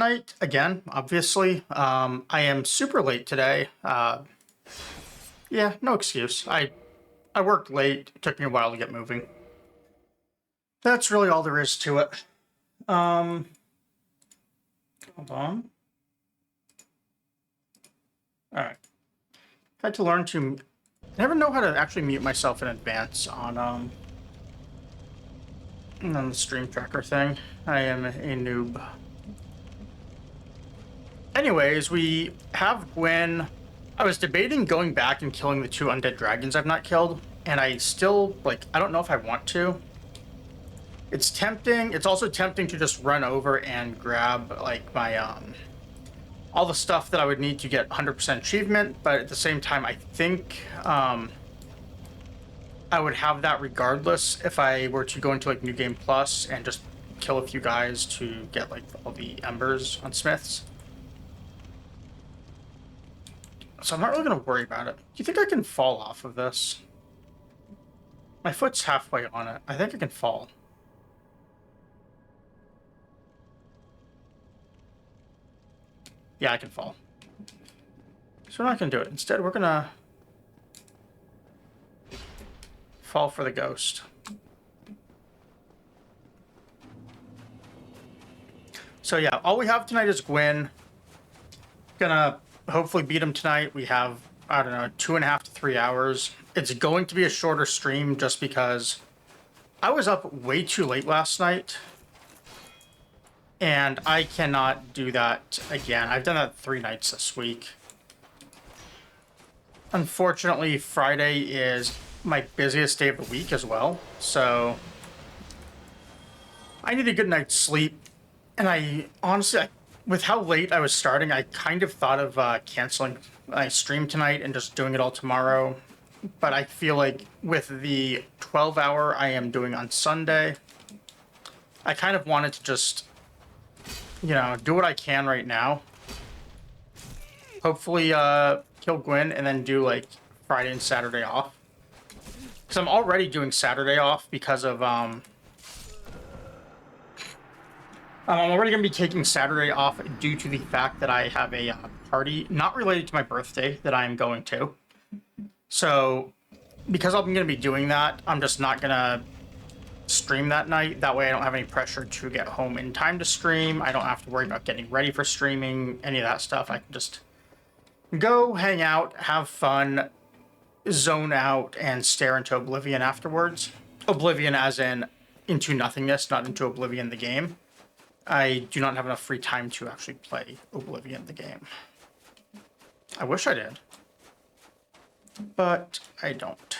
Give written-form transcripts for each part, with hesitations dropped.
tonight again, obviously. I am super late today. Yeah, no excuse. I worked late. It took me a while to get moving. That's really all there is to it. Hold on. All right. Had to learn to. I never know how to actually mute myself in advance on the stream tracker thing. I am a noob. Anyways, we have Gwen. I was debating going back and killing the 2 undead dragons I've not killed, and I still, I don't know if I want to. It's tempting. It's also tempting to just run over and grab, my, all the stuff that I would need to get 100% achievement, but at the same time, I think, I would have that regardless if I were to go into, New Game Plus and just kill a few guys to get, all the embers on Smiths. So I'm not really going to worry about it. Do you think I can fall off of this? My foot's halfway on it. I think I can fall. Yeah, I can fall. So we're not going to do it. Instead, we're going to fall for the ghost. So yeah, all we have tonight is Gwen. Gonna hopefully beat him tonight. We have, I don't know, 2.5 to 3 hours. It's going to be a shorter stream just because I was up way too late last night. And I cannot do that again. I've done that 3 nights this week. Unfortunately, Friday is my busiest day of the week as well. So I need a good night's sleep. And I honestly, with how late I was starting, I kind of thought of canceling my stream tonight and just doing it all tomorrow. But I feel like with the 12-hour I am doing on Sunday, I kind of wanted to just, do what I can right now. Hopefully kill Gwen and then do, Friday and Saturday off. Because I'm already doing Saturday off because of, I'm already going to be taking Saturday off due to the fact that I have a party not related to my birthday that I am going to. So, because I'm going to be doing that, I'm just not going to stream that night. That way I don't have any pressure to get home in time to stream. I don't have to worry about getting ready for streaming, any of that stuff. I can just go, hang out, have fun, zone out, and stare into oblivion afterwards. Oblivion as in into nothingness, not into oblivion the game. I do not have enough free time to actually play Oblivion, the game. I wish I did, but I don't.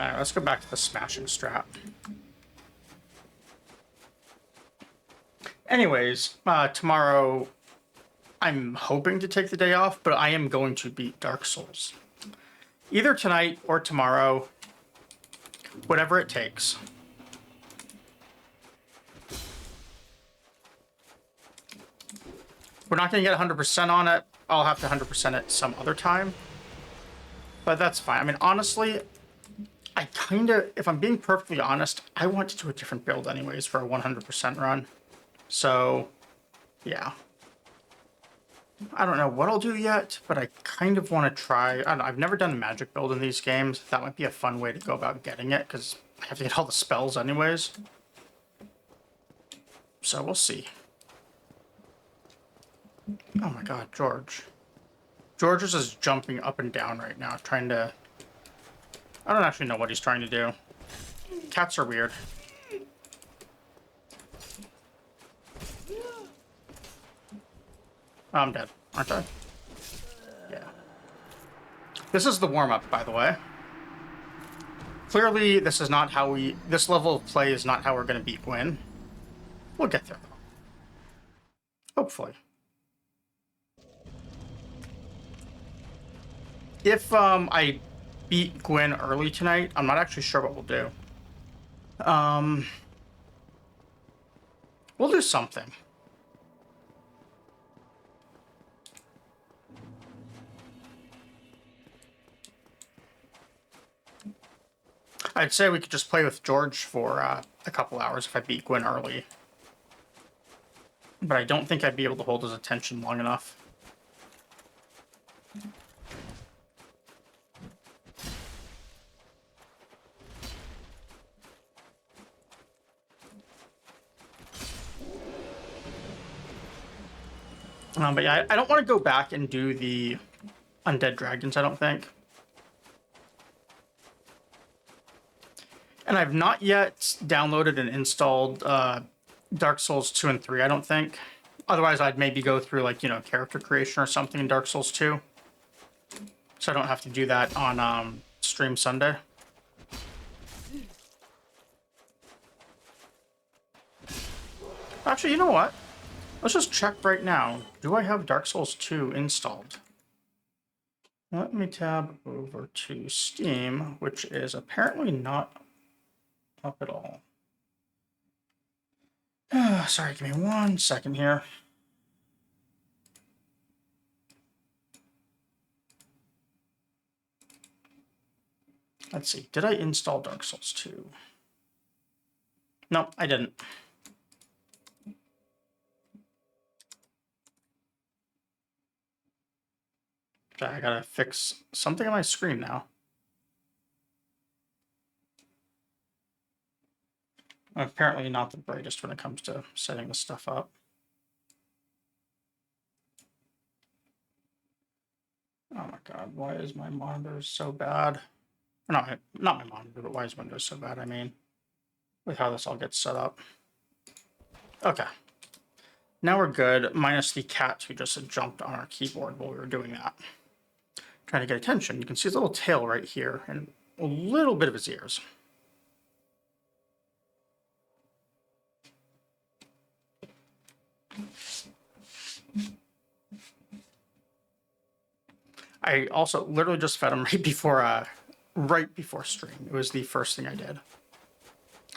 Alright, let's go back to the smashing strat. Anyways, tomorrow I'm hoping to take the day off, but I am going to beat Dark Souls. Either tonight or tomorrow, whatever it takes. We're not going to get 100% on it. I'll have to 100% it some other time. But that's fine. I mean, honestly, I kind of, if I'm being perfectly honest, I want to do a different build anyways for a 100% run. So, yeah. I don't know what I'll do yet, but I kind of want to try. I don't know, I've never done a magic build in these games. That might be a fun way to go about getting it, because I have to get all the spells anyways. So, we'll see. Oh my god, George. George is just jumping up and down right now, trying to... I don't actually know what he's trying to do. Cats are weird. Oh, I'm dead, aren't I? Yeah. This is the warm-up, by the way. Clearly, this is not how we... This level of play is not how we're going to beat Gwen. We'll get there, though. Hopefully. If I beat Gwen early tonight, I'm not actually sure what we'll do. We'll do something. I'd say we could just play with George for a couple hours if I beat Gwyn early. But I don't think I'd be able to hold his attention long enough. But yeah, I don't want to go back and do the Undead Dragons, I don't think. And I've not yet downloaded and installed Dark Souls 2 and 3, I don't think. Otherwise, I'd maybe go through, like, you know, character creation or something in Dark Souls 2. So I don't have to do that on stream Sunday. Actually, you know what? Let's just check right now. Do I have Dark Souls 2 installed? Let me tab over to Steam, which is apparently not up at all. Sorry, give me 1 second here. Let's see. Did I install Dark Souls 2? No, I didn't. I gotta fix something on my screen now. Apparently not the brightest when it comes to setting this stuff up. Oh my god, why is my monitor so bad? No, not my monitor, but why is Windows so bad? I mean, with how this all gets set up. Okay. Now we're good, minus the cat who just jumped on our keyboard while we were doing that. Trying to get attention. You can see his little tail right here and a little bit of his ears. I also literally just fed him right before stream. It was the first thing I did.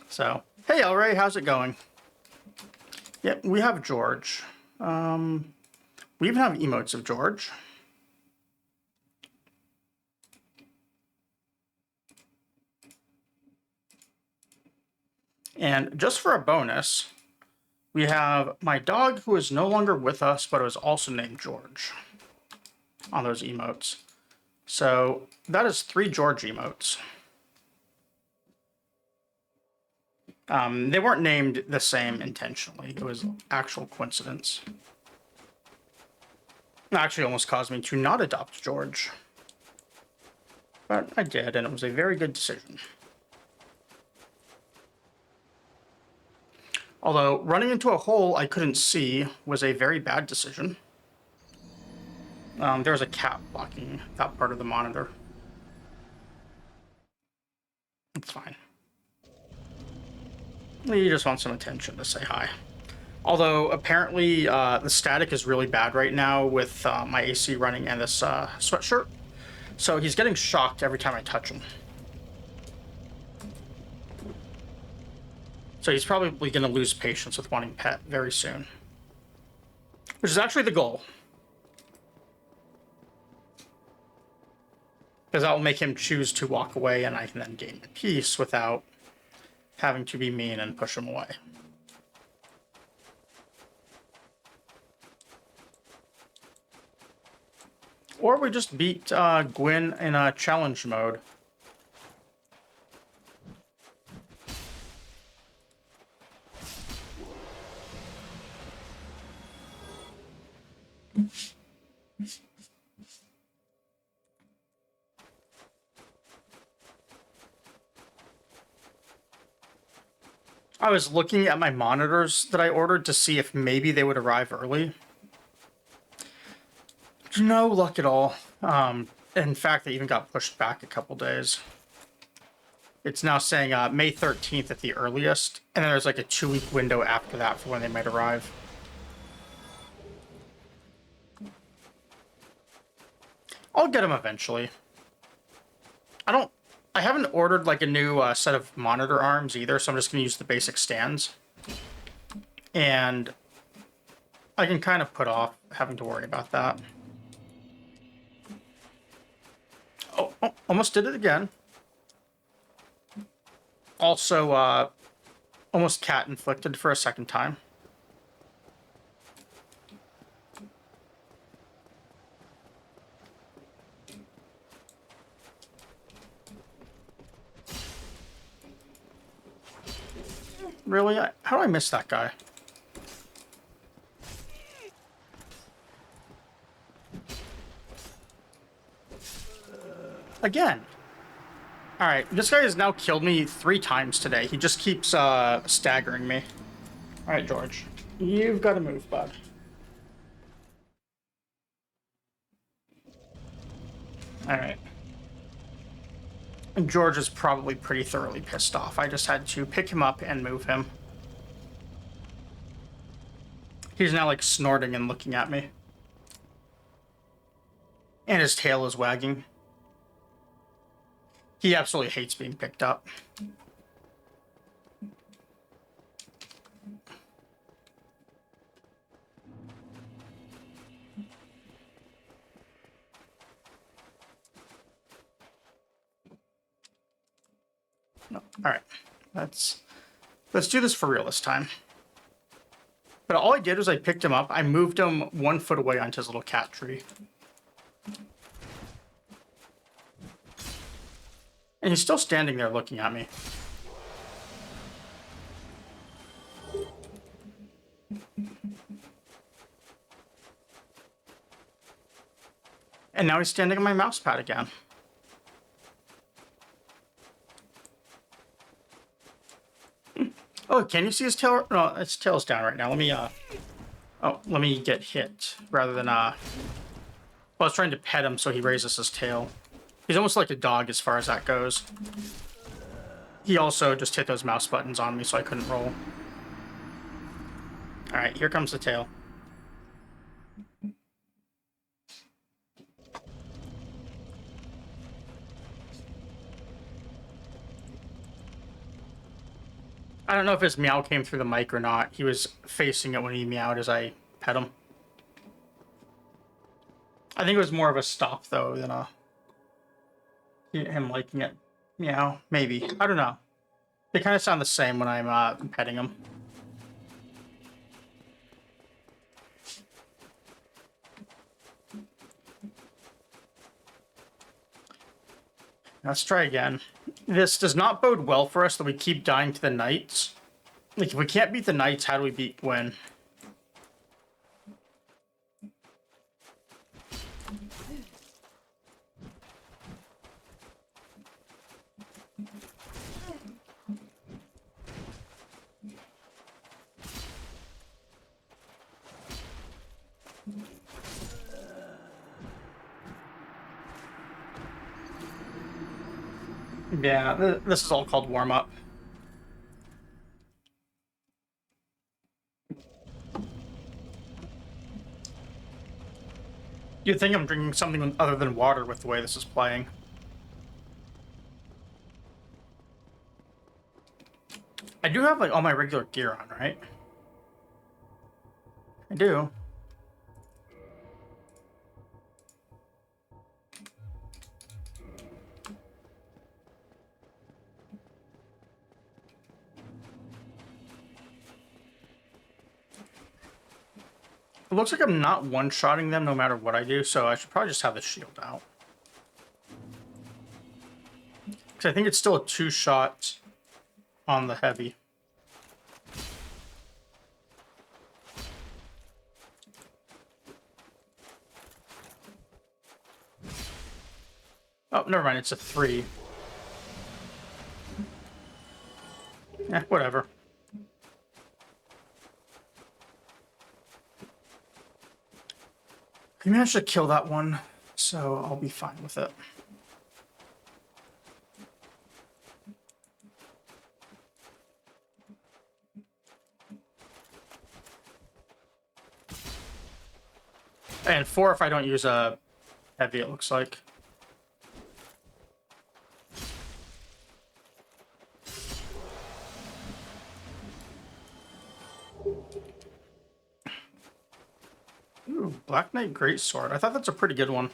So, hey Elray, how's it going? Yeah, we have George. We even have emotes of George. And just for a bonus, we have my dog who is no longer with us, but was also named George on those emotes. So that is 3 George emotes. They weren't named the same intentionally. It was actual coincidence. It actually almost caused me to not adopt George. But I did, and it was a very good decision. Although running into a hole I couldn't see was a very bad decision. There was a cat blocking that part of the monitor. It's fine. You just want some attention to say hi. Although apparently the static is really bad right now with my AC running and this sweatshirt. So he's getting shocked every time I touch him. So he's probably going to lose patience with wanting pet very soon. Which is actually the goal. Because that will make him choose to walk away and I can then gain peace without having to be mean and push him away. Or we just beat Gwyn in a challenge mode. I was looking at my monitors that I ordered to see if maybe they would arrive early. No luck at all. In fact, they even got pushed back a couple days. It's now saying May 13th at the earliest, and then there's like a 2-week window after that for when they might arrive. I'll get them eventually. I don't I haven't ordered like a new set of monitor arms either, so I'm just going to use the basic stands. And I can kind of put off having to worry about that. Oh, almost did it again. Also, almost cat inflicted for a second time. Really? How do I miss that guy? Again. Alright, this guy has now killed me 3 times today. He just keeps staggering me. Alright, George. You've got to move, bud. Alright. George is probably pretty thoroughly pissed off. I just had to pick him up and move him. He's now, like, snorting and looking at me. And his tail is wagging. He absolutely hates being picked up. No. All right, let's do this for real this time. But all I did was I picked him up. I moved him 1 foot away onto his little cat tree. And he's still standing there looking at me. And now he's standing on my mouse pad again. Oh, can you see his tail? No, his tail's down right now. Let me, let me get hit rather than, well, I was trying to pet him so he raises his tail. He's almost like a dog as far as that goes. He also just hit those mouse buttons on me so I couldn't roll. Alright, here comes the tail. I don't know if his meow came through the mic or not. He was facing it when he meowed as I pet him. I think it was more of a stop, though, than him liking it. Meow, maybe. I don't know. They kind of sound the same when I'm petting him. Let's try again. This does not bode well for us that we keep dying to the knights. Like, if we can't beat the knights, how do we win? Yeah, this is all called warm-up. You'd think I'm drinking something other than water with the way this is playing. I do have, like, all my regular gear on, right? I do. It looks like I'm not one-shotting them no matter what I do, so I should probably just have the shield out. Because I think it's still a 2-shot on the heavy. Oh, never mind, it's a 3. Eh, whatever. I managed to kill that one, so I'll be fine with it. And 4 if I don't use a heavy, it looks like. Ooh, Black Knight Greatsword. I thought that's a pretty good one.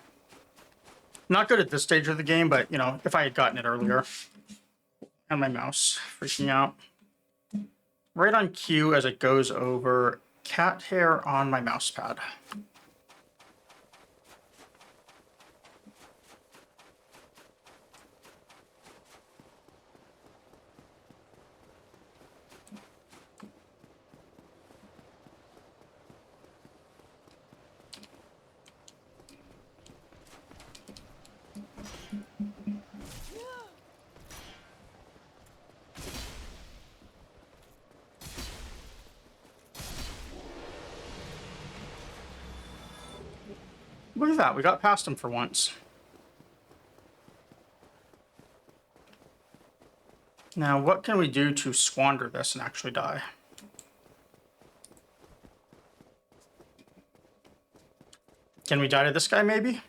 Not good at this stage of the game, but, you know, if I had gotten it earlier. And my mouse freaking out. Right on cue as it goes over cat hair on my mouse pad. Look at that, we got past him for once. Now, what can we do to squander this and actually die? Can we die to this guy, maybe?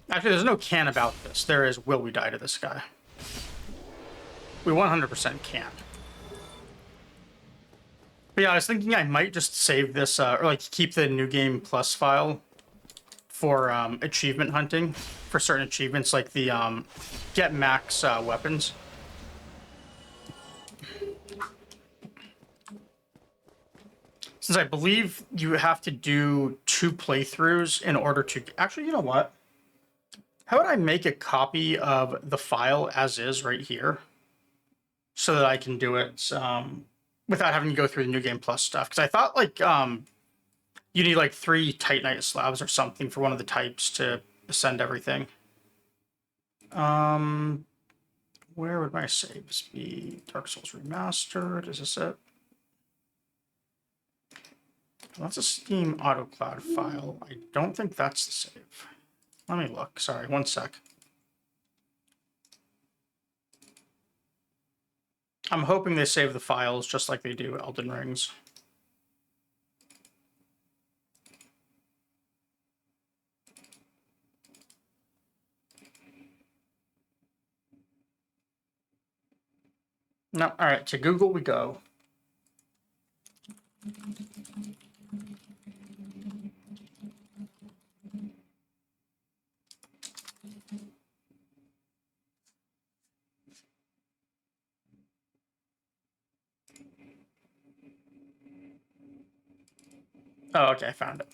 Actually, there's no can about this. There is, will we die to this guy? We 100% can. But yeah, I was thinking I might just save this, or like keep the New Game Plus file for achievement hunting for certain achievements, like the get max weapons. Since I believe you have to do 2 playthroughs in order to... Actually, you know what? How would I make a copy of the file as is right here so that I can do it without having to go through the New Game Plus stuff? Because I thought, like, you need, like, 3 Titanite slabs or something for one of the types to ascend everything. Where would my saves be? Dark Souls Remastered, is this it? That's a Steam AutoCloud file. I don't think that's the save. Let me look. Sorry, one sec. I'm hoping they save the files just like they do Elden Rings. No, all right, to Google we go. Oh, okay, I found it.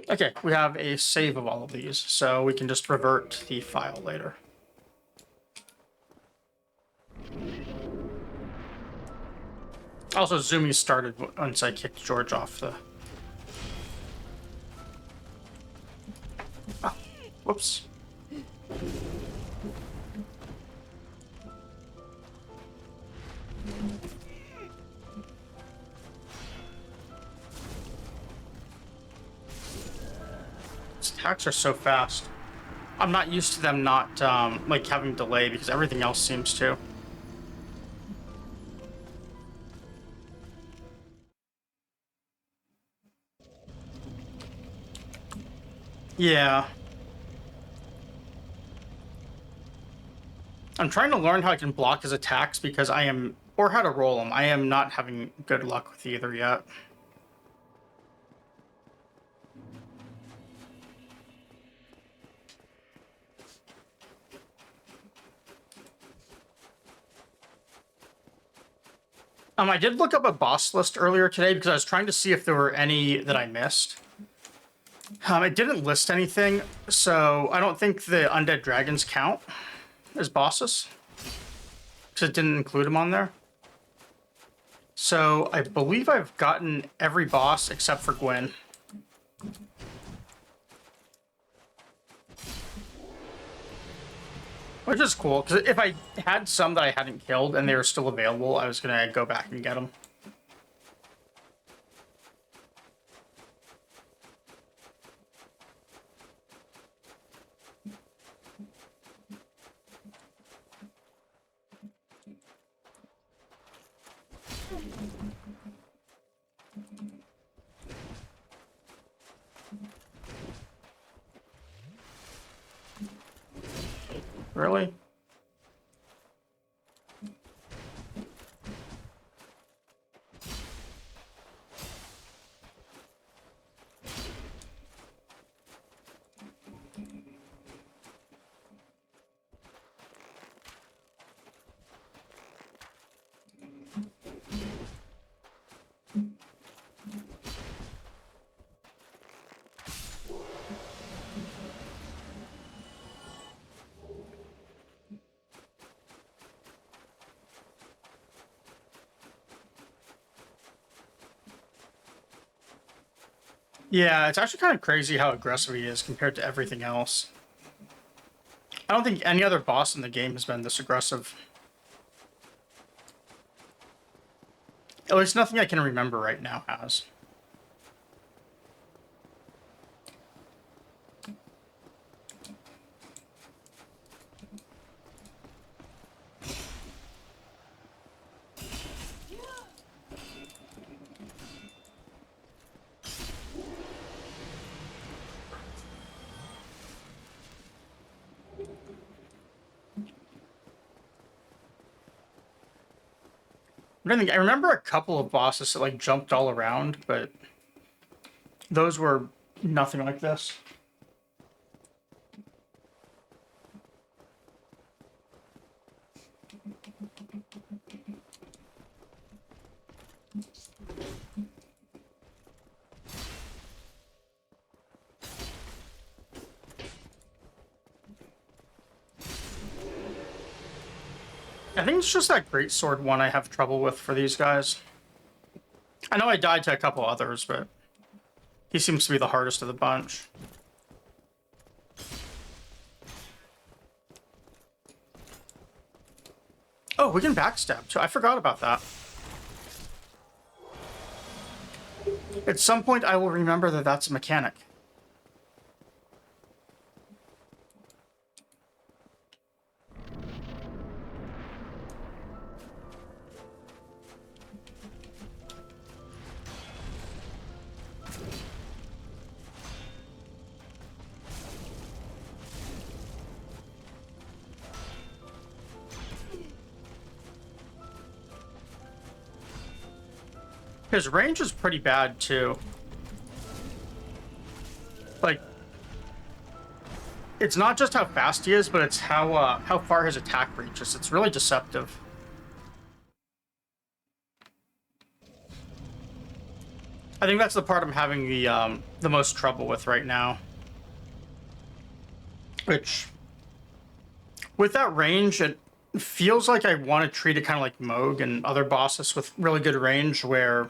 Okay, we have a save of all of these, so we can just revert the file later. Also, zooming started once I kicked George off the... Oh, whoops. These attacks are so fast. I'm not used to them not, like, having delay because everything else seems to. Yeah. I'm trying to learn how I can block his attacks because I am... Or how to roll them. I am not having good luck with either yet. I did look up a boss list earlier today because I was trying to see if there were any that I missed. It didn't list anything, so I don't think the undead dragons count as bosses because it didn't include them on there. So I believe I've gotten every boss except for Gwyn. Which is cool, because if I had some that I hadn't killed and they were still available, I was going to go back and get them. Really? Yeah, it's actually kind of crazy how aggressive he is compared to everything else. I don't think any other boss in the game has been this aggressive. At least nothing I can remember right now has. I remember a couple of bosses that like jumped all around, but those were nothing like this. I think it's just that greatsword one I have trouble with for these guys. I know I died to a couple others, but he seems to be the hardest of the bunch. Oh, we can backstab too. I forgot about that. At some point, I will remember that that's a mechanic. His range is pretty bad too. Like, it's not just how fast he is, but it's how far his attack reaches. It's really deceptive. I think that's the part I'm having the most trouble with right now. Which, with that range, it feels like I want to treat it kind of like Moog and other bosses with really good range, where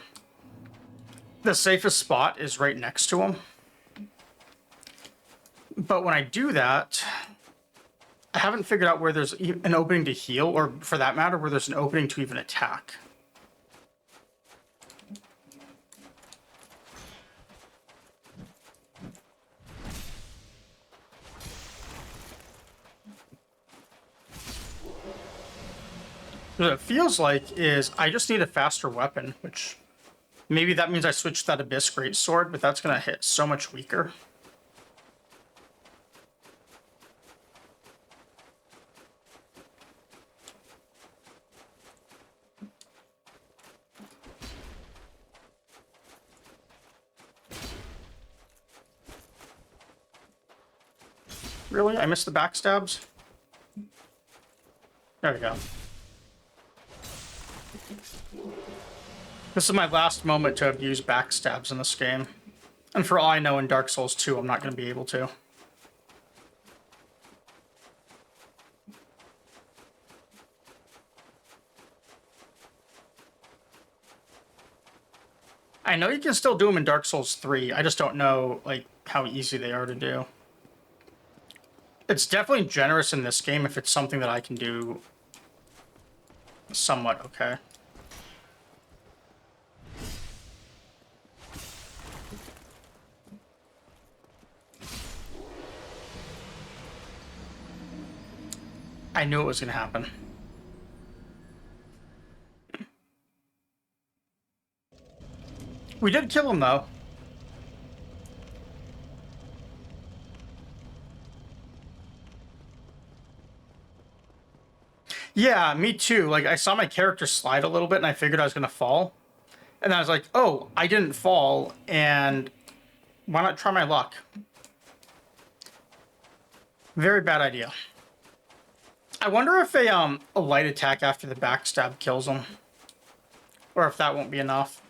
the safest spot is right next to him. But when I do that, I haven't figured out where there's an opening to heal, or for that matter, where there's an opening to even attack. What it feels like is I just need a faster weapon, which maybe that means I switch to that Abyss Greatsword, but that's going to hit so much weaker. Really? I missed the backstabs? There we go. This is my last moment to have used backstabs in this game. And for all I know, in Dark Souls 2, I'm not going to be able to. I know you can still do them in Dark Souls 3. I just don't know, like, how easy they are to do. It's definitely generous in this game if it's something that I can do somewhat okay. I knew it was going to happen. We did kill him, though. Yeah, me too. Like, I saw my character slide a little bit and I figured I was going to fall. And I was like, oh, I didn't fall, and why not try my luck? Very bad idea. I wonder if a light attack after the backstab kills him. Or if that won't be enough.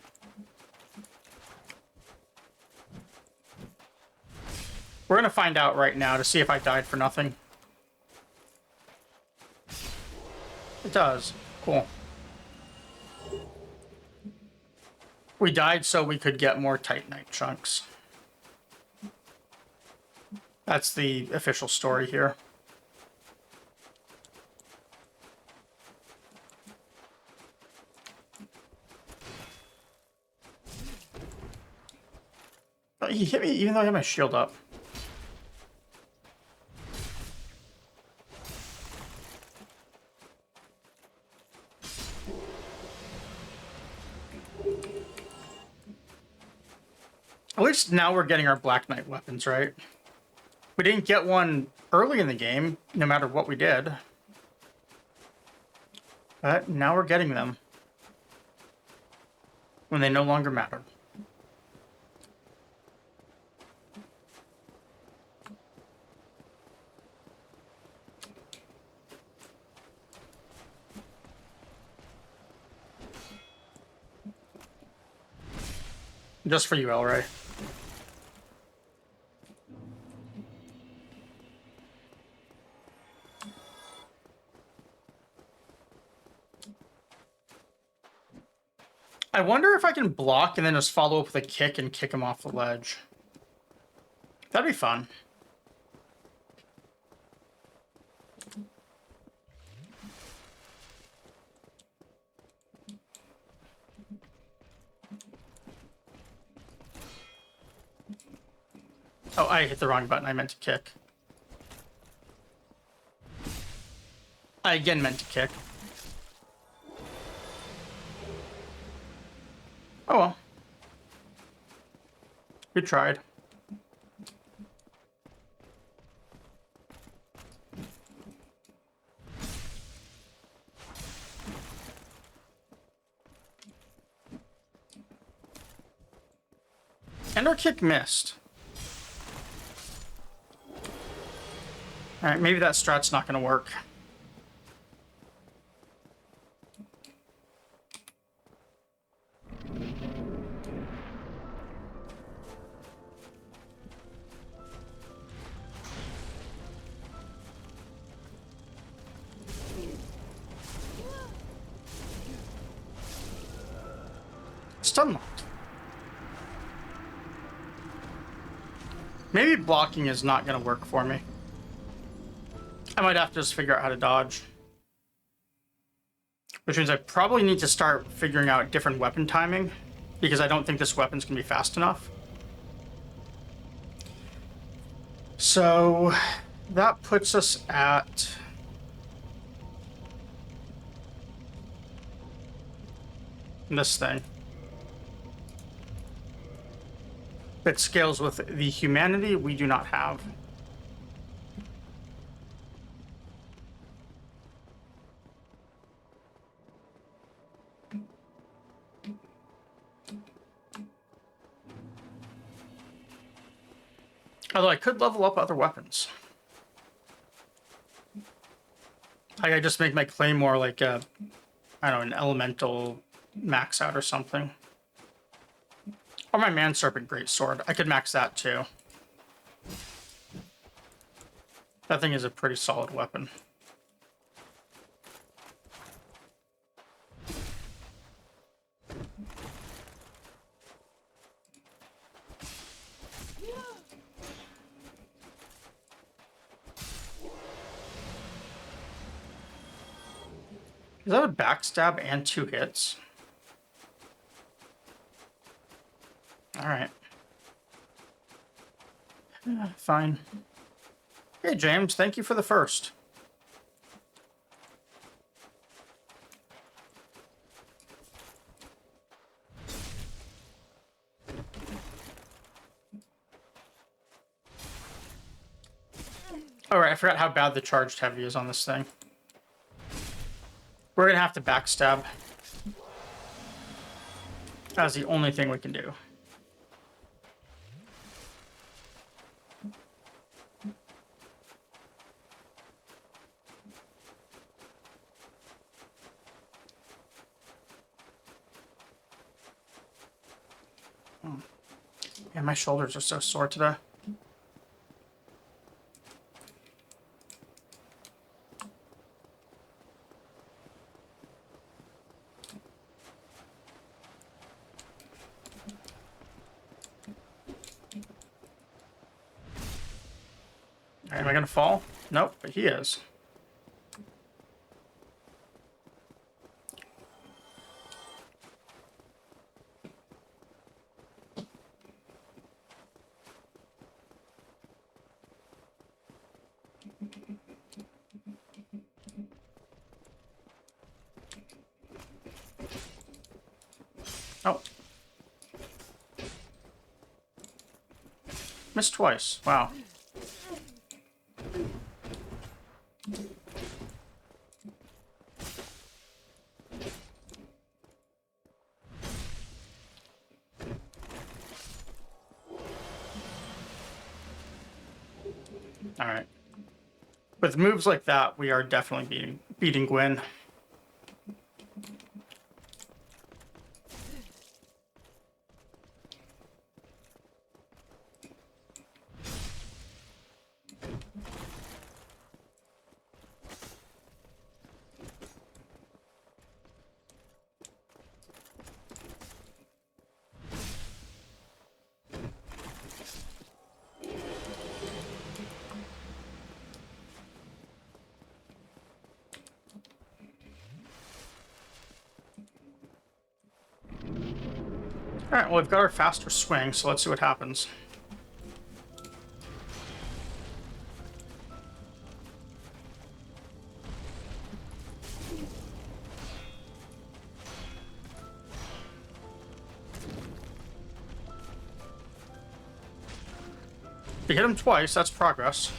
We're going to find out right now to see if I died for nothing. It does. Cool. We died so we could get more Titanite chunks. That's the official story here. But he hit me even though I had my shield up. At least now we're getting our Black Knight weapons, right? We didn't get one early in the game, no matter what we did. But now we're getting them. When they no longer matter. Just for you, Elray. I wonder if I can block and then just follow up with a kick and kick him off the ledge. That'd be fun. Oh, I hit the wrong button. I meant to kick. I again meant to kick. Oh well. We tried. And our kick missed. Alright, maybe that strat's not going to work. Stun locked. Maybe blocking is not going to work for me. I might have to just figure out how to dodge. Which means I probably need to start figuring out different weapon timing, because I don't think this weapon's going to be fast enough. So that puts us at... this thing. That scales with the humanity we do not have. Although I could level up other weapons. I just make my claymore like a, I don't know, an elemental max out or something. Or my Man Serpent Greatsword. I could max that too. That thing is a pretty solid weapon. Is that a backstab and 2 hits? Alright. Fine. Hey, James, thank you for the first. Alright, I forgot how bad the charged heavy is on this thing. We're gonna have to backstab. That's the only thing we can do. Man, my shoulders are so sore today. Am I gonna fall? Nope, but he is. Oh. Missed twice. Wow. All right. With moves like that, we are definitely beating Gwyn. All right, well, we've got our faster swing, so let's see what happens. If you hit him twice, that's progress.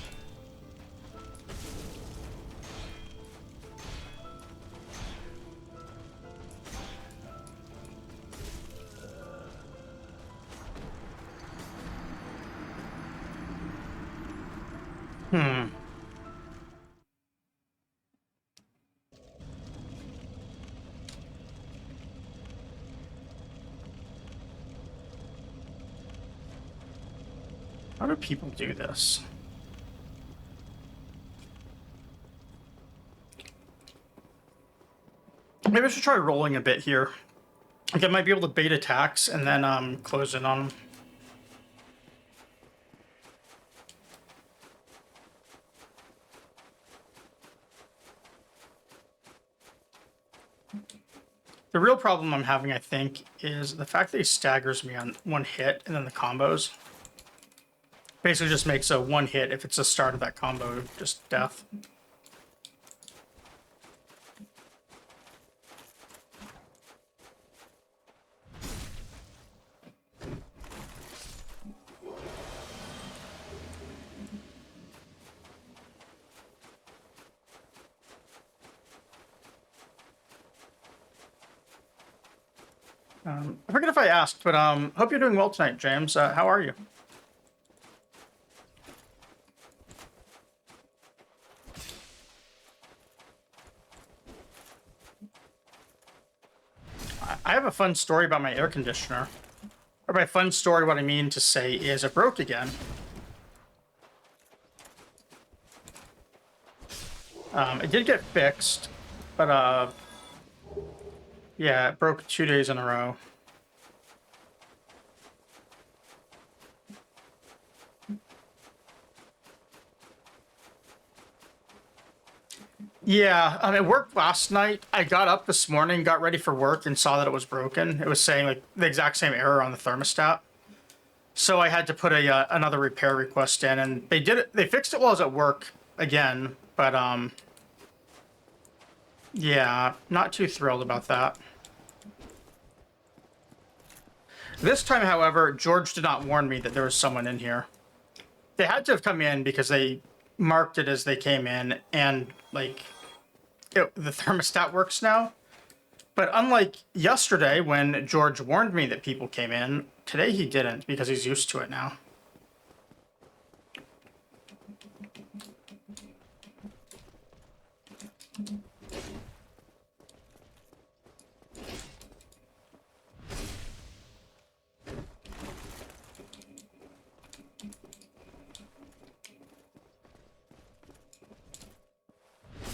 How do people do this? Maybe I should try rolling a bit here. Like I might be able to bait attacks and then close in on them. The real problem I'm having, I think, is the fact that he staggers me on one hit and then the combos. Basically just makes a one hit if it's the start of that combo, just death. I forget if I asked, but hope you're doing well tonight, James. How are you? I have a fun story about my air conditioner. Or by fun story, what I mean to say is it broke again. It did get fixed, but yeah, it broke 2 days in a row. Yeah, it worked last night. I got up this morning, got ready for work, and saw that it was broken. It was saying like the exact same error on the thermostat. So I had to put a another repair request in, and they did it. They fixed it while I was at work again, but yeah, not too thrilled about that. This time, however, George did not warn me that there was someone in here. They had to have come in because they marked it as they came in, and like the thermostat works now. But unlike yesterday when George warned me that people came in, today he didn't because he's used to it now.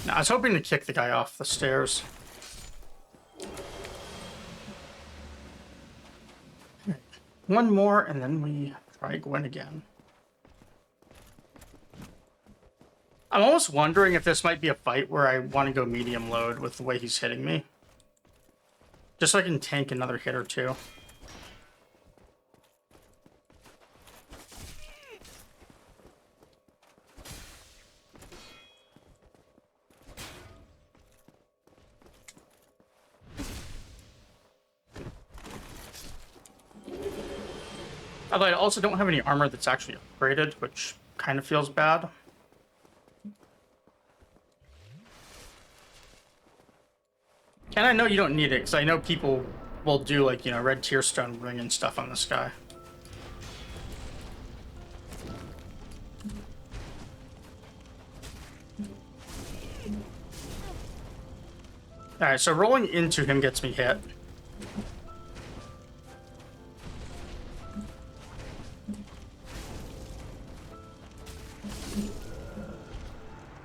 Now, I was hoping to kick the guy off the stairs. One more, and then we try Gwen again. I'm almost wondering if this might be a fight where I want to go medium load with the way he's hitting me. Just so I can tank another hit or two. Although I also don't have any armor that's actually upgraded, which kind of feels bad. And I know you don't need it, because I know people will do, like, you know, red tearstone ring and stuff on this guy. Alright, so rolling into him gets me hit.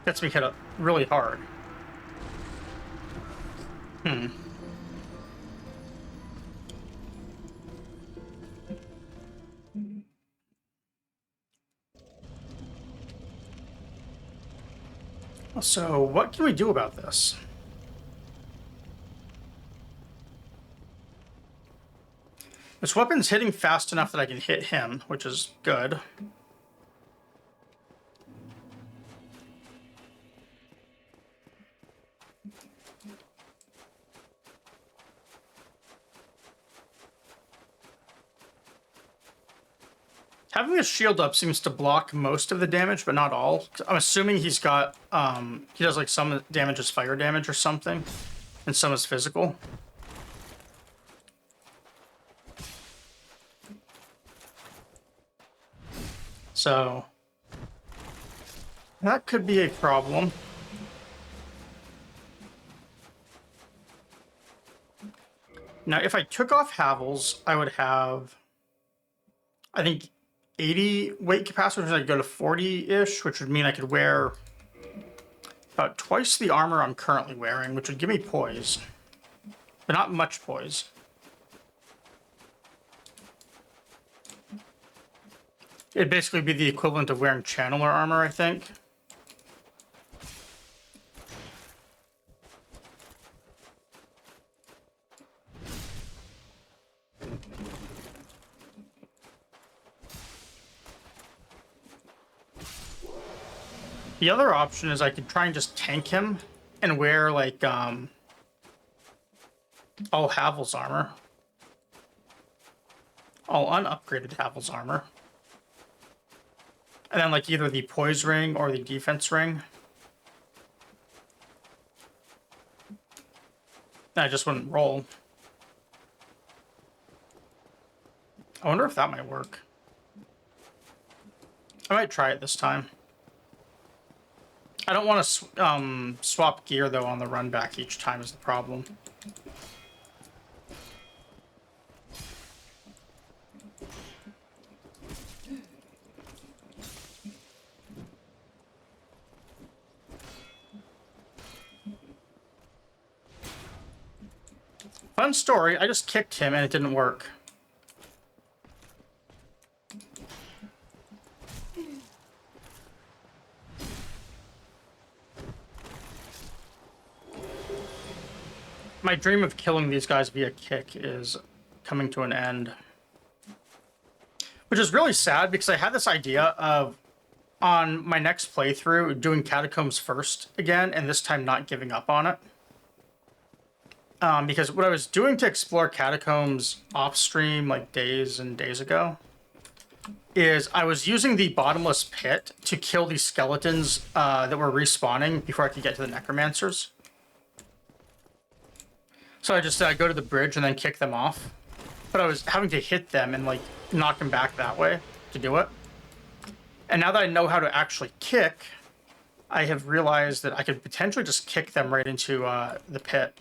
Gets me hit up really hard. So, what can we do about this? This weapon's hitting fast enough that I can hit him, which is good. Having a shield up seems to block most of the damage, but not all. I'm assuming he's got, he does like some damage as fire damage or something, and some is physical. So, that could be a problem. Now, if I took off Havel's, I would have, I think, 80 weight capacity, which I'd go to 40-ish, which would mean I could wear about twice the armor I'm currently wearing, which would give me poise. But not much poise. It'd basically be the equivalent of wearing channeler armor, I think. The other option is I could try and just tank him and wear, like, all Havel's armor. All unupgraded Havel's armor. And then, like, either the poise ring or the defense ring. And I just wouldn't roll. I wonder if that might work. I might try it this time. I don't want to swap gear, though, on the run back each time is the problem. Fun story, I just kicked him and it didn't work. My dream of killing these guys via kick is coming to an end. Which is really sad because I had this idea of, on my next playthrough, doing Catacombs first again, and this time not giving up on it. Because what I was doing to explore Catacombs off-stream, like days and days ago, is I was using the bottomless pit to kill these skeletons that were respawning before I could get to the necromancers. So I just go to the bridge and then kick them off. But I was having to hit them and like knock them back that way to do it. And now that I know how to actually kick, I have realized that I could potentially just kick them right into the pit.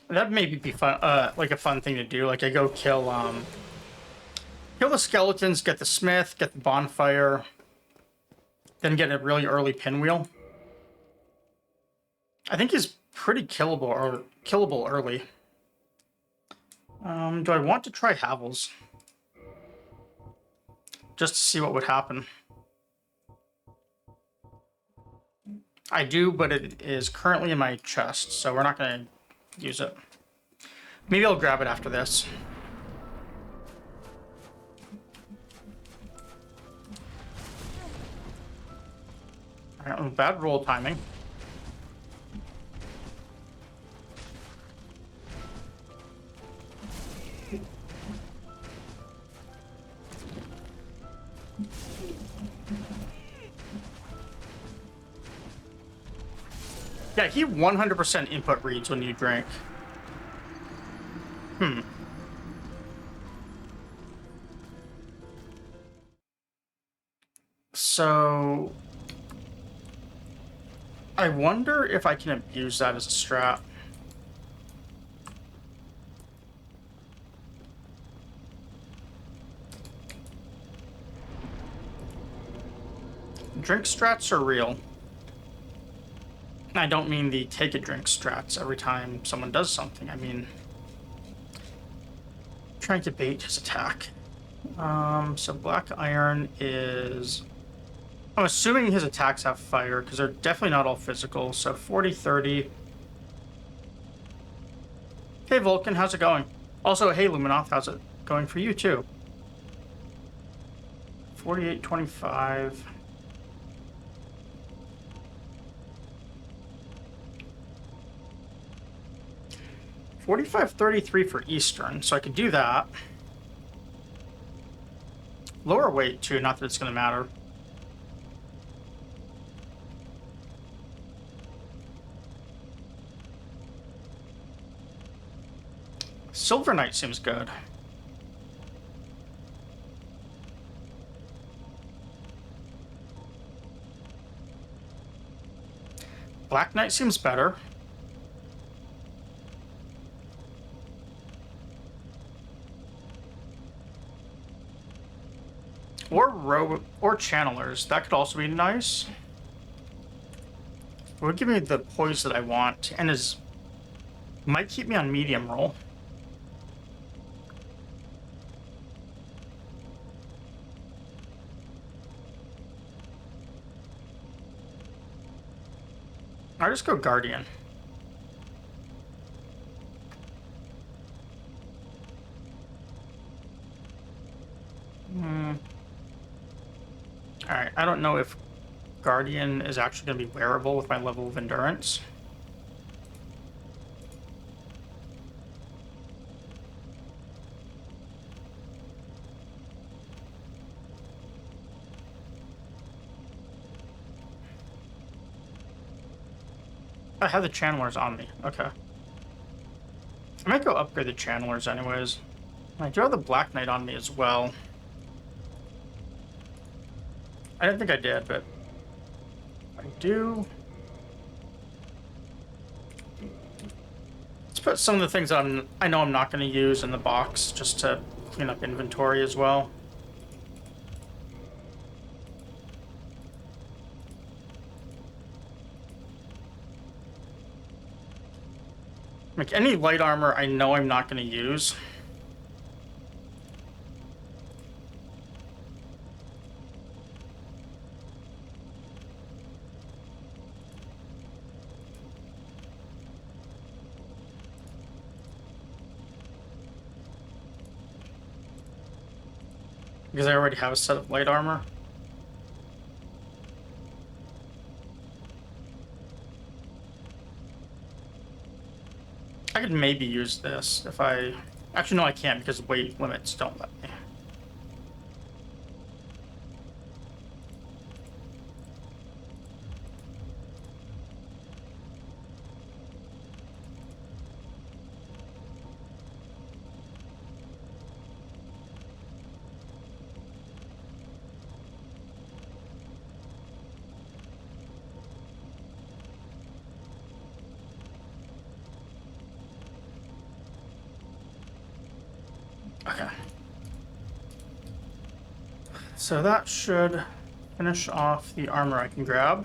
That maybe be fun, like a fun thing to do. Like I go kill the skeletons, get the smith, get the bonfire, then get a really early pinwheel. I think he's pretty killable early. Do I want to try Havels? Just to see what would happen. I do, but it is currently in my chest, so we're not going to use it. Maybe I'll grab it after this. Bad roll timing. Yeah, he 100% input reads when you drink. So I wonder if I can abuse that as a strat. Drink strats are real. I don't mean the take a drink strats every time someone does something. I mean trying to bait his attack. So black iron is... I'm assuming his attacks have fire, because they're definitely not all physical. So 40, 30. Hey Vulcan, how's it going? Also, hey Luminoth, how's it going for you too? 48, 25. $45.33 for Eastern, so I could do that. Lower weight too, not that it's going to matter. Silver Knight seems good. Black Knight seems better. Or Channelers. That could also be nice. It would give me the poise that I want, and might keep me on medium roll. I'll just go Guardian. Alright, I don't know if Guardian is actually going to be wearable with my level of endurance. I have the Channelers on me. Okay. I might go upgrade the Channelers anyways. I do have the Black Knight on me as well. I didn't think I did, but I do. Let's put some of the things that I know I'm not going to use in the box just to clean up inventory as well. Like any light armor I know I'm not going to use. Because I already have a set of light armor. I could maybe use this if I... Actually, no, I can't because weight limits don't let me. Okay. So that should finish off the armor I can grab.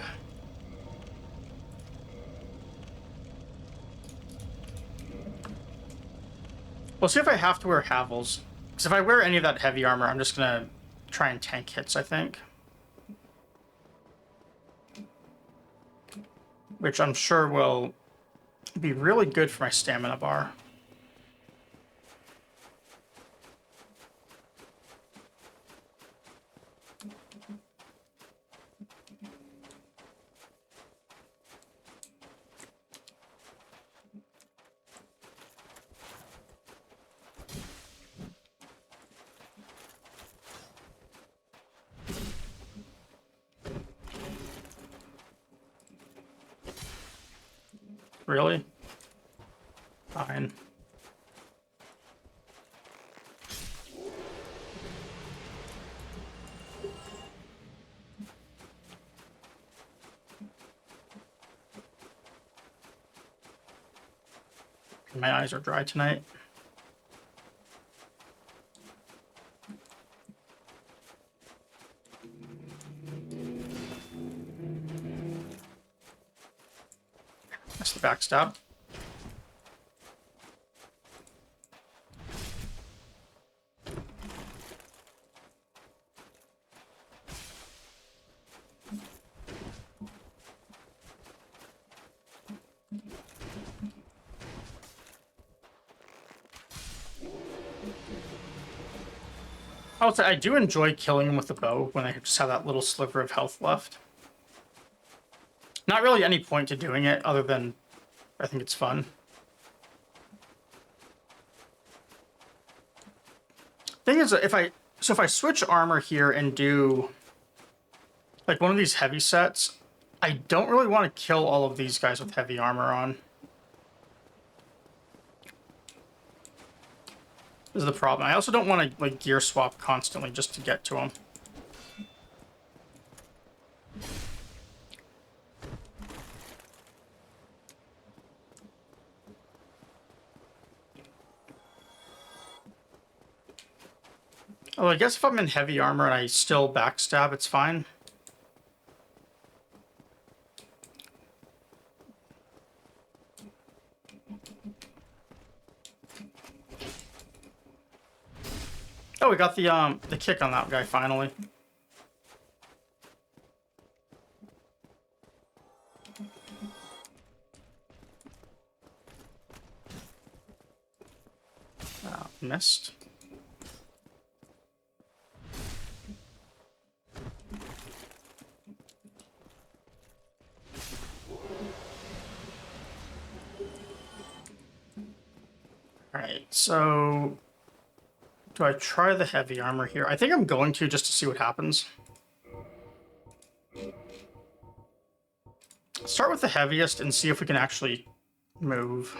We'll see if I have to wear Havels. Because if I wear any of that heavy armor, I'm just gonna try and tank hits, I think. Which I'm sure will be really good for my stamina bar. Really? Fine. My eyes are dry tonight. That's the backstab. I'll say I do enjoy killing them with the bow when I just have that little sliver of health left. Not really any point to doing it other than I think it's fun. Thing is, if I switch armor here and do like one of these heavy sets, I don't really want to kill all of these guys with heavy armor on. This is the problem. I also don't want to like gear swap constantly just to get to them. Oh, I guess if I'm in heavy armor and I still backstab, it's fine. Oh, we got the kick on that guy finally. Missed. Alright, so do I try the heavy armor here? I think I'm going to just to see what happens. Start with the heaviest and see if we can actually move.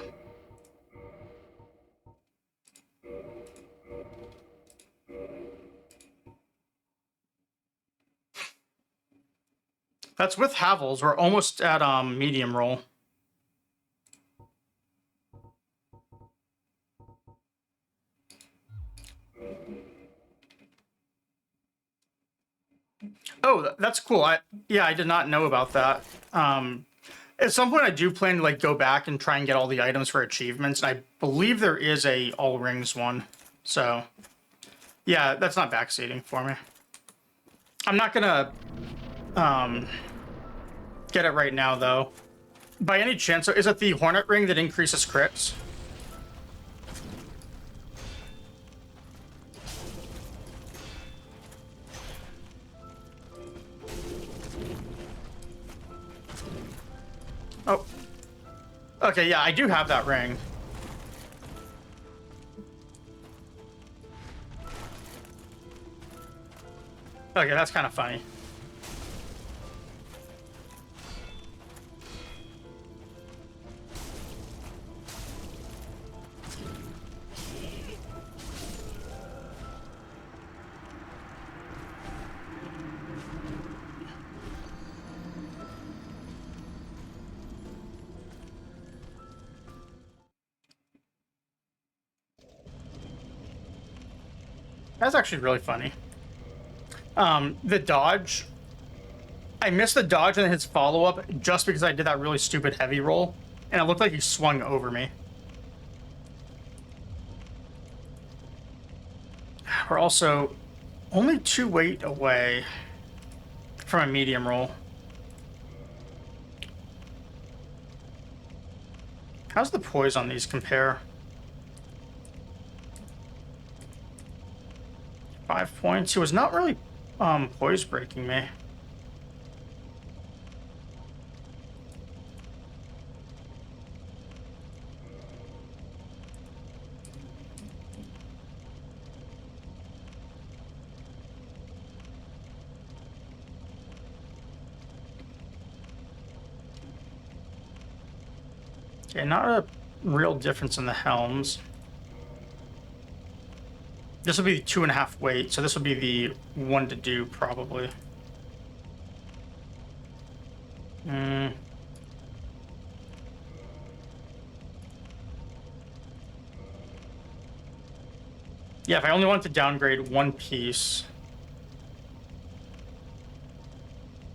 That's with Havels. We're almost at medium roll. Oh, that's cool. I did not know about that. At some point, I do plan to like go back and try and get all the items for achievements. And I believe there is a all rings one. So, yeah, that's not backseating for me. I'm not gonna get it right now though. By any chance, is it the Hornet ring that increases crits? Oh. Okay, yeah, I do have that ring. Okay, that's kind of funny. That's actually really funny. The dodge. I missed the dodge and his follow-up just because I did that really stupid heavy roll, and it looked like he swung over me. We're also only 2 weight away from a medium roll. How's the poise on these compare? 5 points. He was not really poise breaking me. Okay, not a real difference in the helms. This will be 2.5 weight, so this will be the one to do, probably. Yeah, if I only want to downgrade one piece.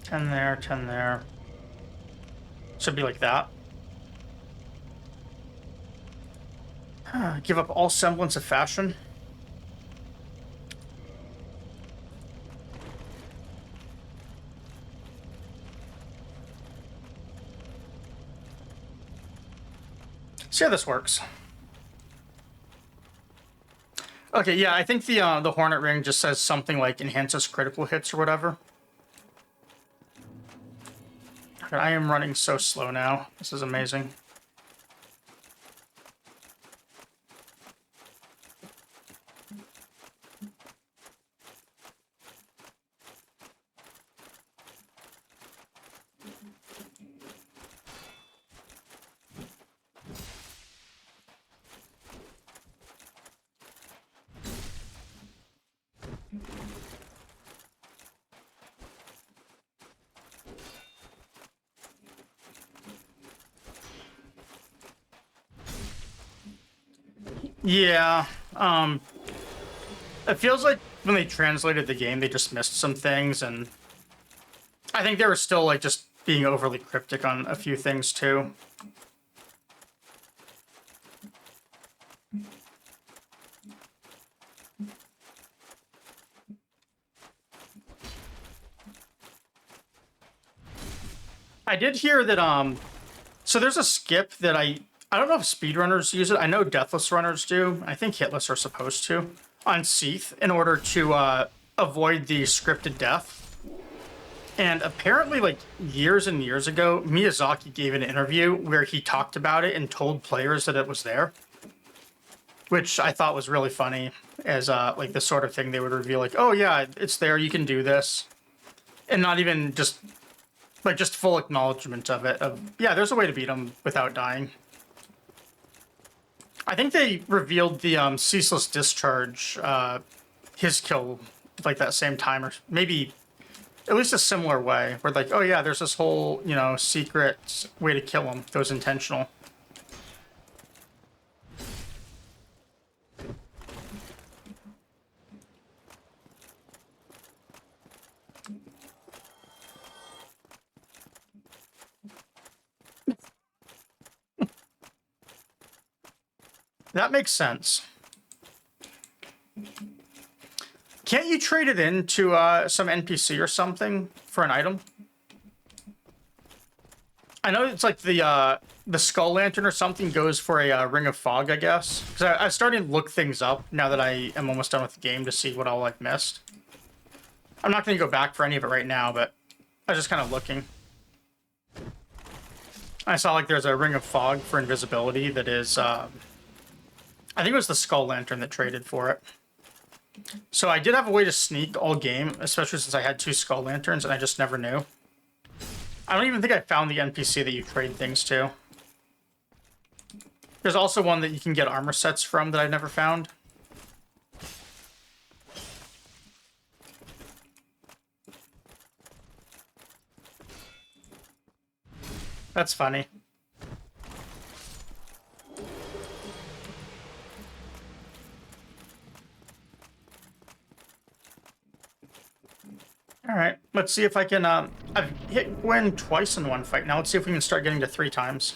10 there, 10 there. Should be like that. Give up all semblance of fashion. See how this works. Okay, yeah, I think the Hornet Ring just says something like enhances critical hits or whatever. God, I am running so slow now. This is amazing. Yeah, it feels like when they translated the game, they just missed some things, and I think they were still, like, just being overly cryptic on a few things, too. I did hear that, so there's a skip that I don't know if speedrunners use it. I know Deathless runners do. I think Hitless are supposed to on Seath in order to avoid the scripted death. And apparently, like, years and years ago, Miyazaki gave an interview where he talked about it and told players that it was there, which I thought was really funny, as like the sort of thing they would reveal, like, oh yeah, it's there, you can do this, and not even just like just full acknowledgement of it. Of yeah, there's a way to beat him without dying. I think they revealed the ceaseless discharge, his kill, like that same time, or maybe at least a similar way, where like, oh yeah, there's this whole, you know, secret way to kill him that was intentional. That makes sense. Can't you trade it into some NPC or something for an item? I know it's like the Skull Lantern or something goes for a Ring of Fog, I guess. Because I was starting to look things up now that I am almost done with the game to see what all I've missed. I'm not going to go back for any of it right now, but I was just kind of looking. I saw like there's a Ring of Fog for invisibility that is... I think it was the Skull Lantern that traded for it. So I did have a way to sneak all game, especially since I had 2 Skull Lanterns and I just never knew. I don't even think I found the NPC that you trade things to. There's also one that you can get armor sets from that I never found. That's funny. Alright, let's see if I can, I've hit Gwen twice in one fight. Now let's see if we can start getting to 3 times.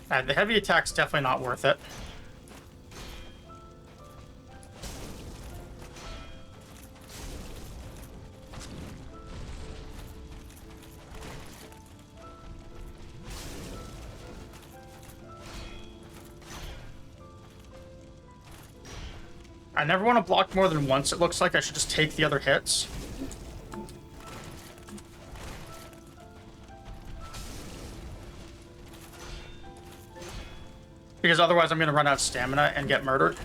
The heavy attack's definitely not worth it. I never want to block more than once. It looks like I should just take the other hits. Because otherwise I'm going to run out of stamina and get murdered.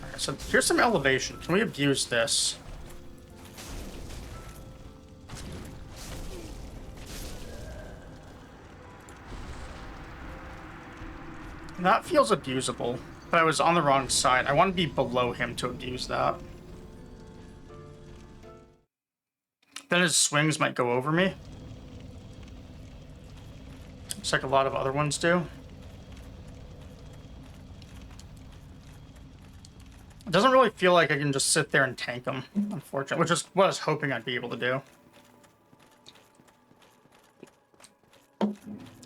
Alright, so here's some elevation. Can we abuse this? That feels abusable, but I was on the wrong side. I want to be below him to abuse that. Then his swings might go over me. Just like a lot of other ones do. It doesn't really feel like I can just sit there and tank him, unfortunately, which is what I was hoping I'd be able to do.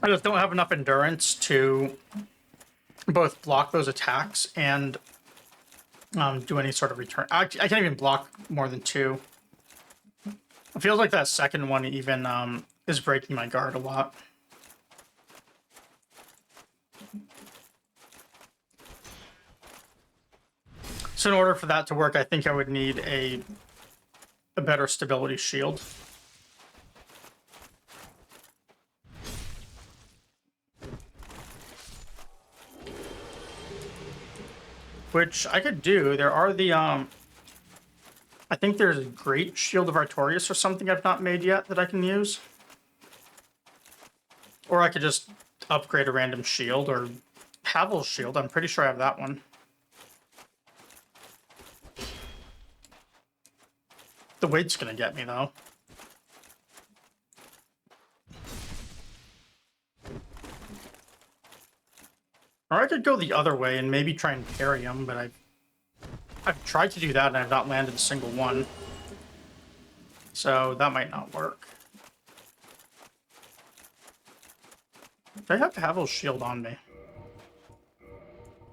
I just don't have enough endurance to both block those attacks and do any sort of return. I can't even block more than 2. It feels like that second one even is breaking my guard a lot. So in order for that to work, I think I would need a better stability shield. Which I could do. There are the, I think there's a Great Shield of Artorias or something I've not made yet that I can use. Or I could just upgrade a random shield, or Havel's shield. I'm pretty sure I have that one. The weight's gonna get me, though. Or I could go the other way and maybe try and parry him, but I've tried to do that and I've not landed a single one. So that might not work. I have to have Havel's shield on me.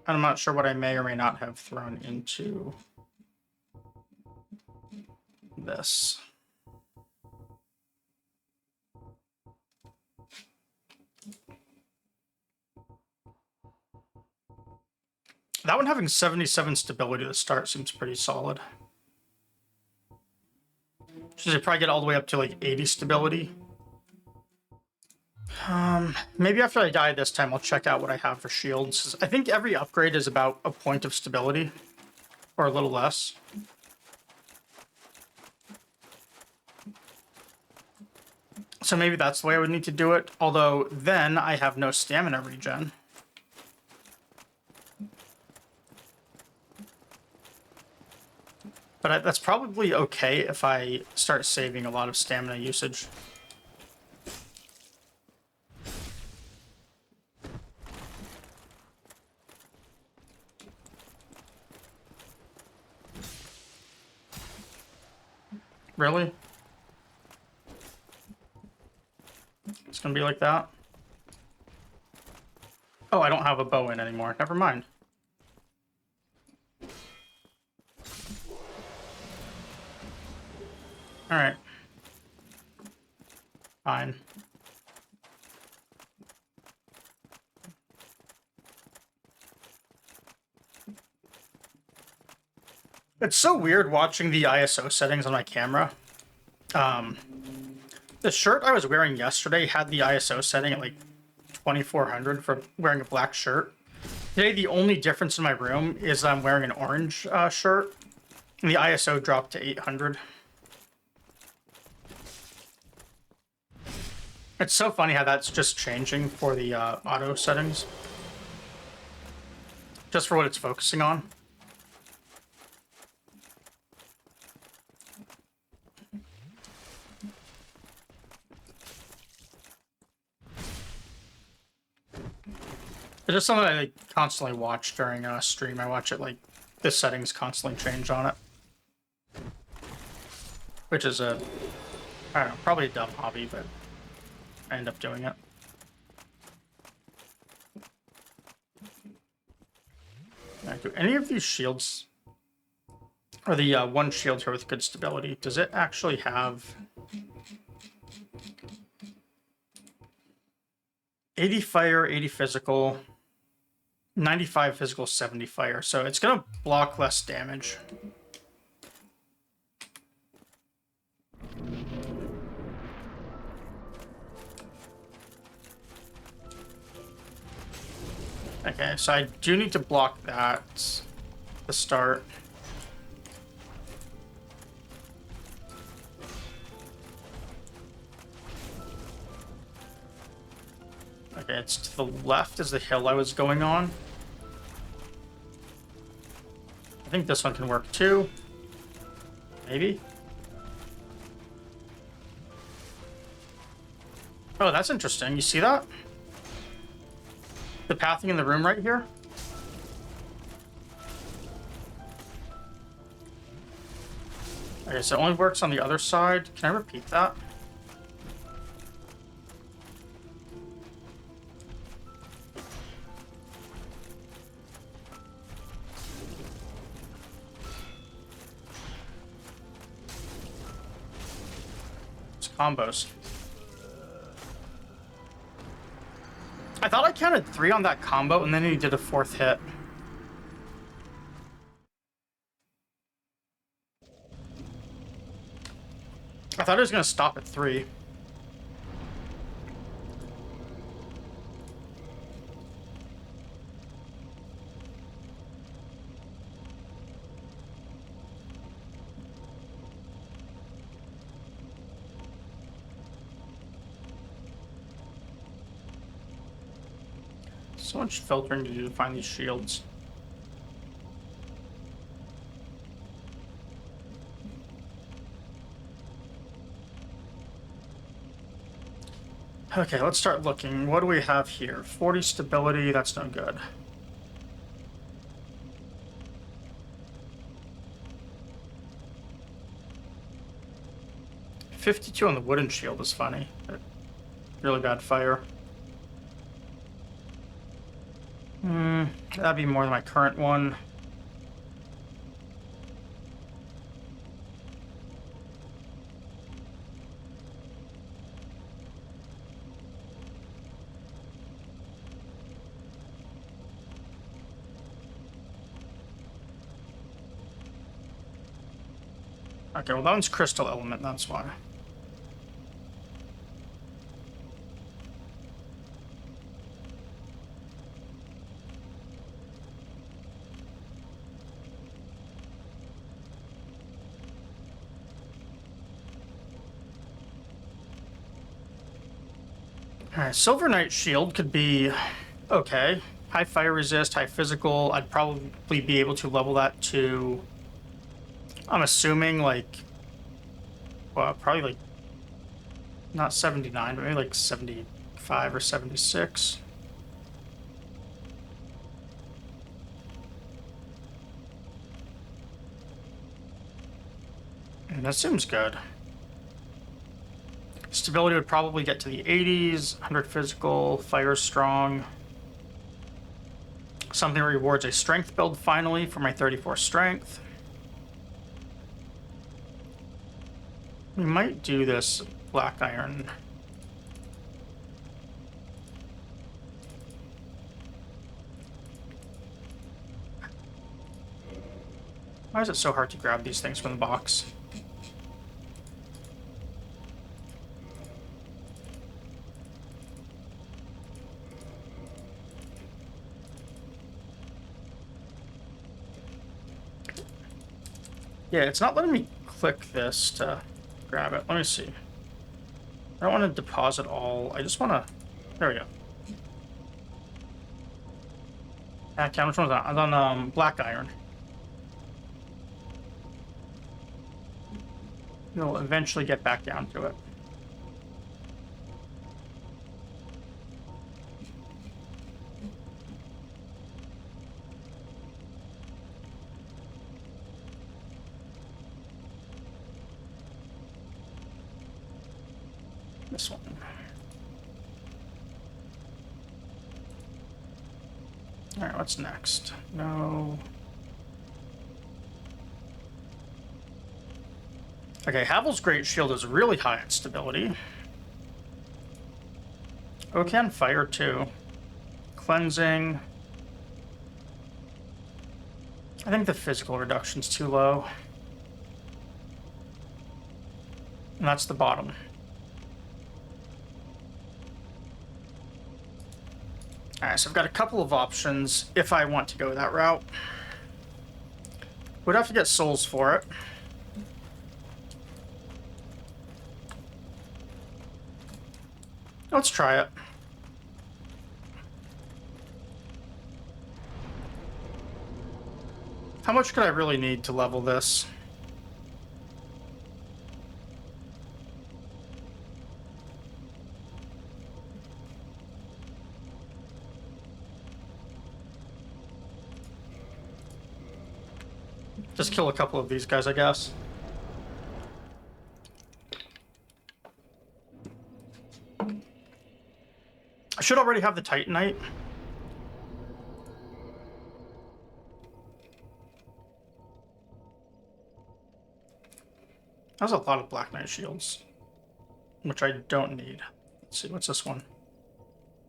And I'm not sure what I may or may not have thrown into this. That one having 77 stability to start seems pretty solid. Should I probably get all the way up to like 80 stability? Maybe after I die this time, I'll check out what I have for shields. I think every upgrade is about a point of stability, or a little less. So maybe that's the way I would need to do it, although then I have no stamina regen. But that's probably okay if I start saving a lot of stamina usage. Really? It's gonna be like that? Oh, I don't have a bow in anymore. Never mind. Alright. Fine. It's so weird watching the ISO settings on my camera. Um, the shirt I was wearing yesterday had the ISO setting at like 2400 for wearing a black shirt. Today, the only difference in my room is I'm wearing an orange shirt, and the ISO dropped to 800. It's so funny how that's just changing for the auto settings. Just for what it's focusing on. It's just something I constantly watch during a stream. I watch it like the settings constantly change on it. Which is I don't know, probably a dumb hobby, but I end up doing it. Now, do any of these shields, or the one shield here with good stability, does it actually have 80 fire, 80 physical, 95 physical, 70 fire? So it's going to block less damage. Okay, so I do need to block that to start. Okay, it's to the left is the hill I was going on. I think this one can work too. Maybe. Oh, that's interesting. You see that? The pathing in the room right here? Okay, so it only works on the other side. Can I repeat that? It's combos. I thought I counted 3 on that combo, and then he did a 4th hit. I thought it was going to stop at 3. So much filtering to do to find these shields. Okay, let's start looking. What do we have here? 40 stability, that's no good. $52 on the wooden shield is funny. Really bad fire. That'd be more than my current one. Okay, well that one's crystal element, that's why. Alright, Silver Knight shield could be okay. High fire resist, high physical. I'd probably be able to level that to, I'm assuming, like, well, probably like, not 79, but maybe like 75 or 76. And that seems good. Stability would probably get to the 80s, 100 physical, fire strong. Something rewards a strength build finally for my 34 strength. We might do this black iron. Why is it so hard to grab these things from the box? Yeah, it's not letting me click this to grab it. Let me see. I don't want to deposit all. I just want to... There we go. Which one was that? I was on black iron. We'll eventually get back down to it. This one. Alright, what's next? No. Okay, Havel's Great Shield is really high in stability. Okan Fire too. Cleansing. I think the physical reduction's too low. And that's the bottom. Alright, so I've got a couple of options if I want to go that route. Would have to get souls for it. Let's try it. How much could I really need to level this? Just kill a couple of these guys, I guess. I should already have the Titanite. That's a lot of Black Knight shields, which I don't need. Let's see, what's this one?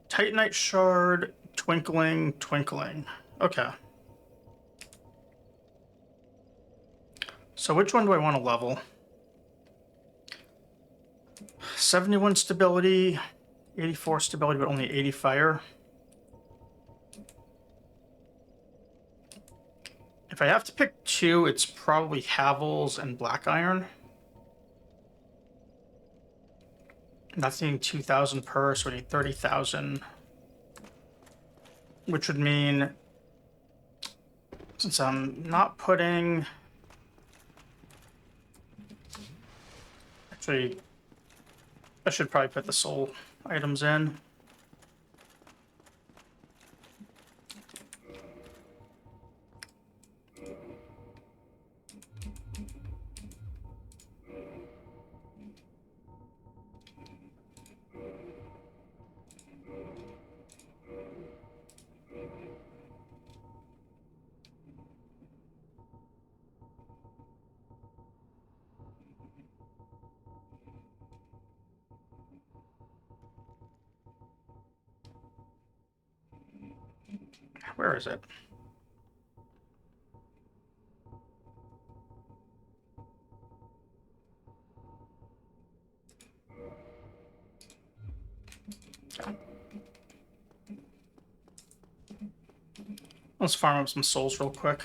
Titanite shard, twinkling, twinkling. Okay. So which one do I want to level? 71 stability, 84 stability, but only 80 fire. If I have to pick two, it's probably Havel's and Black Iron. That's needing 2,000 per, so we need 30,000. Which would mean, since I'm not putting... Actually, I should probably put the soul items in. Where is it? Let's farm up some souls real quick.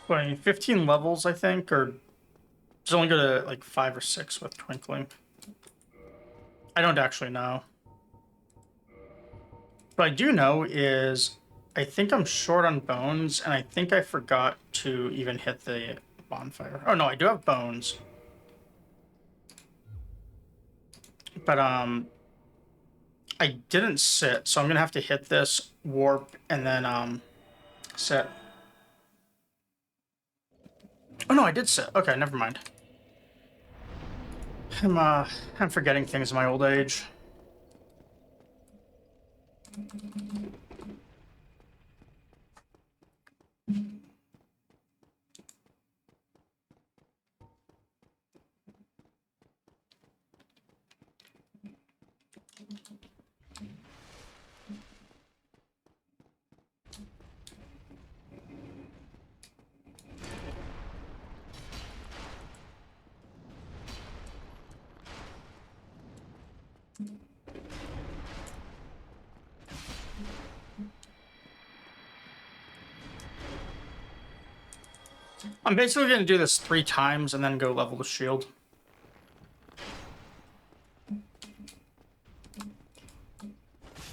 What, I mean, 15 levels, I think, or just only go to like 5 or 6 with Twinkling. I don't actually know. What I do know is I think I'm short on bones, and I think I forgot to even hit the bonfire. Oh no, I do have bones. But I didn't sit, so I'm gonna have to hit this, warp, and then sit. Oh no, I did sit. Okay, never mind. I'm forgetting things in my old age. I'm basically going to do this 3 times and then go level the shield.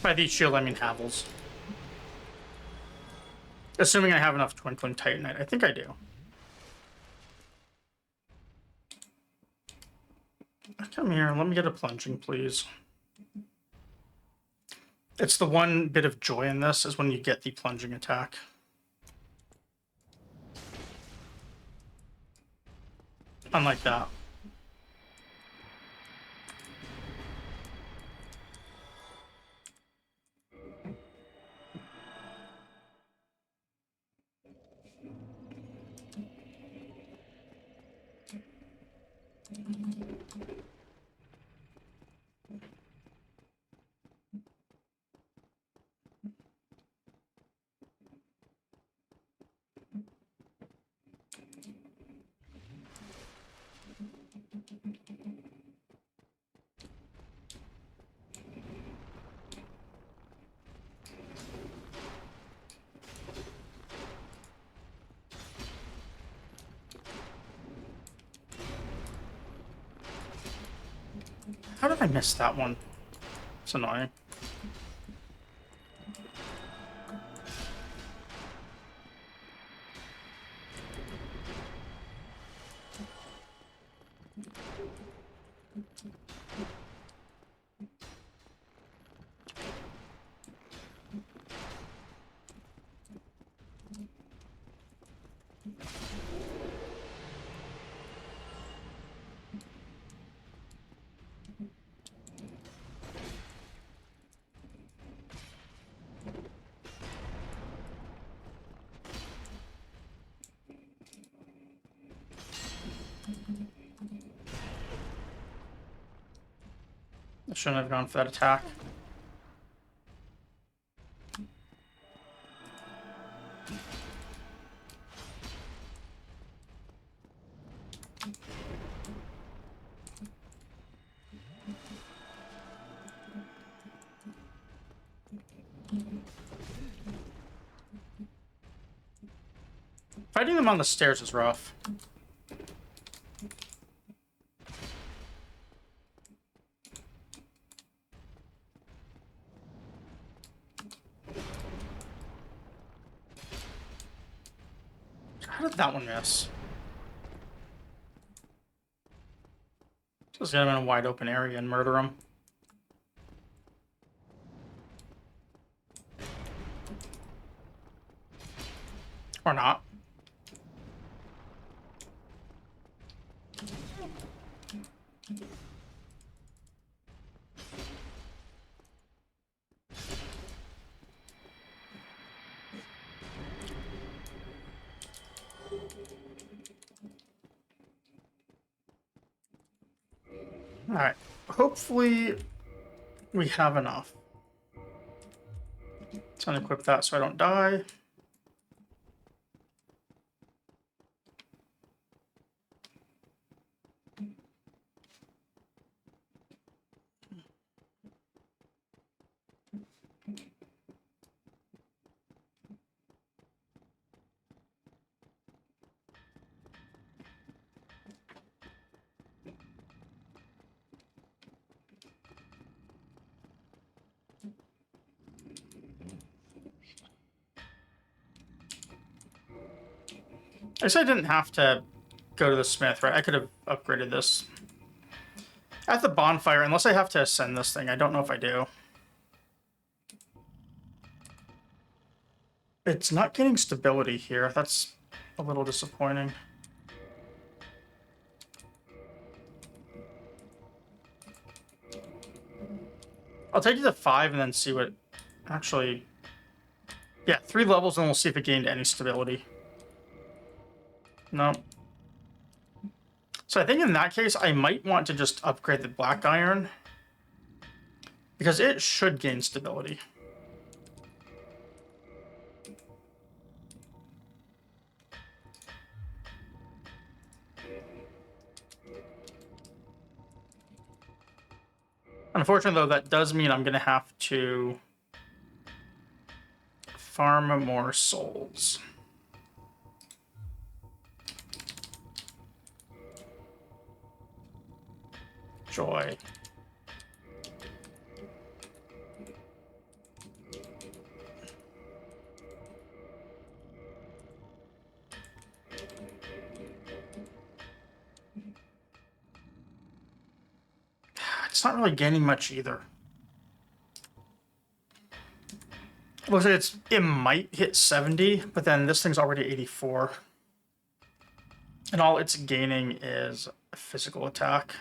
By the shield, I mean Havels. Assuming I have enough Twinkling Titanite. I think I do. Come here, let me get a plunging, please. It's the one bit of joy in this is when you get the plunging attack. Unlike that. How did I miss that one? It's annoying. I shouldn't have gone for that attack. Fighting them on the stairs is rough. How did that one miss? Just get him in a wide open area and murder him. Or not. Alright. Hopefully we have enough. Let's unequip that so I don't die. I guess I didn't have to go to the smith, right? I could have upgraded this. At the bonfire, unless I have to ascend this thing, I don't know if I do. It's not getting stability here. That's a little disappointing. I'll take it to 5 and then see what... Actually... Yeah, 3 levels and we'll see if it gained any stability. No. So I think in that case, I might want to just upgrade the black iron. Because it should gain stability. Unfortunately, though, that does mean I'm going to have to farm more souls. Joy. It's not really gaining much either. Looks like it might hit 70, but then this thing's already 84. And all it's gaining is a physical attack.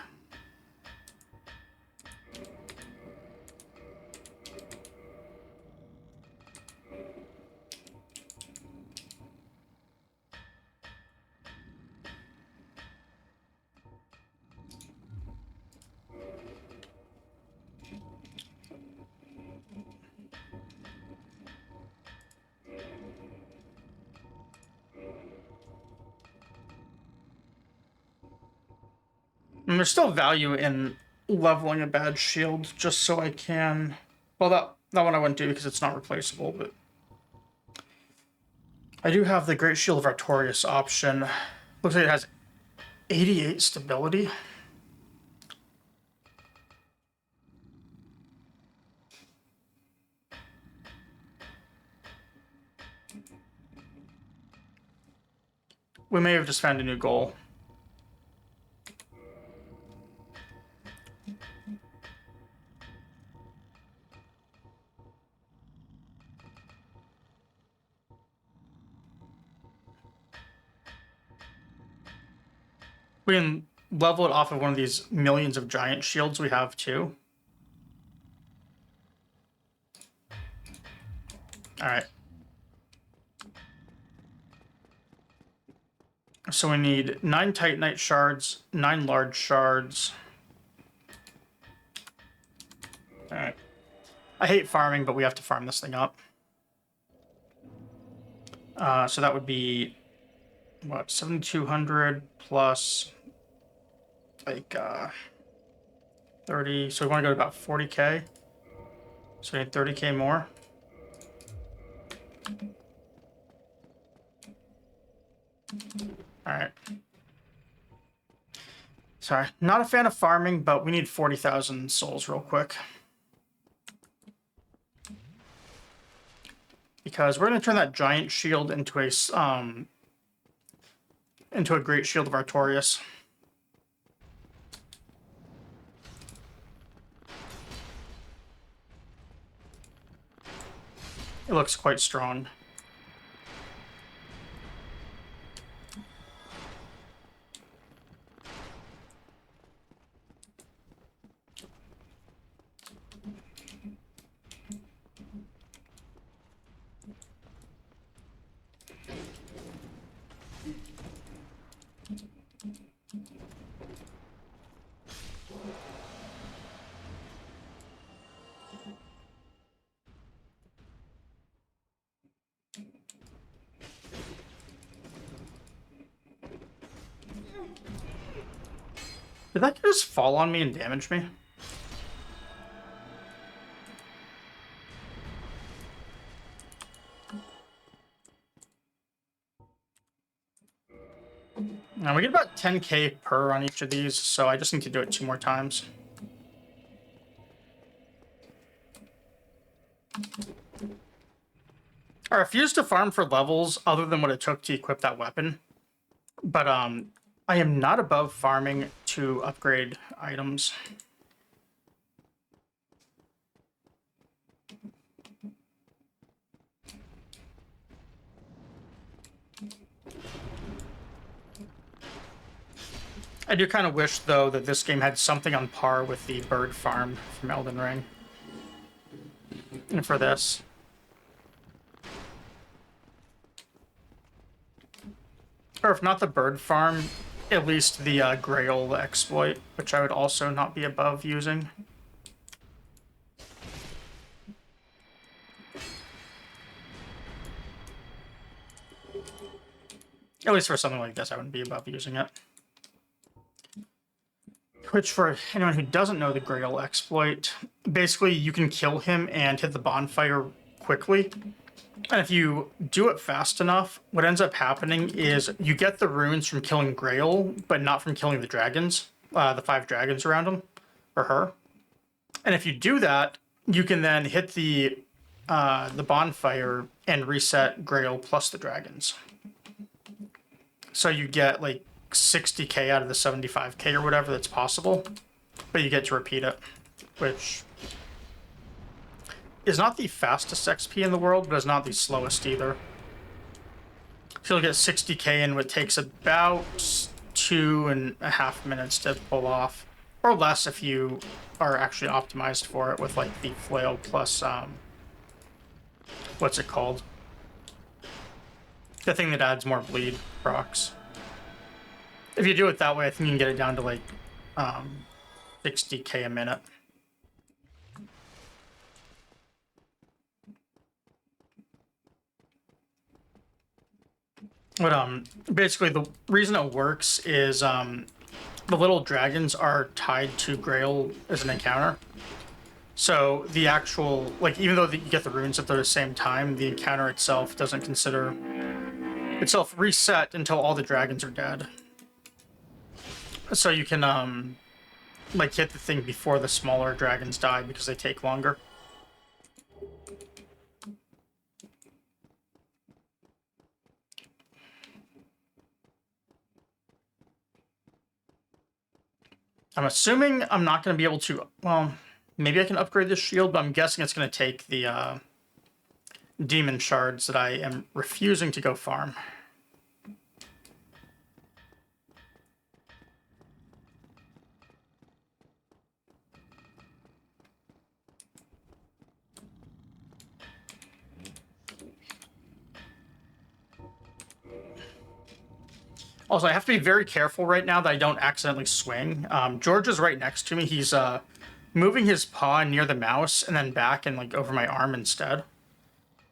And there's still value in leveling a bad shield just so I can... Well, that one I wouldn't do because it's not replaceable, but... I do have the Great Shield of Artorias option. Looks like it has 88 stability. We may have just found a new goal. We can level it off of one of these millions of giant shields we have too. All right. So we need 9 Titanite shards, 9 large shards. All right. I hate farming, but we have to farm this thing up. So that would be, what, 7,200 plus, like, 30. So we want to go to about 40k. So we need 30k more. All right. Sorry, not a fan of farming, but we need 40,000 souls real quick. Because we're going to turn that giant shield into a Great Shield of Artorias. It looks quite strong. Did that just fall on me and damage me? Now we get about 10k per on each of these, so I just need to do it 2 more times. I refuse to farm for levels other than what it took to equip that weapon. But I am not above farming to upgrade items. I do kind of wish, though, that this game had something on par with the bird farm from Elden Ring. And for this. Or if not the bird farm, at least the Grail exploit, which I would also not be above using. At least for something like this, I wouldn't be above using it. Which, for anyone who doesn't know the Grail exploit, basically you can kill him and hit the bonfire quickly. And if you do it fast enough, what ends up happening is you get the runes from killing Grail, but not from killing the dragons, the 5 dragons around him, or her. And if you do that, you can then hit the bonfire and reset Grail plus the dragons. So you get like 60k out of the 75k or whatever that's possible, but you get to repeat it, which is not the fastest XP in the world, but is not the slowest either. So you'll get 60k in what takes about 2.5 minutes to pull off, or less if you are actually optimized for it with like the flail plus what's it called? The thing that adds more bleed procs. If you do it that way, I think you can get it down to like 60k a minute. But basically the reason it works is the little dragons are tied to Grail as an encounter. So the actual, like, even though you get the runes at the same time, the encounter itself doesn't consider itself reset until all the dragons are dead. So you can like hit the thing before the smaller dragons die because they take longer. I'm assuming I'm not going to be able to, well, maybe I can upgrade this shield, but I'm guessing it's going to take the demon shards that I am refusing to go farm. Also, I have to be very careful right now that I don't accidentally swing. George is right next to me. He's moving his paw near the mouse and then back and like over my arm instead.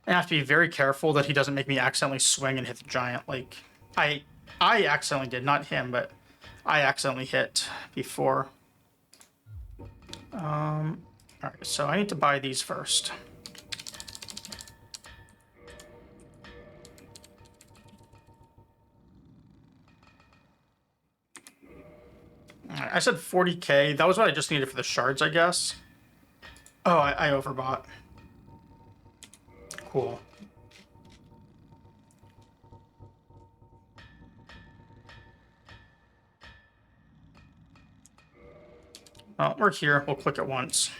And I have to be very careful that he doesn't make me accidentally swing and hit the giant. Like I accidentally did, not him, but I accidentally hit before. All right, so I need to buy these first. I said 40k. That was what I just needed for the shards, I guess. Oh, I overbought. Cool. Well, we're here. We'll click it once.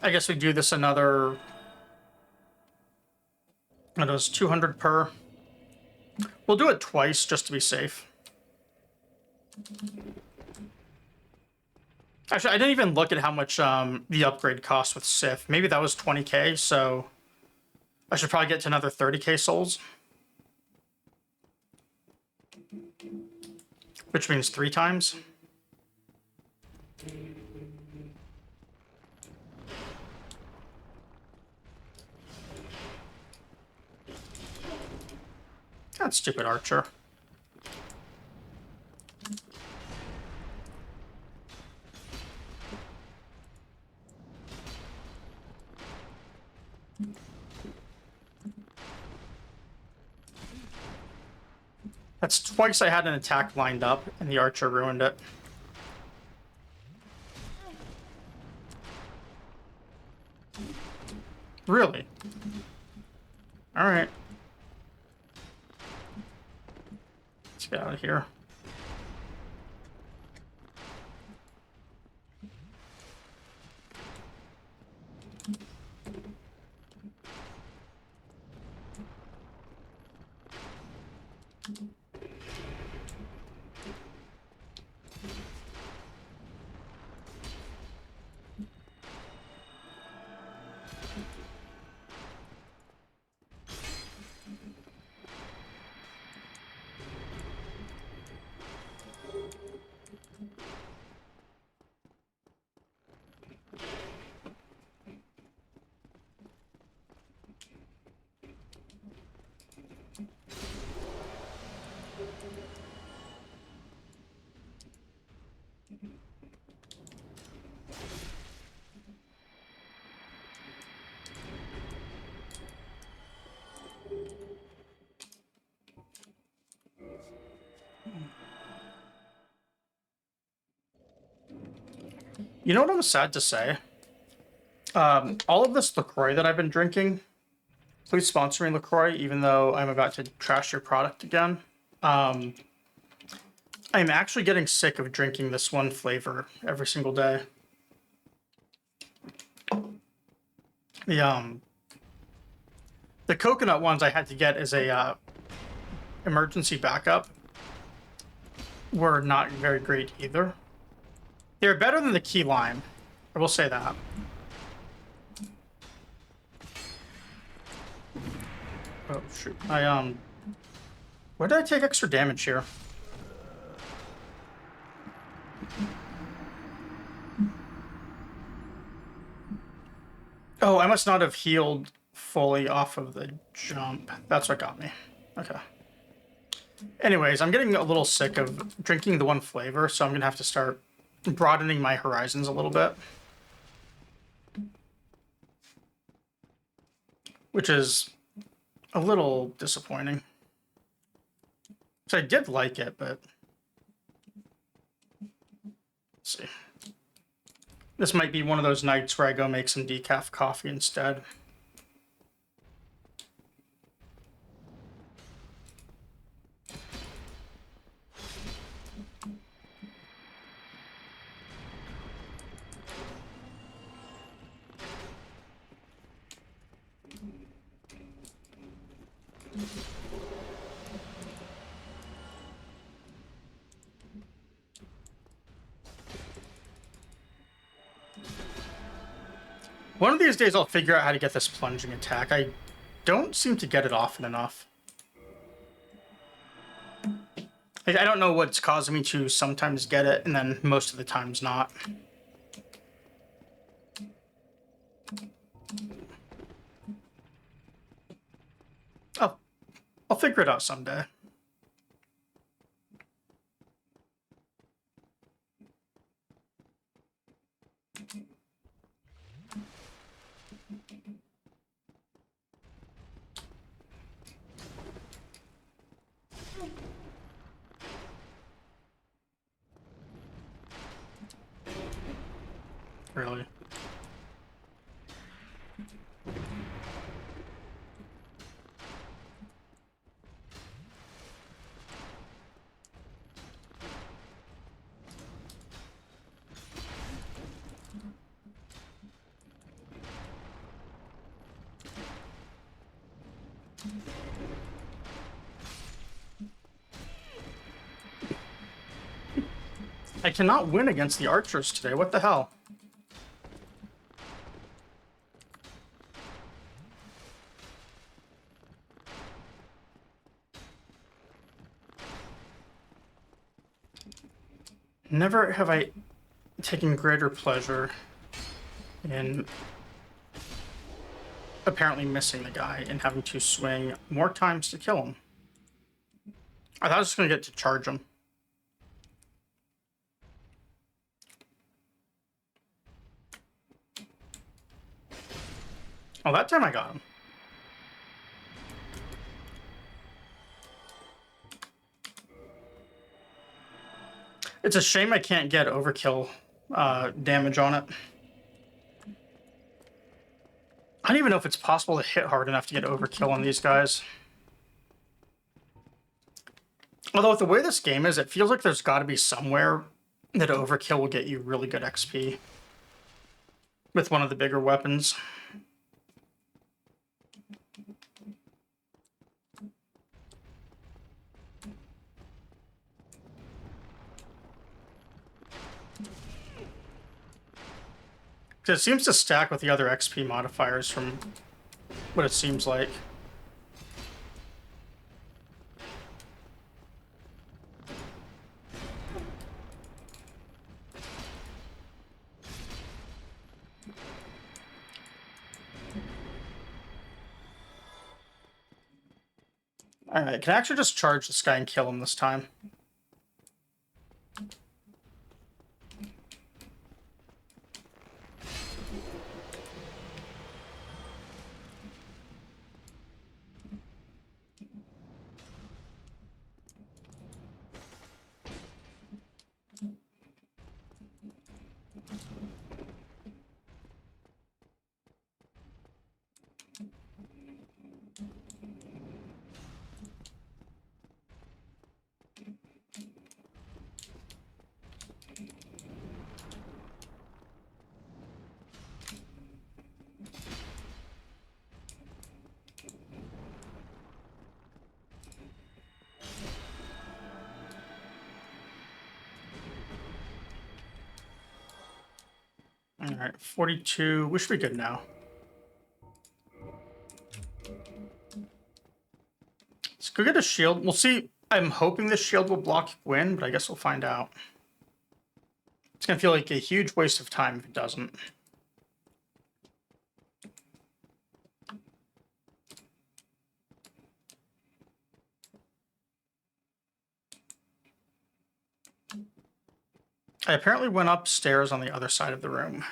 I guess we do this another... It was 200 per. We'll do it twice just to be safe. Actually, I didn't even look at how much the upgrade cost with Sith. Maybe that was 20k, so I should probably get to another 30k souls. Which means 3 times. That stupid archer. That's twice I had an attack lined up, and the archer ruined it. Really? Alright. Get out of here. You know what I'm sad to say? All of this LaCroix that I've been drinking, please sponsor me, LaCroix, even though I'm about to trash your product again. I'm actually getting sick of drinking this one flavor every single day. The coconut ones I had to get as a emergency backup were not very great either. They're better than the key lime. I will say that. Oh shoot. Where did I take extra damage here? Oh, I must not have healed fully off of the jump. That's what got me. Okay. Anyways, I'm getting a little sick of drinking the one flavor, so I'm gonna have to start broadening my horizons a little bit. Which is a little disappointing. So I did like it, but... Let's see. This might be one of those nights where I go make some decaf coffee instead. One of these days I'll figure out how to get this plunging attack. I don't seem to get it often enough. I don't know what's causing me to sometimes get it, and then most of the times not. Oh, I'll figure it out someday. Really? I cannot win against the archers today. What the hell? Never have I taken greater pleasure in apparently missing the guy and having to swing more times to kill him. I thought I was just going to get to charge him. Oh, that time I got him. It's a shame I can't get overkill damage on it. I don't even know if it's possible to hit hard enough to get overkill on these guys. Although with the way this game is, it feels like there's got to be somewhere that overkill will get you really good XP with one of the bigger weapons. Because it seems to stack with the other XP modifiers from what it seems like. Alright, can I actually just charge this guy and kill him this time? Alright, 42. We should be good now. Let's go get a shield. We'll see. I'm hoping this shield will block Gwyn, but I guess we'll find out. It's going to feel like a huge waste of time if it doesn't. I apparently went upstairs on the other side of the room.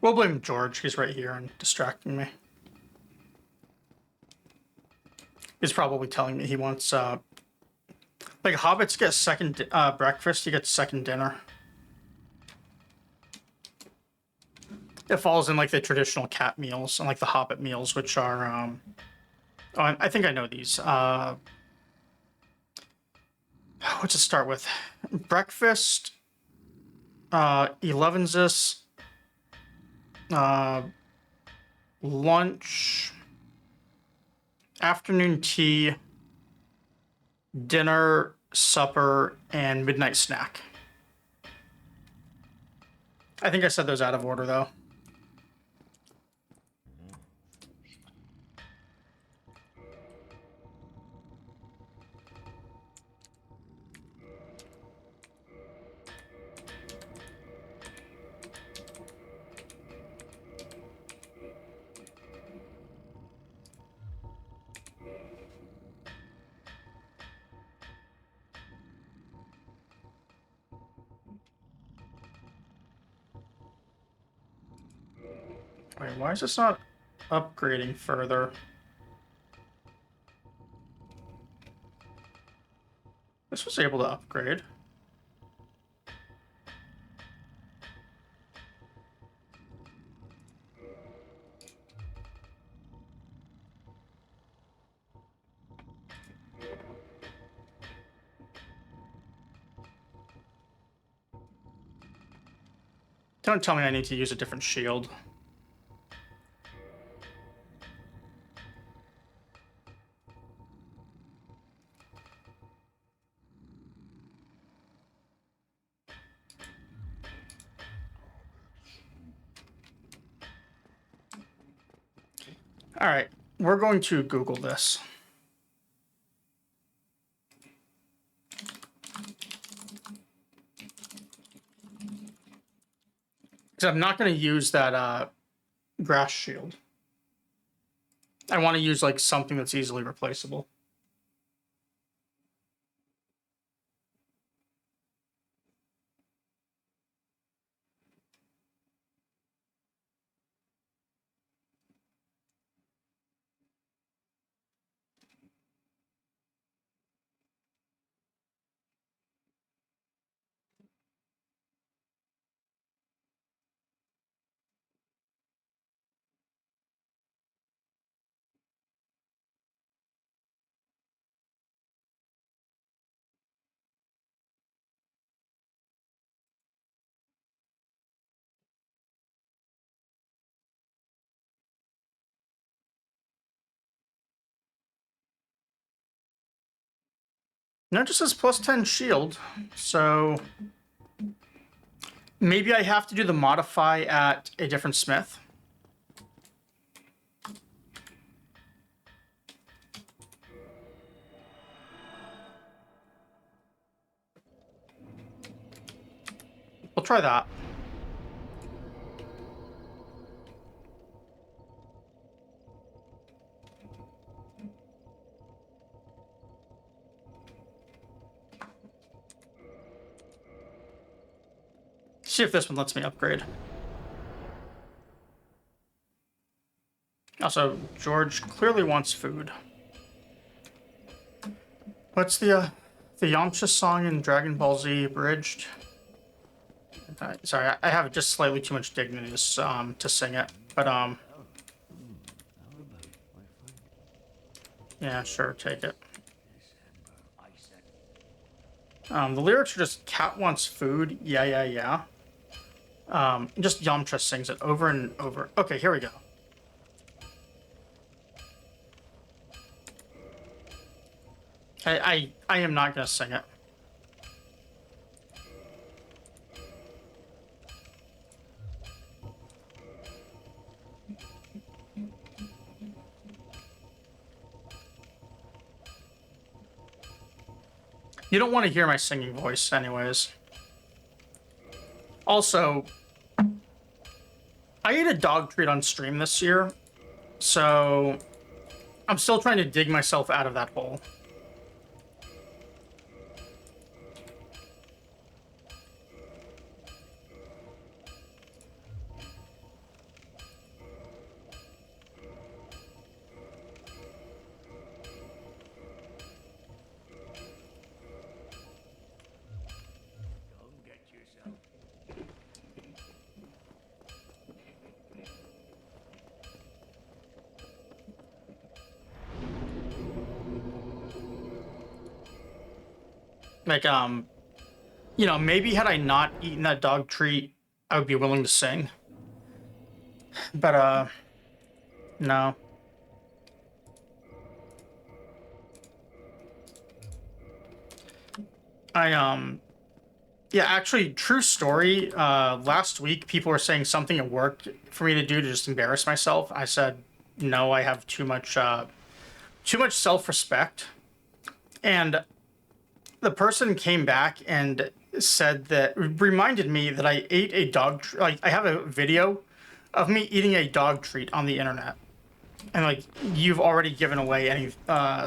We'll blame George. He's right here and distracting me. He's probably telling me he wants, like, hobbits get second breakfast, he gets second dinner. It falls in, like, the traditional cat meals and, like, the hobbit meals, which are, oh, I think I know these. What's it start with? Breakfast, Elevensis, lunch, afternoon tea, dinner, supper, and midnight snack. I think I said those out of order, though. Wait, why is this not upgrading further? This was able to upgrade. Don't tell me I need to use a different shield. All right, we're going to Google this. Because I'm not going to use that grass shield. I want to use like something that's easily replaceable. No, it just says plus 10 shield. So maybe I have to do the modify at a different smith. We'll try that. See if this one lets me upgrade. Also, George clearly wants food. What's the Yamcha song in Dragon Ball Z abridged? Sorry, I have just slightly too much dignity to sing it, but yeah, sure, take it. The lyrics are just "Cat wants food, yeah, yeah, yeah." Just Yamcha sings it over and over. Okay, here we go. I am not gonna sing it. You don't want to hear my singing voice, anyways. Also, I ate a dog treat on stream this year, so I'm still trying to dig myself out of that hole. Like, you know, maybe had I not eaten that dog treat, I would be willing to sing. But, no. Yeah, actually, true story. Last week, people were saying something at work for me to do to just embarrass myself. I said, no, I have too much self-respect. And the person came back and said that, reminded me that I ate a dog, like, I have a video of me eating a dog treat on the internet. And, like, you've already given away any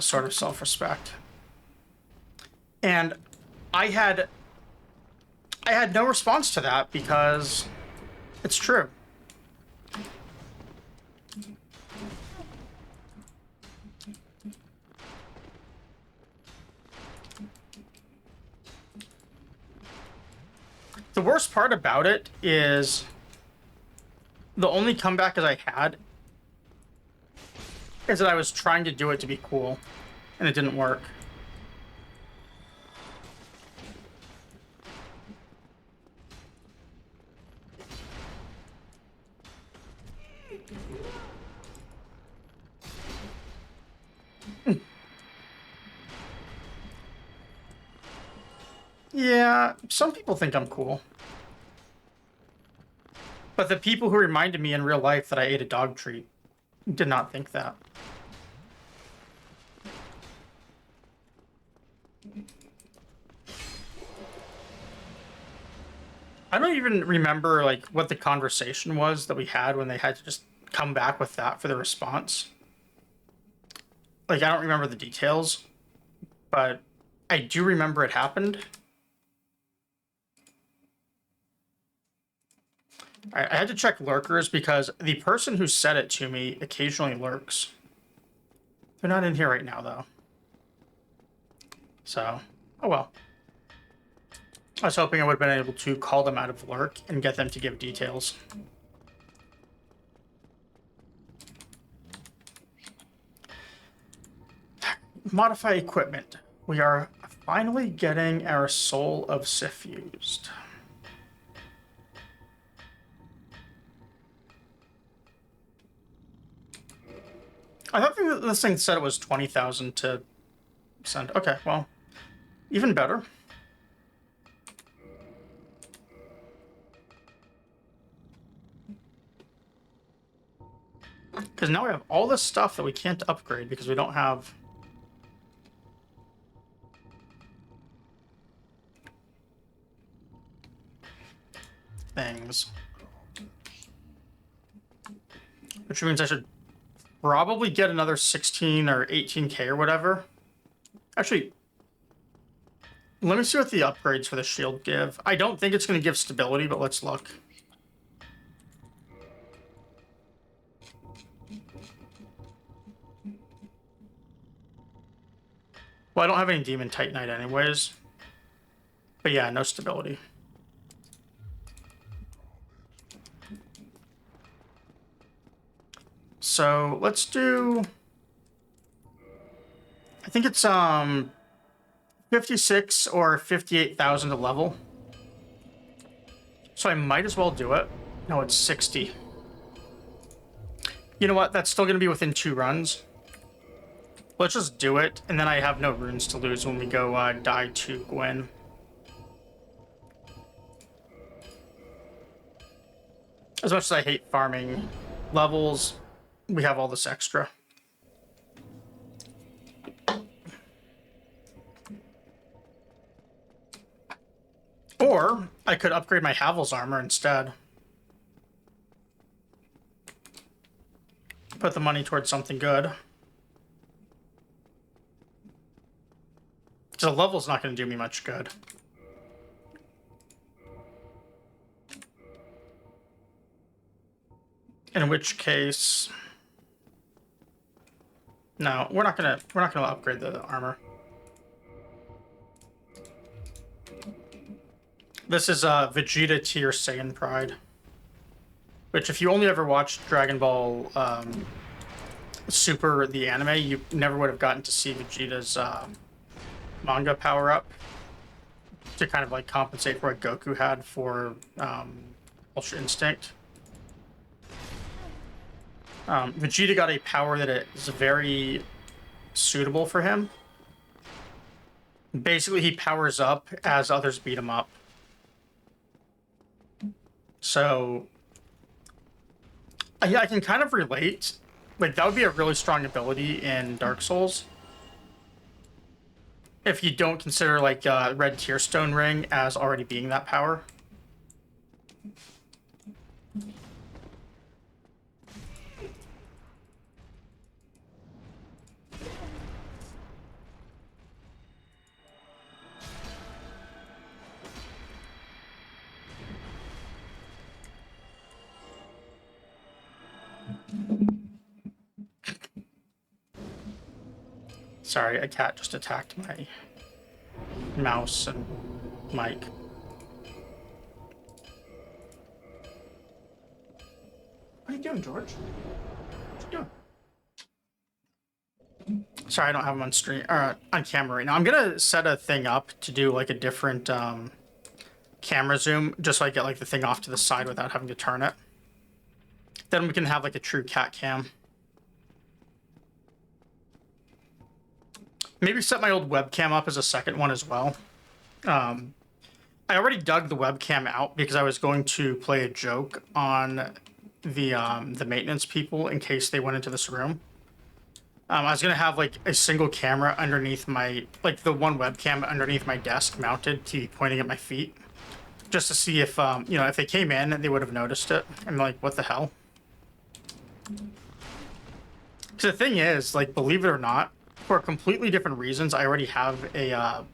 sort of self-respect. And I had no response to that because it's true. The worst part about it is the only comeback that I had is that I was trying to do it to be cool, and it didn't work. Yeah, some people think I'm cool. But the people who reminded me in real life that I ate a dog treat did not think that. I don't even remember, like, what the conversation was that we had when they had to just come back with that for the response. Like, I don't remember the details, but I do remember it happened. I had to check lurkers because the person who said it to me occasionally lurks. They're not in here right now, though. So, oh well. I was hoping I would have been able to call them out of lurk and get them to give details. Modify equipment. We are finally getting our Soul of Sif used. I thought this thing said it was 20,000 to send. Okay, well, Even better. Because now we have all this stuff that we can't upgrade because we don't have... things. Which means I should probably get another 16 or 18k or whatever. Actually, let me see what the upgrades for the shield give. I don't think it's going to give stability, but let's look. Well, I don't have any Demon Titanite anyways. But yeah, no stability. So let's do... I think it's 56 or 58,000 a level. So I might as well do it. No, it's 60. You know what? That's still going to be within 2 runs. Let's just do it, and then I have no runes to lose when we go die to Gwen. As much as I hate farming levels, we have all this extra. Or I could upgrade my Havel's armor instead. Put the money towards something good. So the level's not going to do me much good. In which case, no, we're not gonna upgrade the armor. This is Vegeta tier Saiyan Pride, which if you only ever watched Dragon Ball Super, the anime, you never would have gotten to see Vegeta's manga power up to kind of like compensate for what Goku had for Ultra Instinct. Vegeta got a power that is very suitable for him. Basically, he powers up as others beat him up. So, yeah, I can kind of relate. Like, that would be a really strong ability in Dark Souls. If you don't consider, like, Red Tearstone Ring as already being that power. Sorry, a cat just attacked my mouse and mic. What are you doing, George? What are you doing? Sorry, I don't have him on stream or on camera right now. I'm gonna set a thing up to do like a different camera zoom, just so I get like the thing off to the side without having to turn it. Then we can have like a true cat cam. Maybe set my old webcam up as a second one as well. I already dug the webcam out because I was going to play a joke on the maintenance people in case they went into this room. I was gonna have like a single camera underneath my, like the one webcam underneath my desk mounted to be pointing at my feet, just to see if you know, if they came in they would have noticed it and like, what the hell? Because the thing is, like, believe it or not, for completely different reasons, I already have a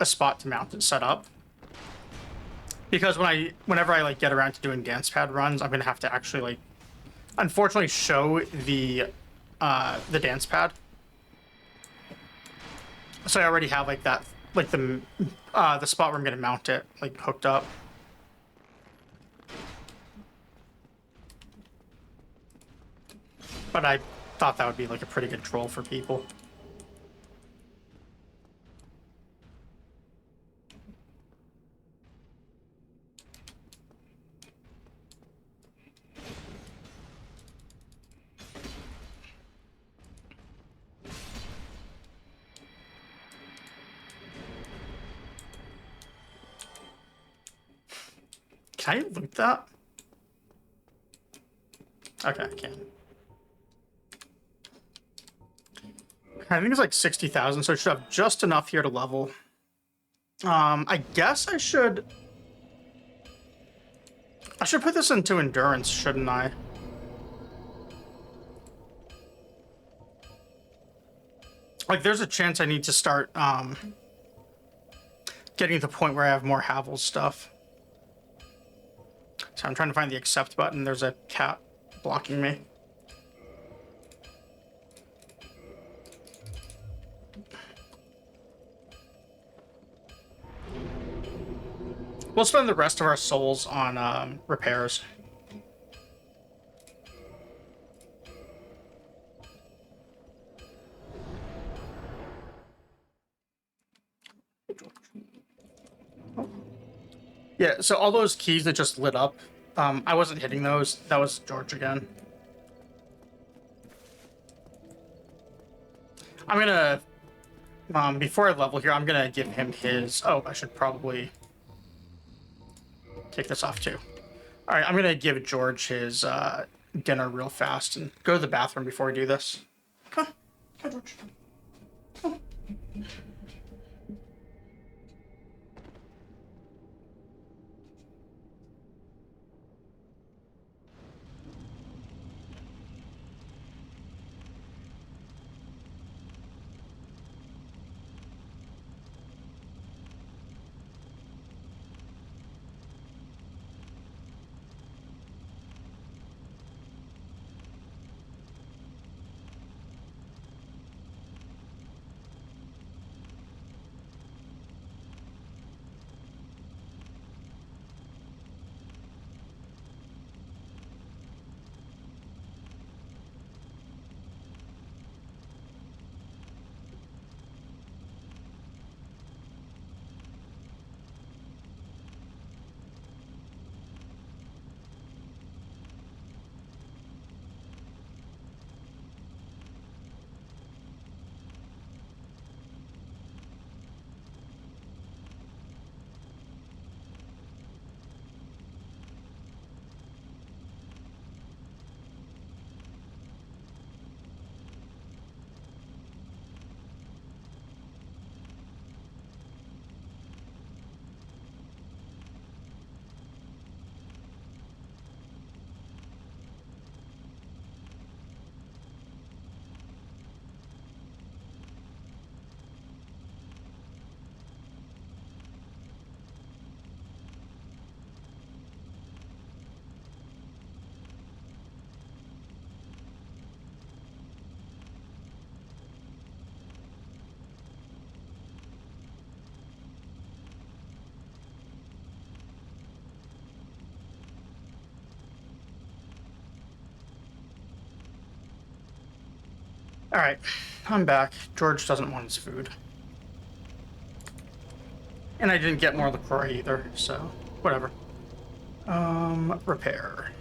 spot to mount it set up. Because whenever I like get around to doing dance pad runs, I'm gonna have to actually like, unfortunately, show the dance pad. So I already have like that, like the spot where I'm gonna mount it like hooked up. But I thought that would be like a pretty good troll for people. Can I loot that? Okay, I can. I think it's like 60,000, so I should have just enough here to level. I guess I should put this into endurance, shouldn't I? Like, there's a chance I need to start getting to the point where I have more Havel stuff. So I'm trying to find the accept button. There's a cat blocking me. We'll spend the rest of our souls on repairs. Yeah, so all those keys that just lit up, I wasn't hitting those. That was George again. I'm gonna, before I level here, I'm gonna give him his, oh, I should probably take this off too. All right, I'm gonna give George his dinner real fast and go to the bathroom before we do this. Come on, George. Come on. All right, I'm back. George doesn't want his food. And I didn't get more LaCroix either, so whatever. Repair.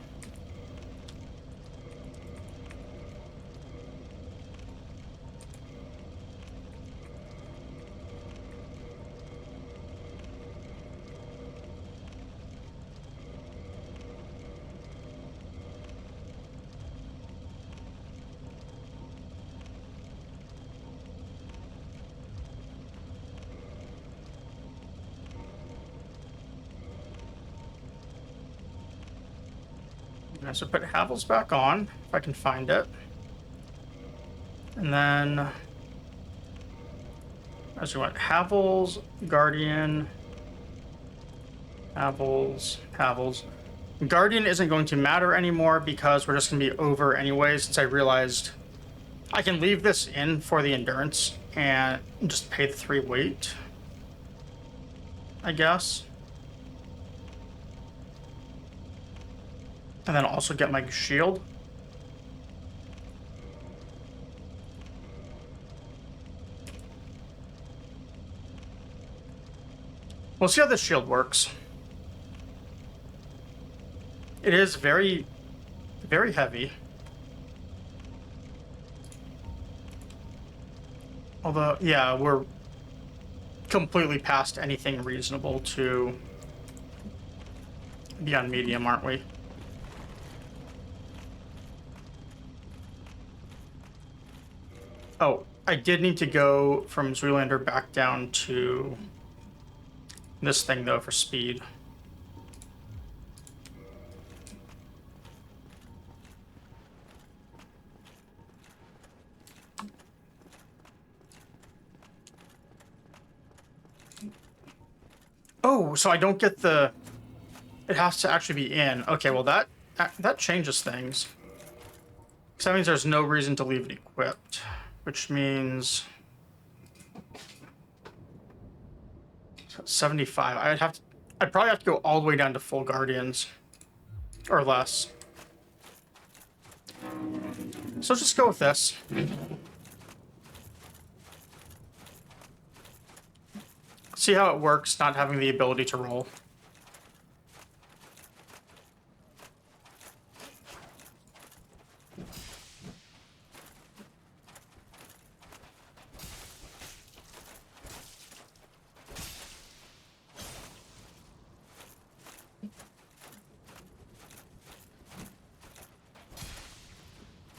So put Havel's back on, if I can find it. And then, as we went, Havel's, Guardian, Havel's. Guardian isn't going to matter anymore because we're just going to be over anyway, since I realized I can leave this in for the endurance and just pay the 3 weight, I guess. And then also get my shield. We'll see how this shield works. It is very, very heavy. Although, yeah, we're completely past anything reasonable to be on medium, aren't we? Oh, I did need to go from Zoolander back down to this thing, though, for speed. Oh, so I don't get the... It has to actually be in. Okay, well, that changes things. Because that means there's no reason to leave it equipped. Which means... 75. I'd probably have to go all the way down to full Guardians. Or less. So let's just go with this. See how it works, not having the ability to roll.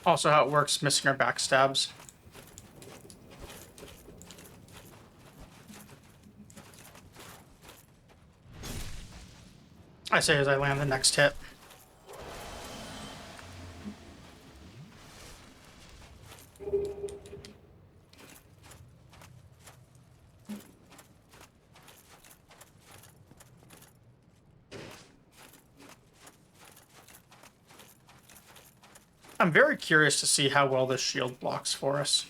Also how it works, missing our backstabs. I say as I land the next hit. I'm very curious to see how well this shield blocks for us.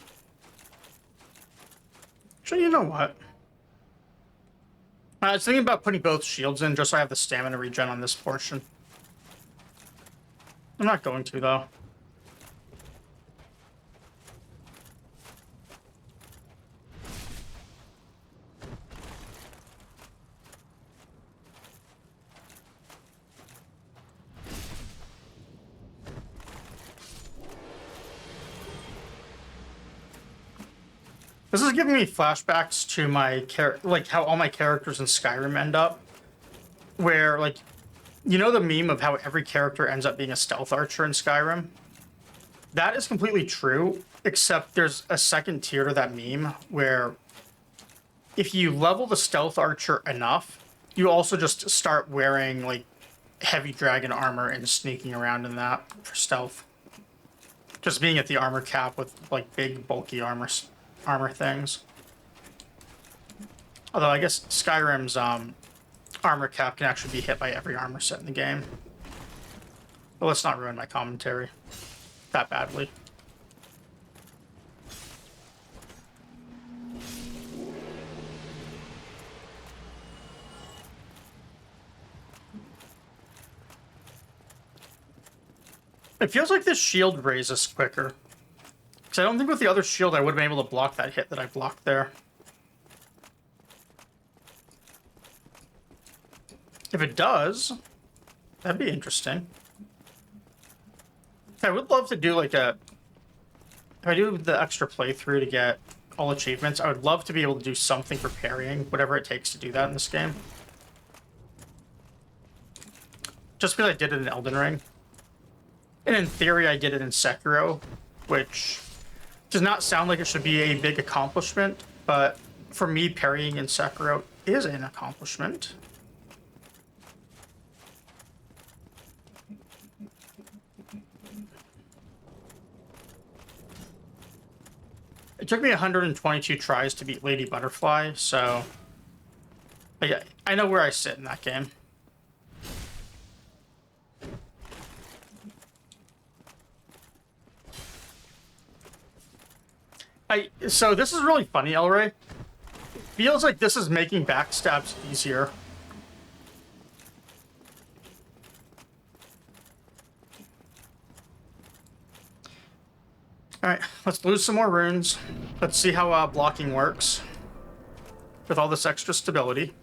Actually, you know what? I was thinking about putting both shields in just so I have the stamina regen on this portion. I'm not going to, though. This is giving me flashbacks to my like how all my characters in Skyrim end up, where like, you know the meme of how every character ends up being a stealth archer in Skyrim? That is completely true, except there's a second tier to that meme where if you level the stealth archer enough, you also just start wearing like heavy dragon armor and sneaking around in that for stealth. Just being at the armor cap with like big bulky armor things. Although I guess Skyrim's armor cap can actually be hit by every armor set in the game. But let's not ruin my commentary that badly. It feels like this shield raises quicker. Because I don't think with the other shield I would have been able to block that hit that I blocked there. If it does, that'd be interesting. I would love to do like a... If I do the extra playthrough to get all achievements, I would love to be able to do something for parrying, whatever it takes to do that in this game. Just because I did it in Elden Ring. And in theory, I did it in Sekiro, which does not sound like it should be a big accomplishment, but for me, parrying in Sekiro is an accomplishment. It took me 122 tries to beat Lady Butterfly, so yeah, I know where I sit in that game. So this is really funny, Elray. Feels like this is making backstabs easier. Alright, let's lose some more runes. Let's see how blocking works with all this extra stability.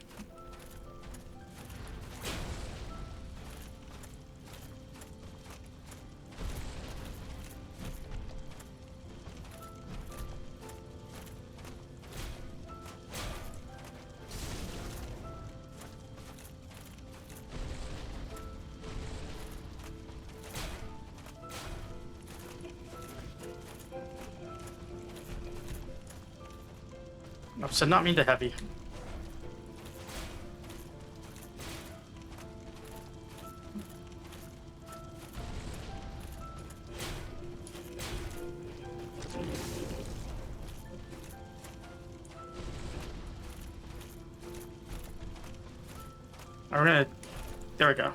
I've said not mean to heavy. We're gonna... There we go.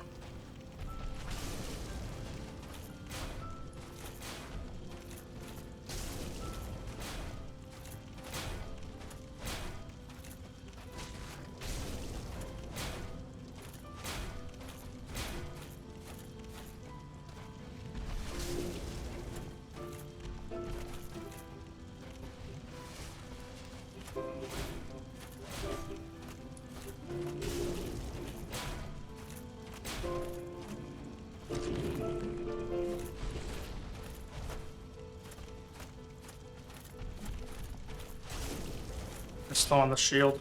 Still on the shield.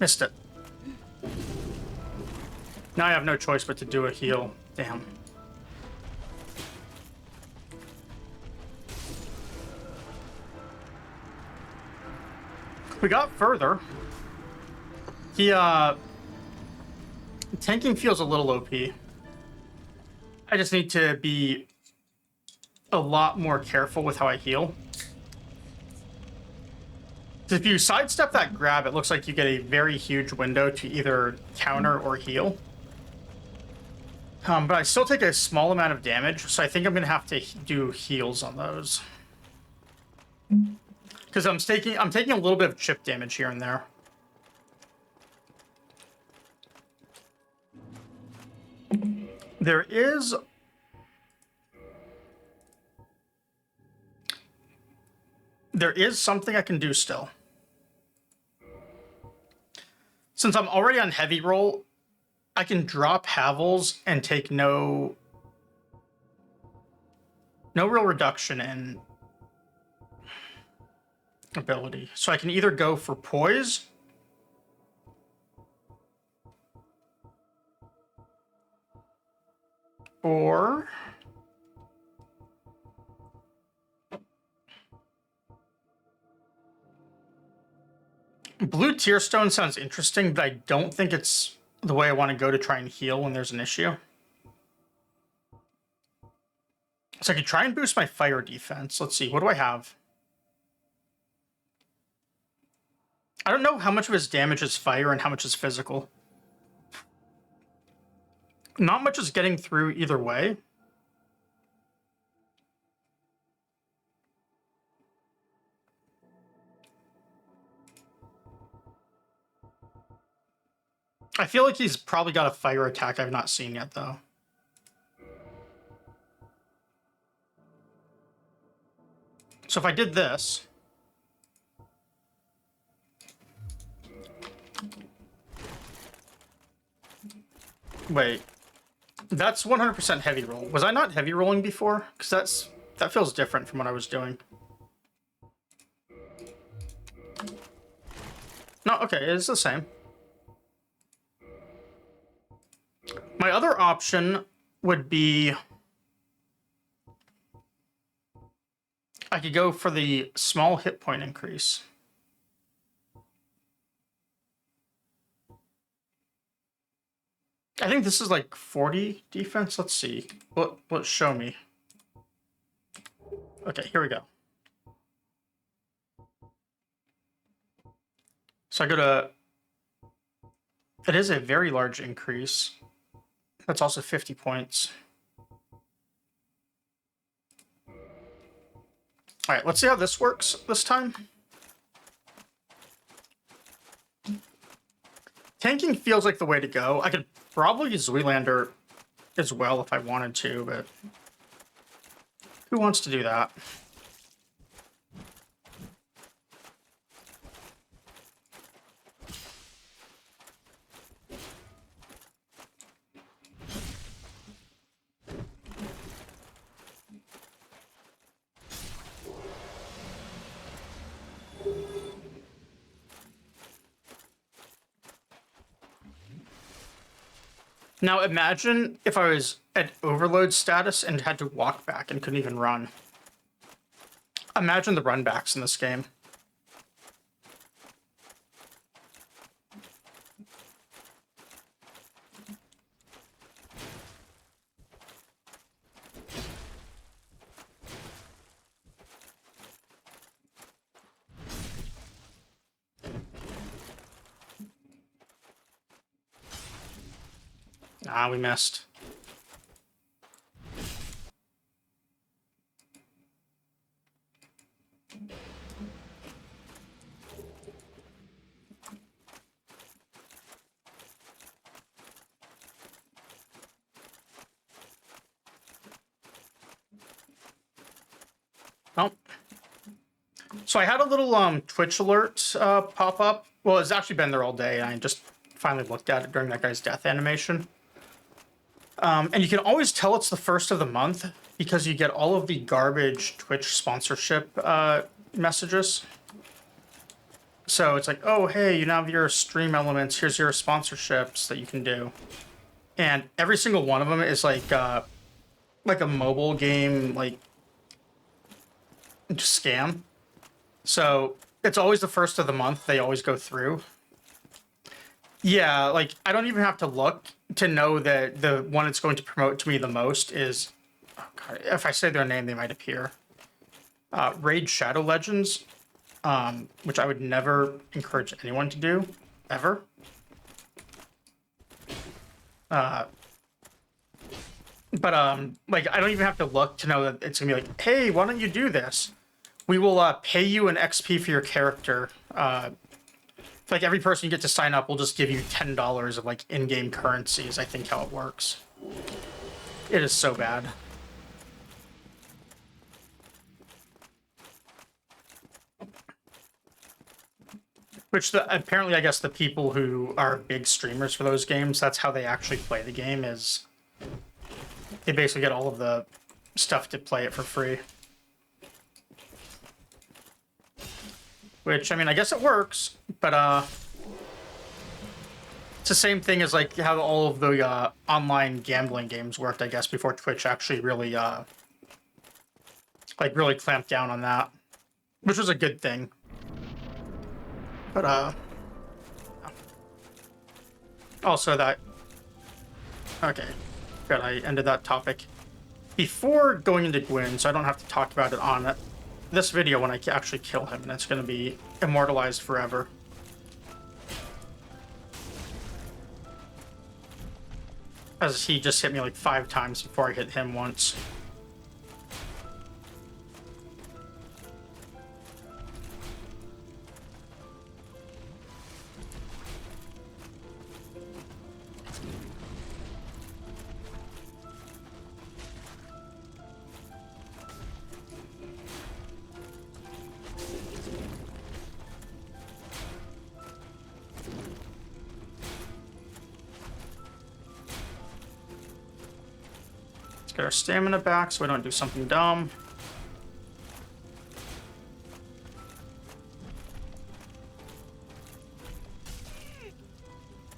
Missed it. Now I have no choice but to do a heal. Damn. We got further. Tanking feels a little OP. I just need to be a lot more careful with how I heal. If you sidestep that grab, it looks like you get a very huge window to either counter or heal. But I still take a small amount of damage, so I think I'm going to have to do heals on those. Because I'm taking a little bit of chip damage here and there. There is something I can do still. Since I'm already on heavy roll, I can drop Havels and take no real reduction in ability. So I can either go for poise or Blue Tear Stone sounds interesting, but I don't think it's the way I want to go to try and heal when there's an issue. So I could try and boost my fire defense. Let's see, what do I have? I don't know how much of his damage is fire and how much is physical. Not much is getting through either way. I feel like he's probably got a fire attack I've not seen yet, though. So if I did this... Wait. That's 100% heavy roll. Was I not heavy rolling before? Because that feels different from what I was doing. No, okay, it's the same. My other option would be... I could go for the small hit point increase. I think this is like 40 defense. Let's see. What show me? Okay, here we go. So I go to... It is a very large increase. That's also 50 points. All right, let's see how this works this time. Tanking feels like the way to go. I could probably use Zoolander as well if I wanted to, but who wants to do that? Now imagine if I was at overload status and had to walk back and couldn't even run. Imagine the runbacks in this game. Ah, we missed. Oh. So I had a little Twitch alert pop up. Well, it's actually been there all day, and I just finally looked at it during that guy's death animation. And you can always tell it's the first of the month because you get all of the garbage Twitch sponsorship messages. So it's like, oh, hey, you now have your stream elements. Here's your sponsorships that you can do. And every single one of them is like a mobile game, like, scam. So it's always the first of the month. They always go through. Yeah, like, I don't even have to look to know that the one it's going to promote to me the most is... Oh God, if I say their name, they might appear. Raid Shadow Legends, which I would never encourage anyone to do, ever. But, like, I don't even have to look to know that it's gonna be like, hey, why don't you do this? We will pay you an XP for your character. Like, every person you get to sign up will just give you $10 of, like, in-game currency is, I think, how it works. It is so bad. Which, apparently, I guess the people who are big streamers for those games, that's how they actually play the game, is... They basically get all of the stuff to play it for free. Which, I mean, I guess it works, but, it's the same thing as, like, how all of the, online gambling games worked, I guess, before Twitch actually really, really clamped down on that. Which was a good thing. But, also that... Okay. Good, I ended that topic. Before going into Gwyn, so I don't have to talk about it on this video when I actually kill him, and it's going to be immortalized forever. As he just hit me like 5 times before I hit him once. Get our stamina back so we don't do something dumb.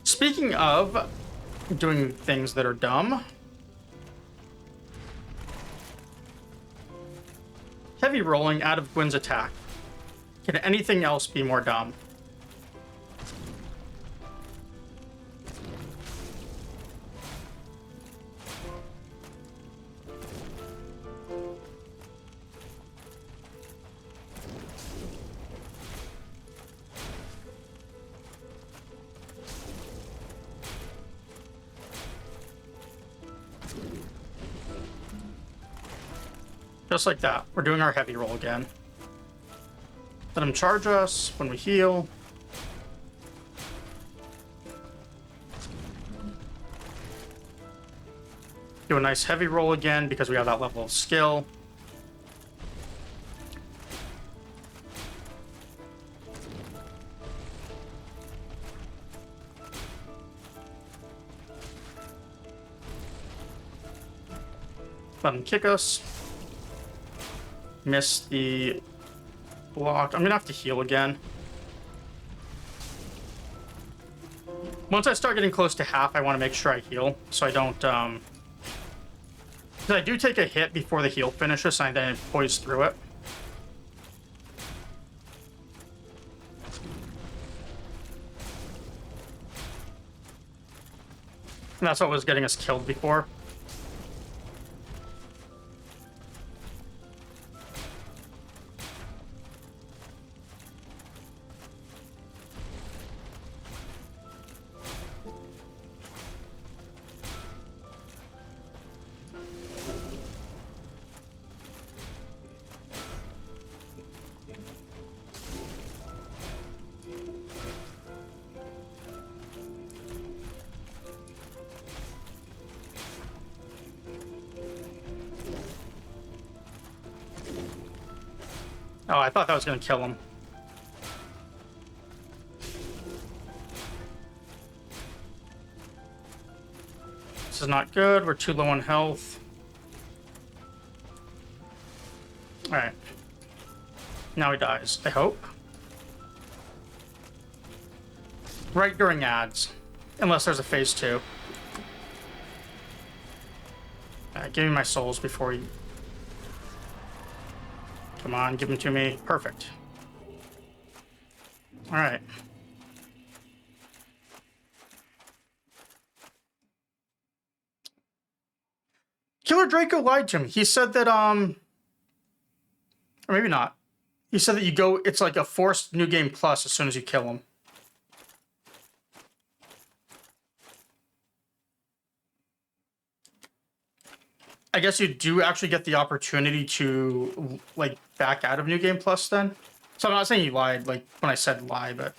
Speaking of doing things that are dumb, heavy rolling out of Gwyn's attack. Can anything else be more dumb? Just like that. We're doing our heavy roll again. Let him charge us when we heal. Do a nice heavy roll again because we have that level of skill. Let him kick us. Miss the block. I'm gonna have to heal again. Once I start getting close to half, I want to make sure I heal, so I don't, because I do take a hit before the heal finishes, and I then poise through it. And that's what was getting us killed before. Oh, I thought that was going to kill him. This is not good. We're too low on health. Alright. Now he dies, I hope. Right during ads. Unless there's a phase 2. Alright, give me my souls before you... Come on, give them to me. Perfect. Alright. Killer Draco lied to me. He said that, or maybe not. He said that you go, it's like a forced New Game Plus as soon as you kill him. I guess you do actually get the opportunity to, like, back out of New Game Plus then. So I'm not saying you lied, like, when I said lie, but...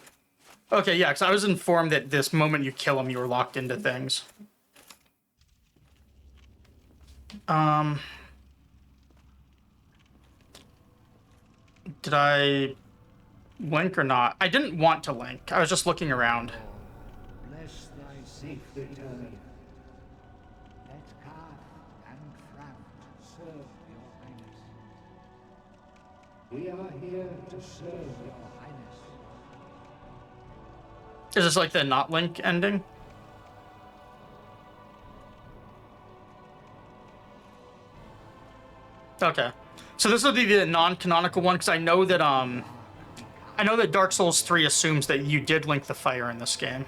Okay, yeah, because I was informed that this moment you kill him, you were locked into things. Did I link or not? I didn't want to link. I was just looking around. Bless thy safe return. Let Karth and Fraft serve your highness. We are here to serve your highness. Is this like the not link ending? Okay. So this will be the non-canonical one, because I know that Dark Souls 3 assumes that you did link the fire in this game.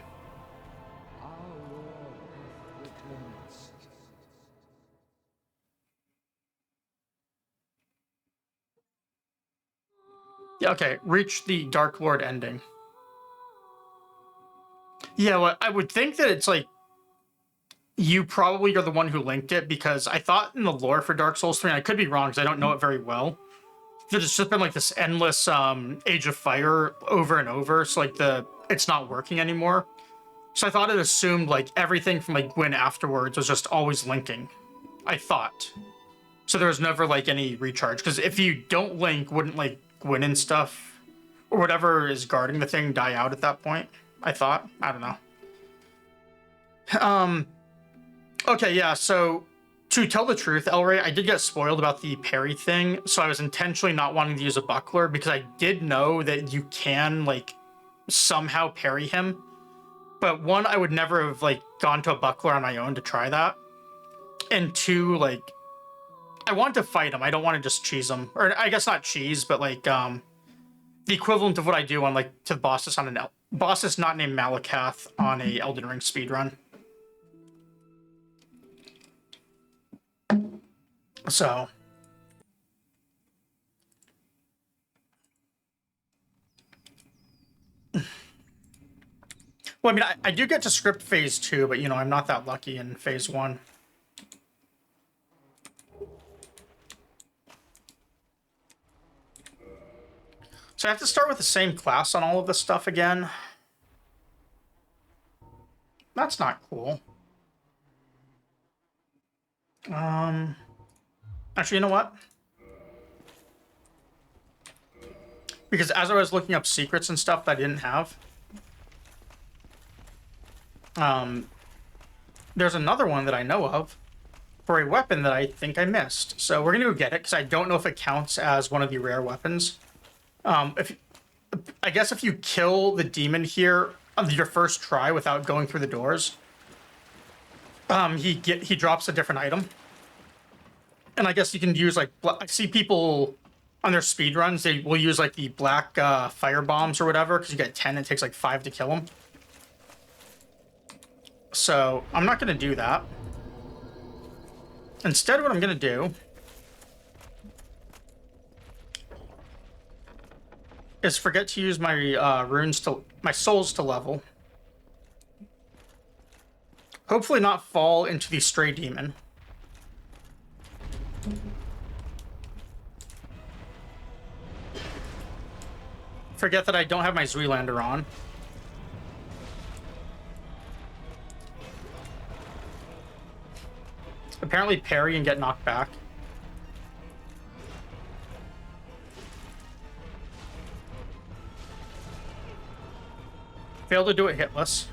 Our Lord returns. Yeah, okay. Reach the Dark Lord ending. Yeah, well, I would think that it's like you probably are the one who linked it, because I thought in the lore for Dark Souls 3, and I could be wrong because I don't know it very well, that it's just been like this endless Age of Fire over and over, so like it's not working anymore. So I thought it assumed like everything from like Gwyn afterwards was just always linking. I thought. So there was never like any recharge, because if you don't link, wouldn't like Gwyn and stuff or whatever is guarding the thing die out at that point? I thought. I don't know. Okay, yeah, so to tell the truth, Elray, I did get spoiled about the parry thing, so I was intentionally not wanting to use a buckler, because I did know that you can, like, somehow parry him. But one, I would never have, like, gone to a buckler on my own to try that. And two, like, I want to fight him. I don't want to just cheese him. Or I guess not cheese, but, like, the equivalent of what I do on, like, to the bosses on bosses not named Malakath on a Elden Ring speedrun. So, well, I mean, I do get to script phase 2, but, you know, I'm not that lucky in phase 1. So I have to start with the same class on all of this stuff again. That's not cool. Actually, you know what? Because as I was looking up secrets and stuff that I didn't have, there's another one that I know of for a weapon that I think I missed. So we're gonna go get it, because I don't know if it counts as one of the rare weapons. I guess if you kill the demon here on your first try without going through the doors, he drops a different item. And I guess you can use, like, I see people on their speed runs, they will use, like, the black fire bombs or whatever, because you get 10, and it takes, like, 5 to kill them. So I'm not going to do that. Instead, what I'm going to do is forget to use my my souls to level. Hopefully not fall into the Stray Demon. Forget that I don't have my Zoolander on. Apparently parry and get knocked back. Fail to do it hitless.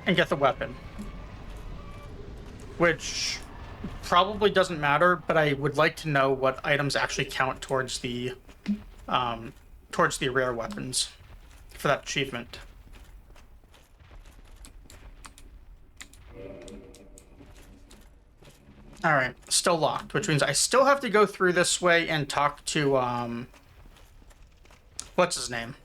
And get the weapon. Which probably doesn't matter, but I would like to know what items actually count towards the rare weapons for that achievement. All right, still locked, which means I still have to go through this way and talk to what's his name?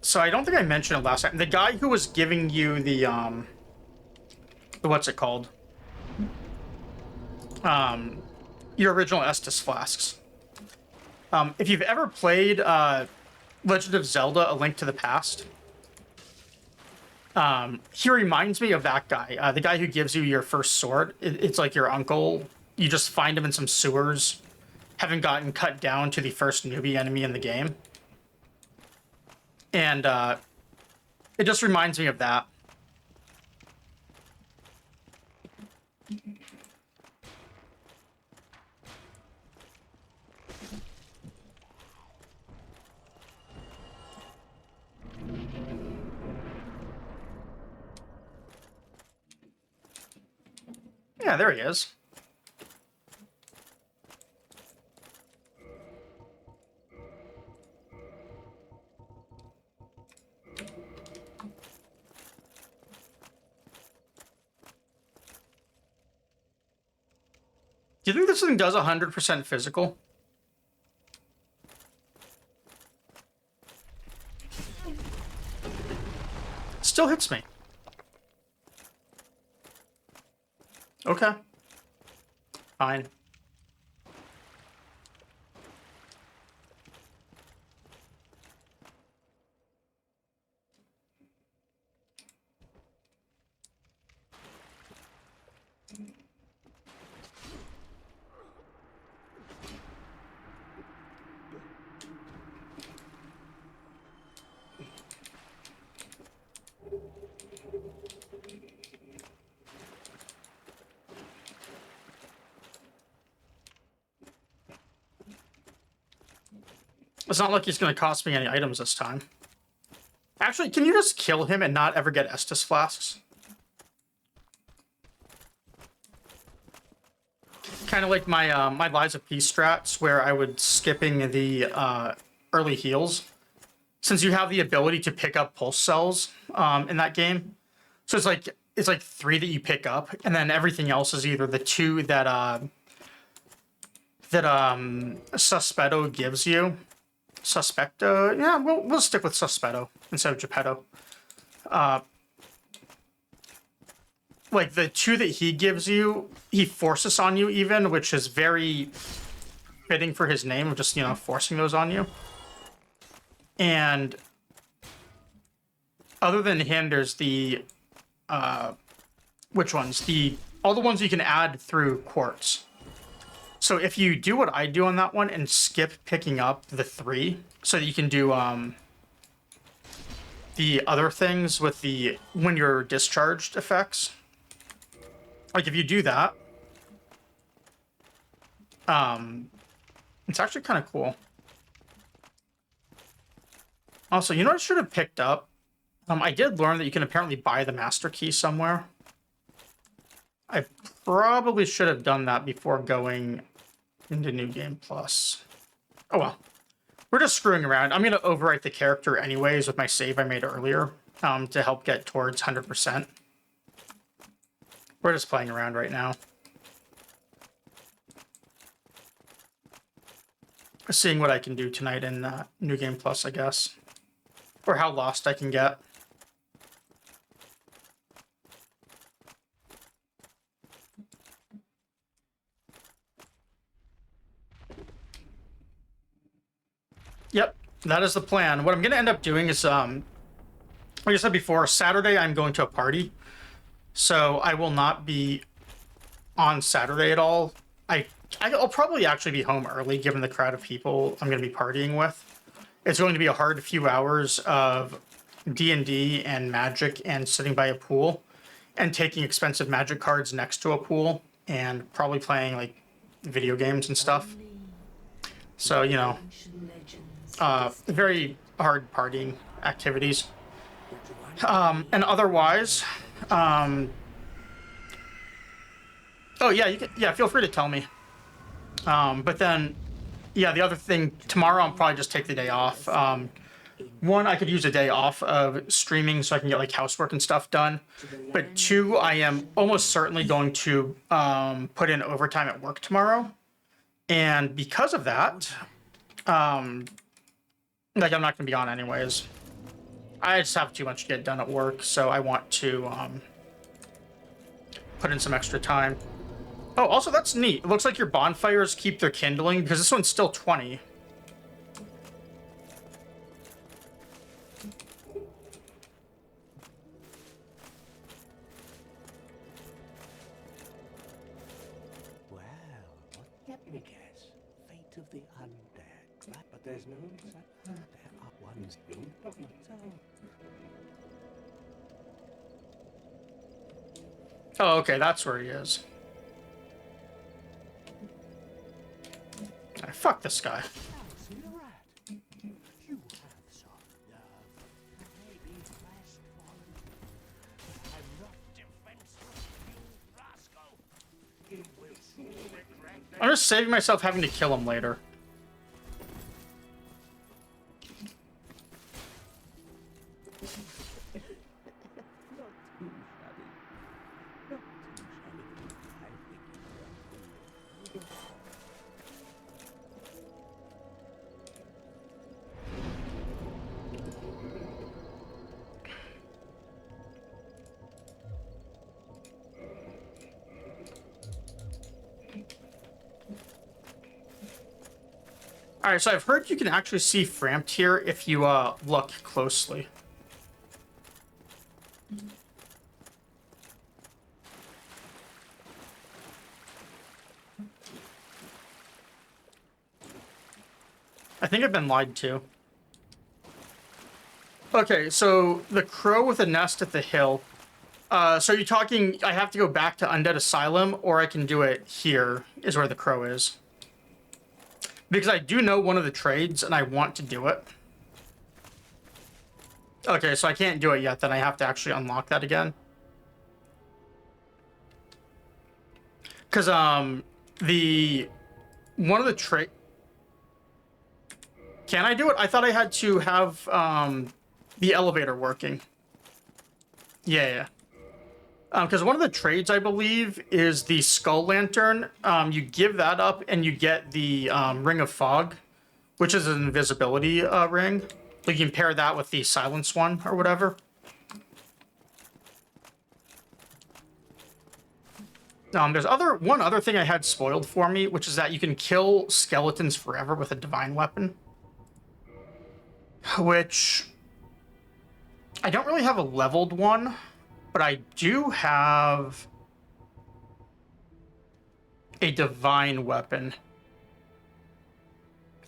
So I don't think I mentioned it last time. The guy who was giving you the what's it called? Your original Estus flasks. If you've ever played Legend of Zelda: A Link to the Past, he reminds me of that guy. The guy who gives you your first sword. It's like your uncle. You just find him in some sewers, having gotten cut down to the first newbie enemy in the game. And it just reminds me of that. Yeah, there he is. Do you think this thing does 100% physical? Still hits me. Okay. Fine. It's not like he's going to cost me any items this time. Actually, can you just kill him and not ever get Estus flasks? Kind of like my my Lies of Peace strats, where I would skipping the early heals, since you have the ability to pick up pulse cells in that game. So it's like 3 that you pick up, and then everything else is either the 2 that Suspetto gives you. Suspecto, yeah, we'll stick with Suspetto instead of Geppetto. Like the 2 that he gives you, he forces on you even, which is very fitting for his name of just, you know, forcing those on you. And other than him, there's the which ones? All the ones you can add through quartz. So if you do what I do on that one and skip picking up the 3, so that you can do the other things with the when you're discharged effects. Like if you do that, it's actually kind of cool. Also, you know what I should have picked up? I did learn that you can apparently buy the master key somewhere. I probably should have done that before going into New Game Plus. Oh well. We're just screwing around. I'm going to overwrite the character anyways with my save I made earlier to help get towards 100%. We're just playing around right now. seeing what I can do tonight in New Game Plus, I guess. Or how lost I can get. Yep, that is the plan. What I'm going to end up doing is, like I said before, Saturday I'm going to a party. So I will not be on Saturday at all. I'll probably actually be home early given the crowd of people I'm going to be partying with. It's going to be a hard few hours of D&D and Magic and sitting by a pool and taking expensive Magic cards next to a pool and probably playing like video games and stuff. So, you know, very hard partying activities. And otherwise, oh yeah, you can, yeah, feel free to tell me. But then, yeah, the other thing, tomorrow I'll probably just take the day off. One, I could use a day off of streaming so I can get like housework and stuff done. But two, I am almost certainly going to put in overtime at work tomorrow. And because of that, like I'm not going to be on anyways. I just have too much to get done at work, so I want to put in some extra time. Oh, also that's neat. It looks like your bonfires keep their kindling because this one's still 20. Well, what can we guess? Fate of the undead. But there's no exact. There are ones who don't so. Oh, okay, that's where he is. Ah, fuck this guy. I'm just saving myself having to kill him later. Alright, so I've heard you can actually see Framped here if you look closely. I think I've been lied to. Okay, so the crow with a nest at the hill. So you're talking, I have to go back to Undead Asylum, or I can do it here, is where the crow is. Because I do know one of the trades, and I want to do it. Okay, so I can't do it yet, then I have to actually unlock that again. Because, one of the trade... Can I do it? I thought I had to have, the elevator working. Yeah. Because one of the trades, I believe, is the Skull Lantern. You give that up, and you get the Ring of Fog, which is an invisibility ring. You can pair that with the Silence one, or whatever. There's one other thing I had spoiled for me, which is that you can kill skeletons forever with a divine weapon. Which... I don't really have a leveled one. But I do have a divine weapon.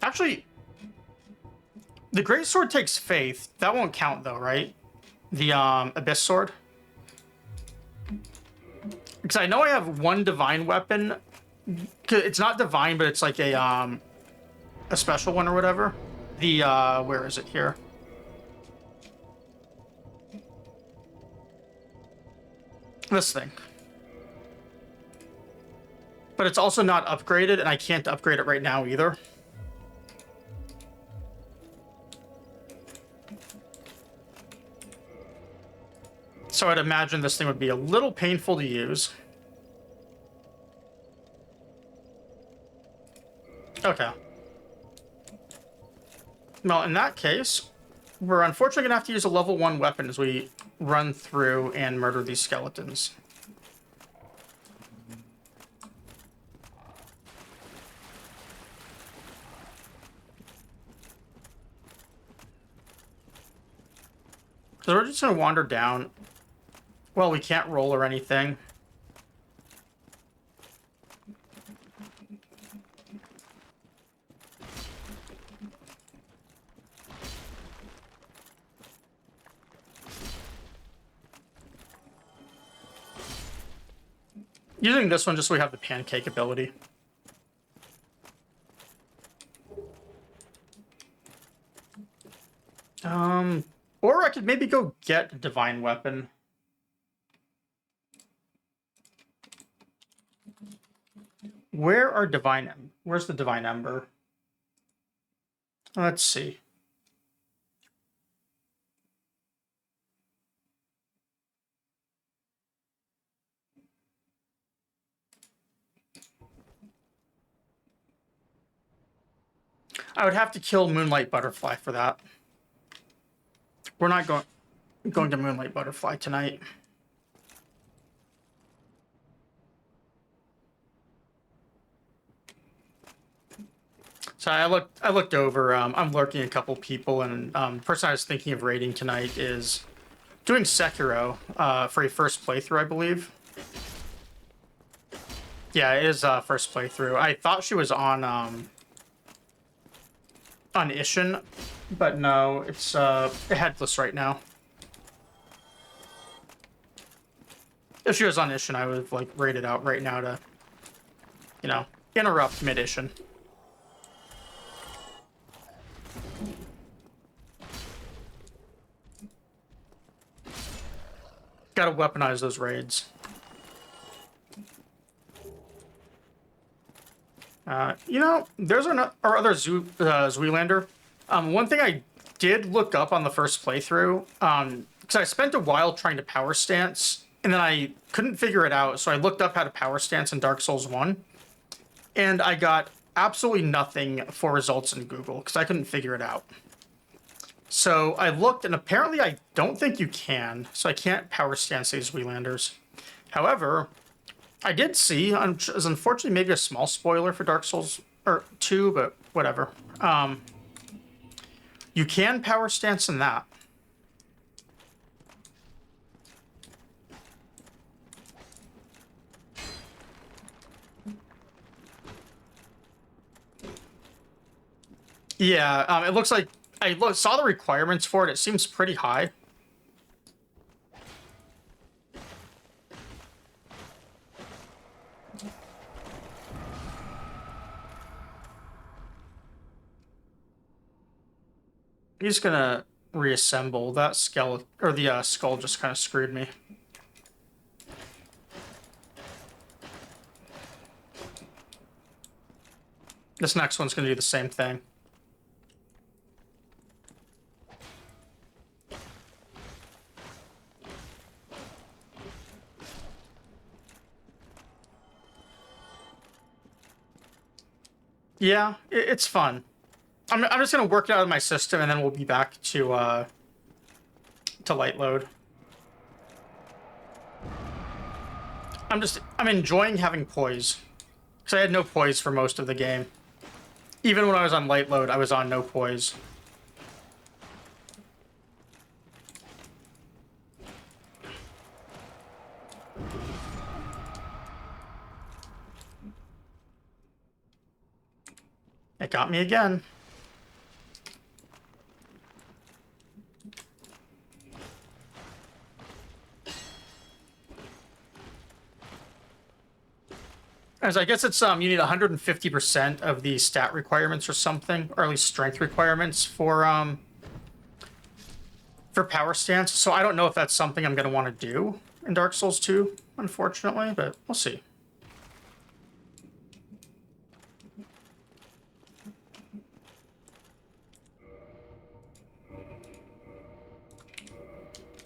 Actually, the Great Sword takes faith. That won't count though, right? The Abyss Sword. Because I know I have one divine weapon. It's not divine, but it's like a special one or whatever. The where is it here? This thing. But it's also not upgraded, and I can't upgrade it right now either. So I'd imagine this thing would be a little painful to use. Okay. Well, in that case, we're unfortunately going to have to use a level 1 weapon as we run through and murder these skeletons. So we're just going to wander down. Well, we can't roll or anything. Using this one just so we have the pancake ability. Or I could maybe go get a divine weapon. Where's the divine ember? Let's see. I would have to kill Moonlight Butterfly for that. We're not going to Moonlight Butterfly tonight. So I looked over. I'm lurking a couple people, and the person I was thinking of raiding tonight is doing Sekiro for a first playthrough, I believe. Yeah, it is first playthrough. I thought she was on Ishin, but no, it's headless right now. If she was on Ishin, I would have like raided out right now to, you know, interrupt mid Ishin. Gotta weaponize those raids. You know, there's our other Zweelander. One thing I did look up on the first playthrough, because I spent a while trying to power stance, and then I couldn't figure it out, so I looked up how to power stance in Dark Souls 1, and I got absolutely nothing for results in Google, because I couldn't figure it out. So I looked, and apparently I don't think you can, so I can't power stance these Zweelanders. However, I did see, as unfortunately maybe a small spoiler for Dark Souls 2, but whatever. You can power stance in that. Yeah, it looks like saw the requirements for it. It seems pretty high. He's gonna reassemble that skeleton, or the skull just kind of screwed me. This next one's gonna do the same thing. Yeah, it's fun. I'm just gonna work it out of my system, and then we'll be back to light load. I'm enjoying having poise, because I had no poise for most of the game. Even when I was on light load, I was on no poise. It got me again. As I guess it's you need 150% of the stat requirements or something, or at least strength requirements for power stance. So I don't know if that's something I'm gonna want to do in Dark Souls 2, unfortunately, but we'll see.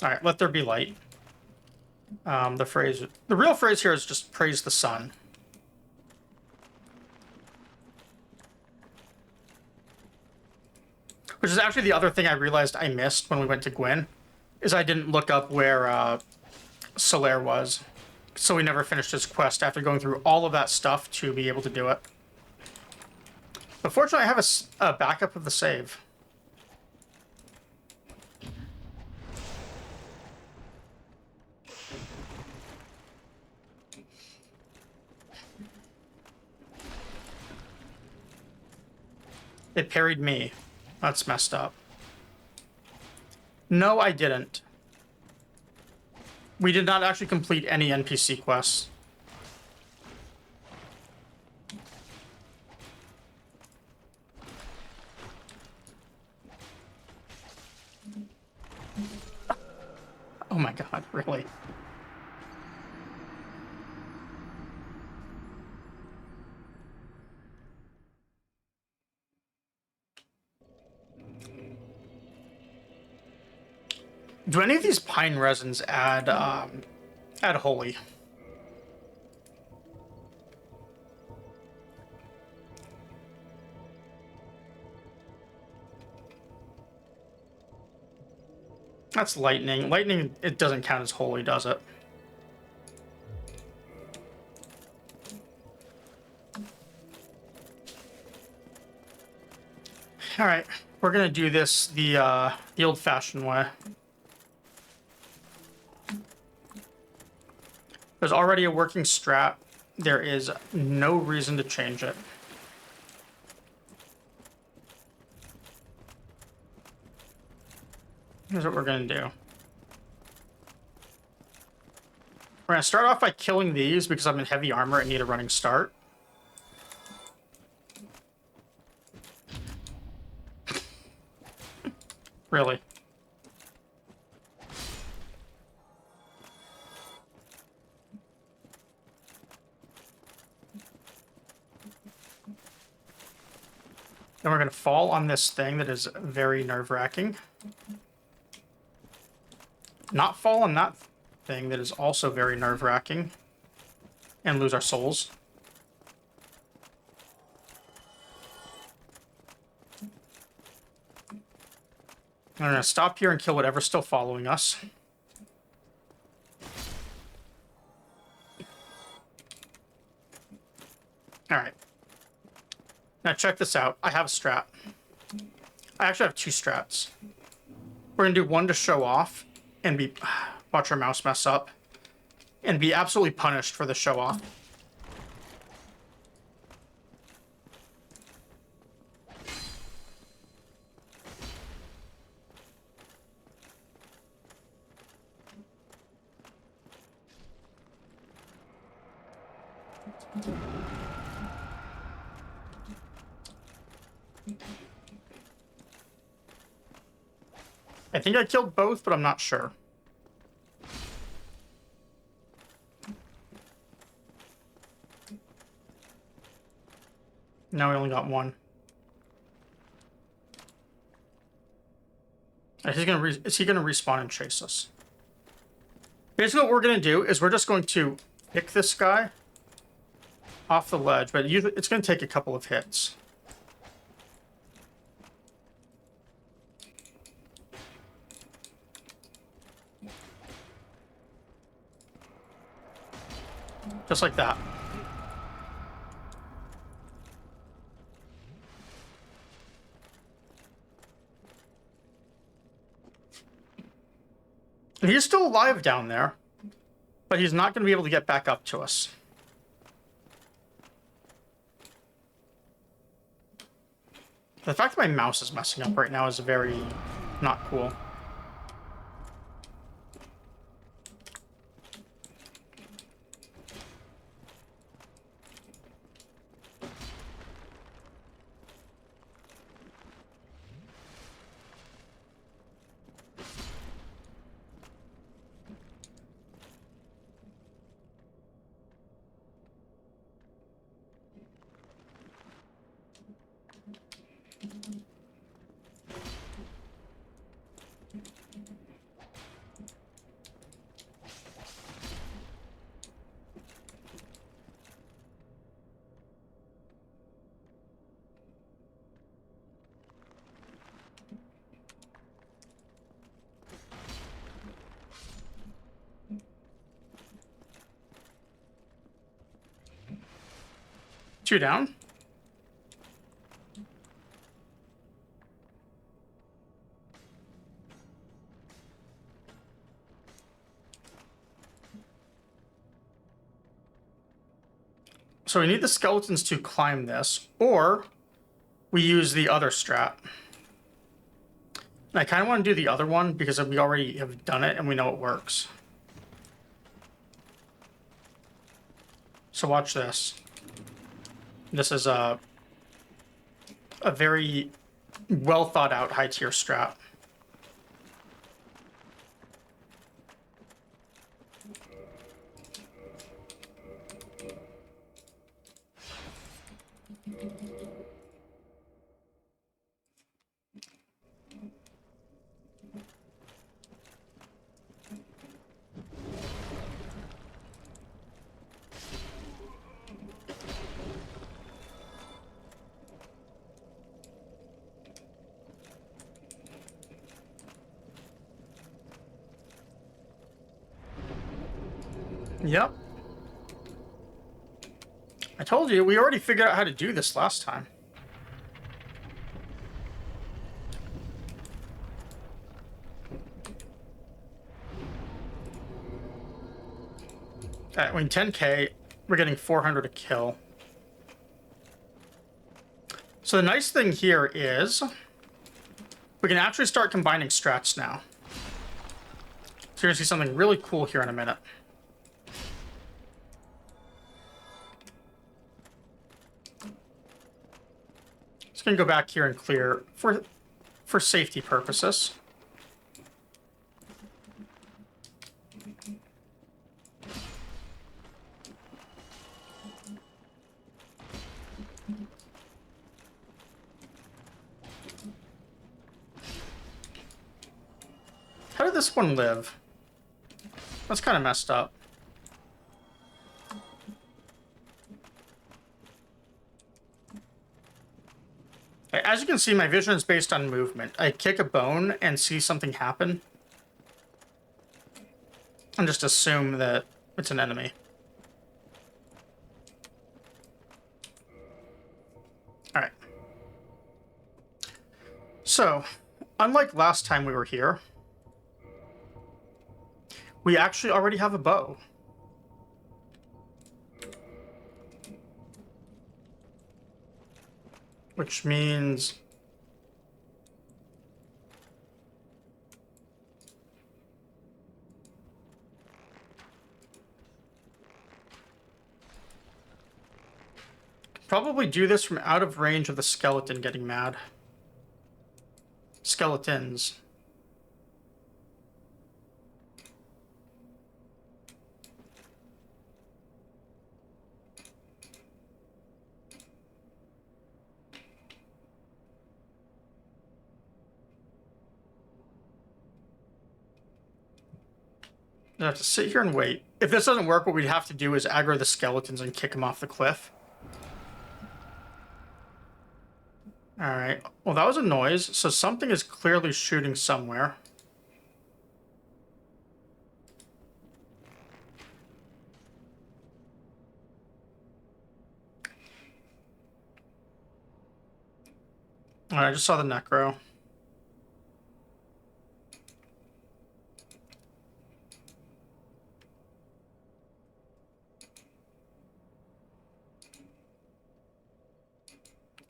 All right, let there be light. The real phrase here is just praise the sun. Which is actually the other thing I realized I missed when we went to Gwyn, is I didn't look up where Solaire was. So we never finished his quest after going through all of that stuff to be able to do it. But fortunately, I have a backup of the save. It parried me. That's messed up. No, I didn't. We did not actually complete any NPC quests. Oh my god, really? Do any of these pine resins add holy? That's lightning. Lightning, it doesn't count as holy, does it? All right, we're gonna do this the old-fashioned way. There's already a working strat. There is no reason to change it. Here's what we're gonna do. We're gonna start off by killing these because I'm in heavy armor and need a running start. Really? Then we're going to fall on this thing that is very nerve-wracking. Not fall on that thing that is also very nerve-wracking. And lose our souls. I'm going to stop here and kill whatever's still following us. Alright. Now check this out. I have a strat. I actually have two strats. We're going to do one to show off and be... Watch our mouse mess up. And be absolutely punished for the show off. I think I killed both, but I'm not sure. No, we only got one. Is he gonna respawn and chase us? Basically, what we're gonna do is we're just going to pick this guy off the ledge, but usually it's gonna take a couple of hits. Just like that. And he's still alive down there, but he's not going to be able to get back up to us. The fact that my mouse is messing up right now is very not cool. 2 down. So we need the skeletons to climb this, or we use the other strat. And I kind of want to do the other one because we already have done it and we know it works. So watch this. This is a very well thought out high tier strat. Yep. I told you, we already figured out how to do this last time. Alright, we 10k, we're getting 400 a kill. So the nice thing here is we can actually start combining strats now. So you're gonna see something really cool here in a minute. Just gonna go back here and clear for safety purposes. How did this one live? That's kind of messed up. Okay, as you can see, my vision is based on movement. I kick a bone and see something happen, and just assume that it's an enemy. All right. So, unlike last time we were here, we actually already have a bow. Which means probably do this from out of range of the skeleton getting mad. Skeletons. I have to sit here and wait. If this doesn't work, what we'd have to do is aggro the skeletons and kick them off the cliff. Alright. Well, that was a noise, so something is clearly shooting somewhere. Alright, I just saw the necro.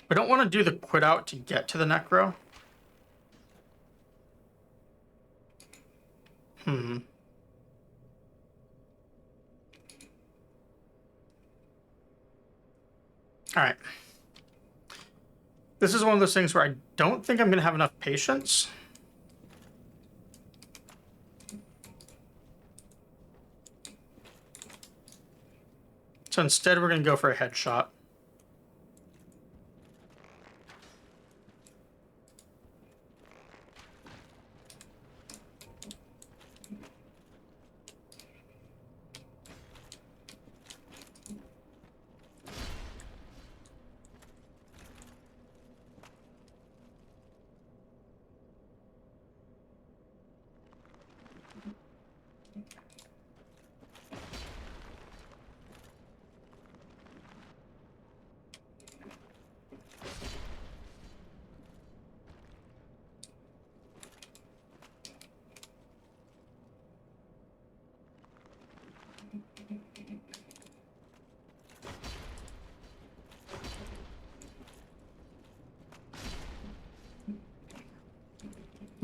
We don't want to do the quit out to get to the necro. Alright. This is one of those things where I don't think I'm going to have enough patience. So instead, we're going to go for a headshot.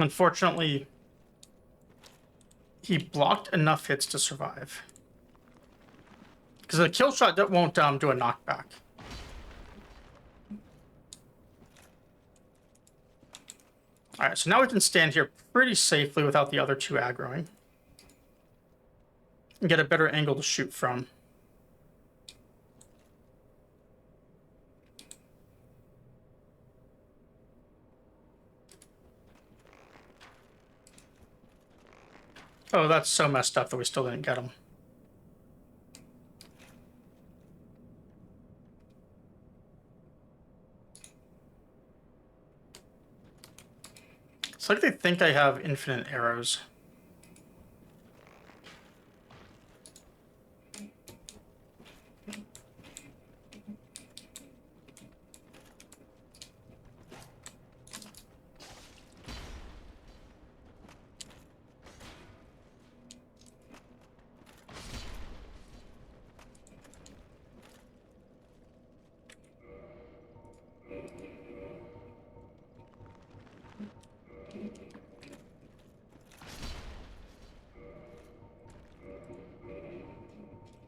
Unfortunately, he blocked enough hits to survive. Because the kill shot won't do a knockback. Alright, so now we can stand here pretty safely without the other two aggroing. And get a better angle to shoot from. Oh, that's so messed up that we still didn't get him. It's like they think I have infinite arrows.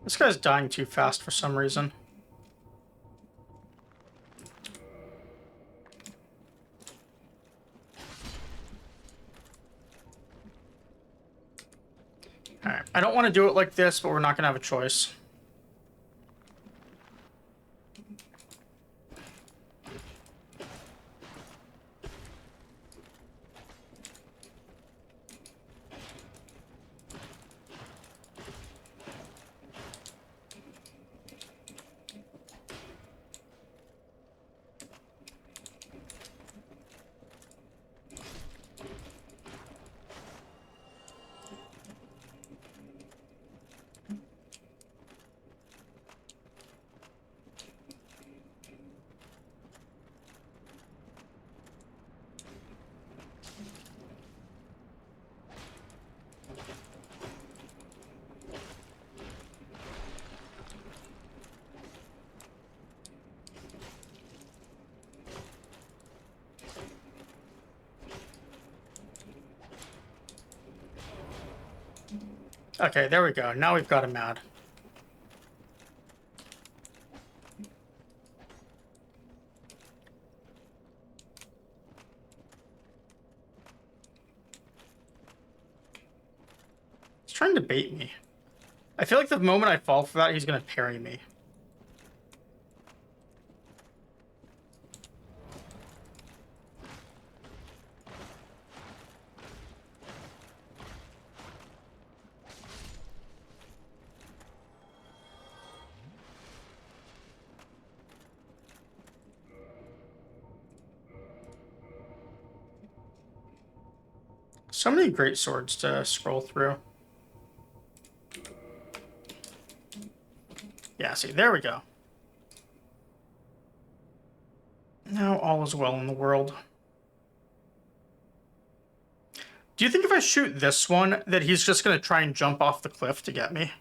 This guy's dying too fast for some reason. Alright, I don't want to do it like this, but we're not going to have a choice. Okay, there we go. Now we've got him mad. He's trying to bait me. I feel like the moment I fall for that, he's going to parry me. So many great swords to scroll through. Yeah, see, there we go. Now all is well in the world. Do you think if I shoot this one, that he's just going to try and jump off the cliff to get me?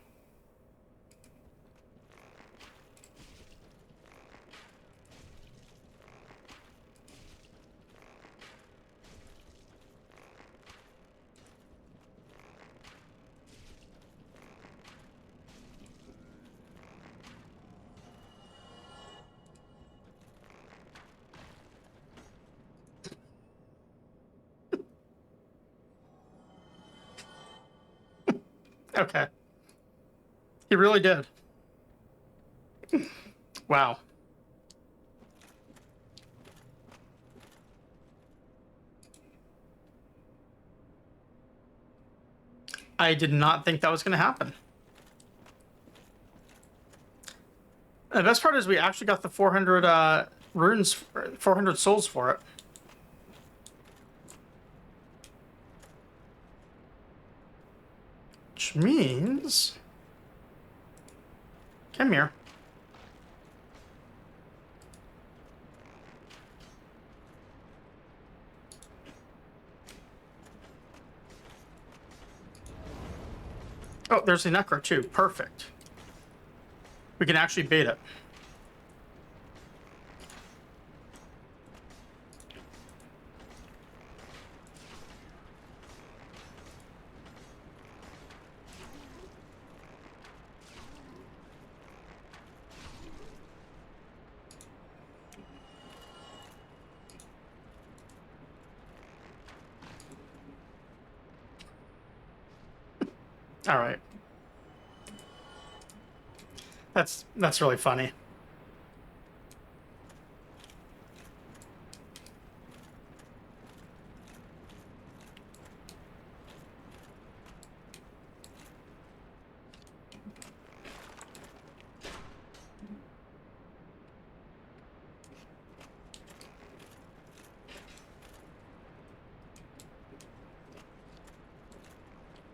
Okay. He really did. Wow. I did not think that was going to happen. The best part is we actually got the 400 runes, 400 souls for it. Which means... Come here. Oh, there's the Necro too. Perfect. We can actually bait it. All right. That's really funny.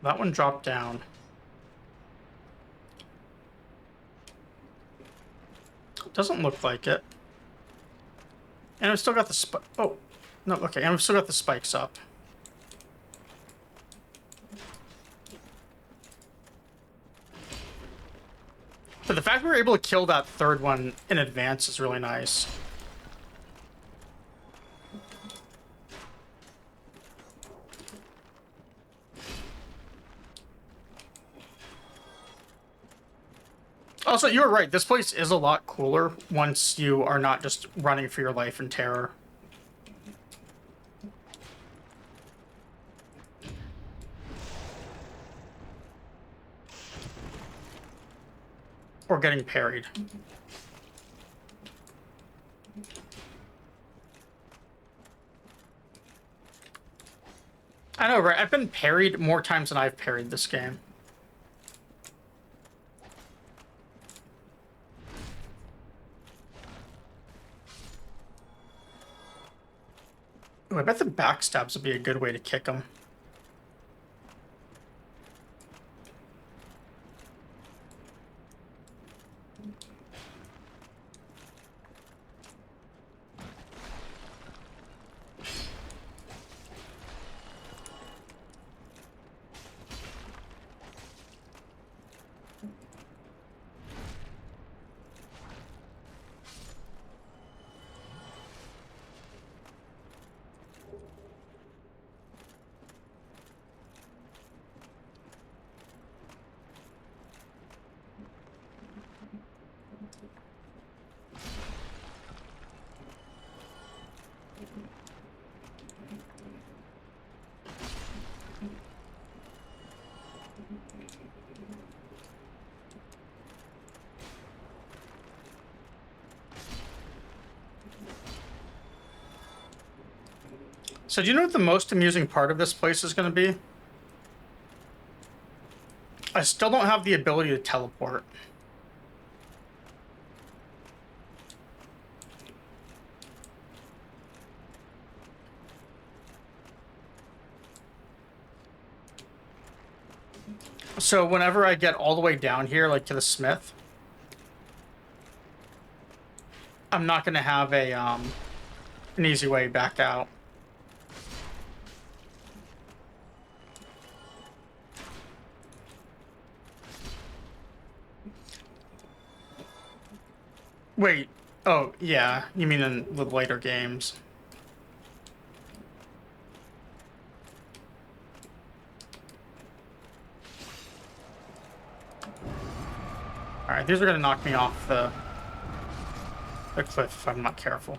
That one dropped down. Doesn't look like it. And I've still got the oh, no, okay. And we've still got the spikes up. But the fact we were able to kill that third one in advance is really nice. Also, you were right. This place is a lot cooler once you are not just running for your life in terror. Or getting parried. I know, right? I've been parried more times than I've parried this game. Ooh, I bet the backstabs would be a good way to kick him. So do you know what the most amusing part of this place is going to be? I still don't have the ability to teleport. So whenever I get all the way down here, like to the smith, I'm not going to have an easy way back out. Wait. Oh, yeah. You mean in the later games. Alright, these are going to knock me off the cliff if I'm not careful.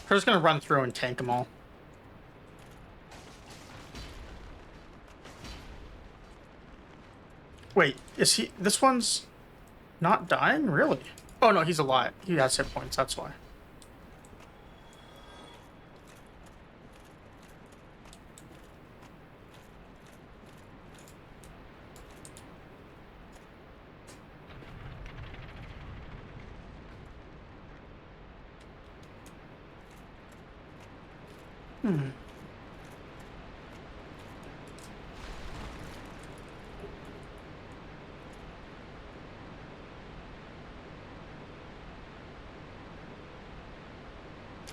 We're just going to run through and tank them all. Wait, is he... This one's not dying? Really? Oh, no, he's alive. He has hit points, that's why.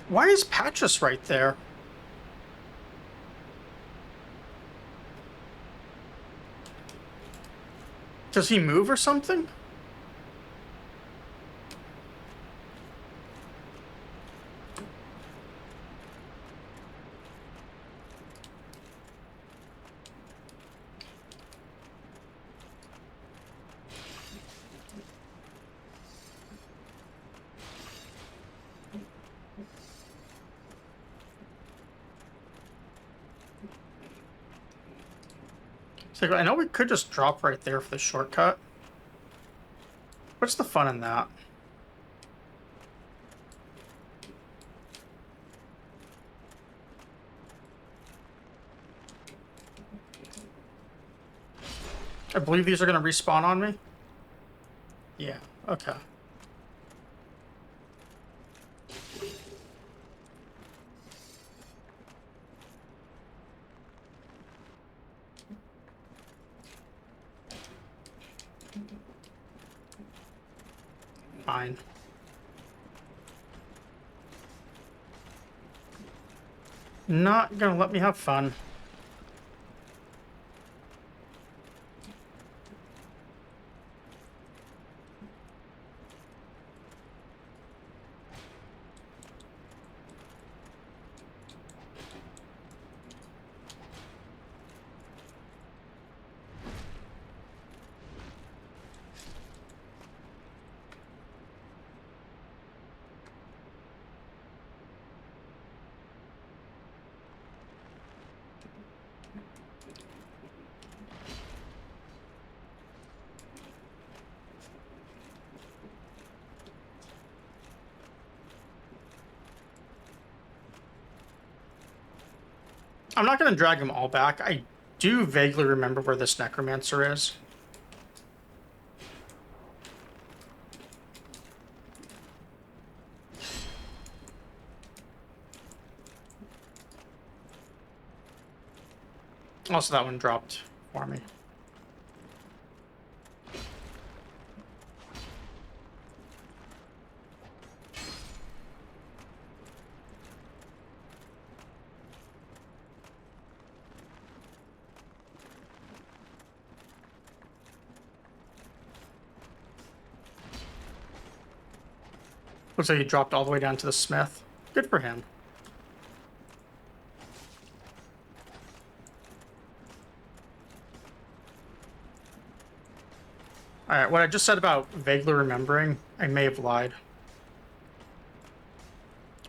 Why is Patras right there? Does he move or something? So I know we could just drop right there for the shortcut. What's the fun in that? I believe these are going to respawn on me. Yeah, okay. Fine. Not gonna let me have fun. I'm not gonna drag them all back. I do vaguely remember where this necromancer is. Also, that one dropped for me. Looks like he dropped all the way down to the smith. Good for him. Alright, what I just said about vaguely remembering, I may have lied.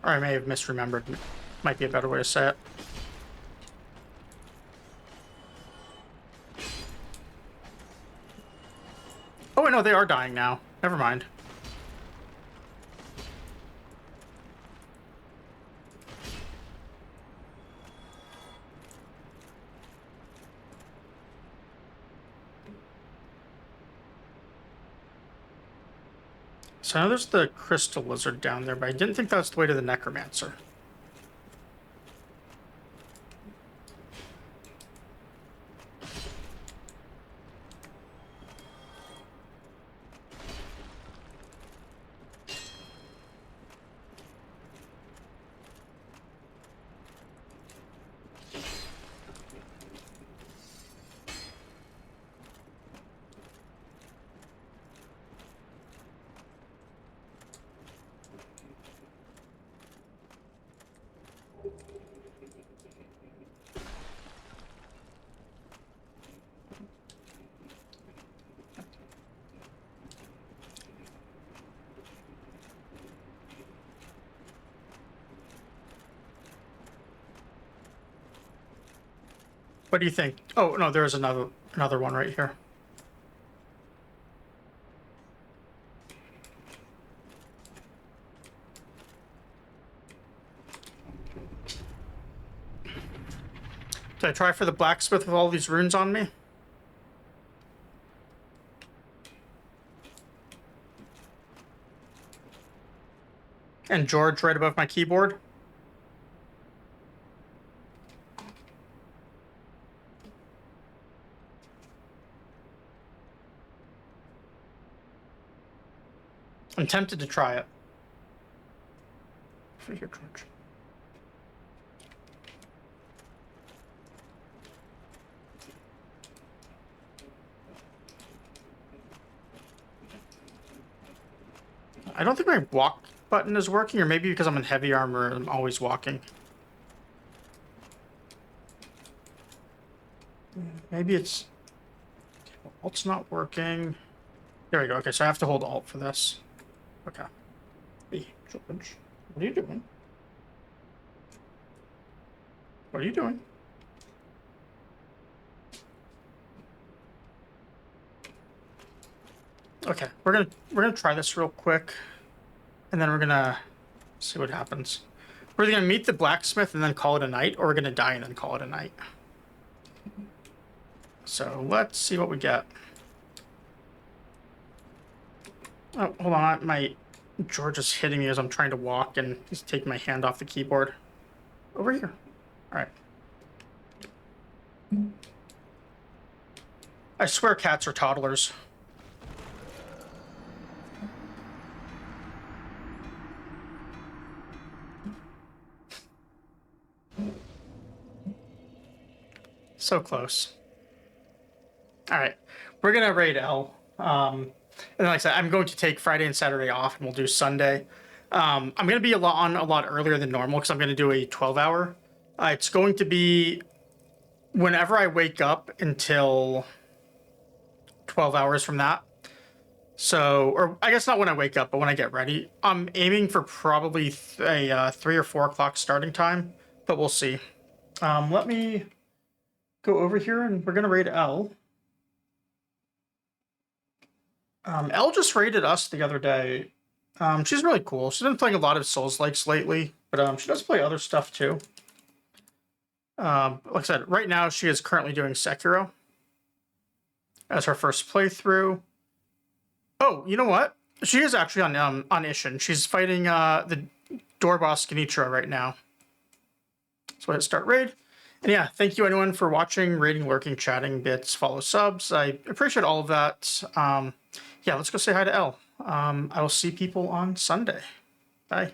Or I may have misremembered. Might be a better way to say it. Oh, wait, no, they are dying now. Never mind. So I know there's the crystal lizard down there, but I didn't think that was the way to the necromancer. What do you think? Oh, no, there's another one right here. Did I try for the blacksmith with all these runes on me? And George right above my keyboard? I'm tempted to try it. Over here, George. I don't think my walk button is working, or maybe because I'm in heavy armor, I'm always walking. Maybe it's... Alt's not working. There we go. Okay, so I have to hold Alt for this. Okay. Hey, George. What are you doing? What are you doing? Okay, we're gonna try this real quick, and then we're gonna see what happens. We're gonna meet the blacksmith and then call it a night, or we're gonna die and then call it a night. So let's see what we get. Oh, hold on, my George is hitting me as I'm trying to walk, and he's taking my hand off the keyboard. Over here. All right. I swear cats are toddlers. So close. All right, we're gonna raid L. And like I said, I'm going to take Friday and Saturday off, and we'll do Sunday. I'm gonna be a lot earlier than normal because I'm gonna do a 12-hour. It's going to be whenever I wake up until 12 hours from that. So, or I guess not when I wake up, but when I get ready. I'm aiming for probably a 3 or 4 o'clock starting time, but we'll see. Let me go over here, and we're gonna raid L. Elle just raided us the other day. She's really cool. She's been playing a lot of Souls-likes lately, but she does play other stuff too. Like I said, right now she is currently doing Sekiro as her first playthrough. Oh, you know what? She is actually on Ishin. She's fighting the door boss Genitra right now. So let's start raid. And yeah, thank you anyone for watching, raiding, lurking, chatting, bits, follow, subs. I appreciate all of that. Yeah, let's go say hi to Elle. I will see people on Sunday. Bye.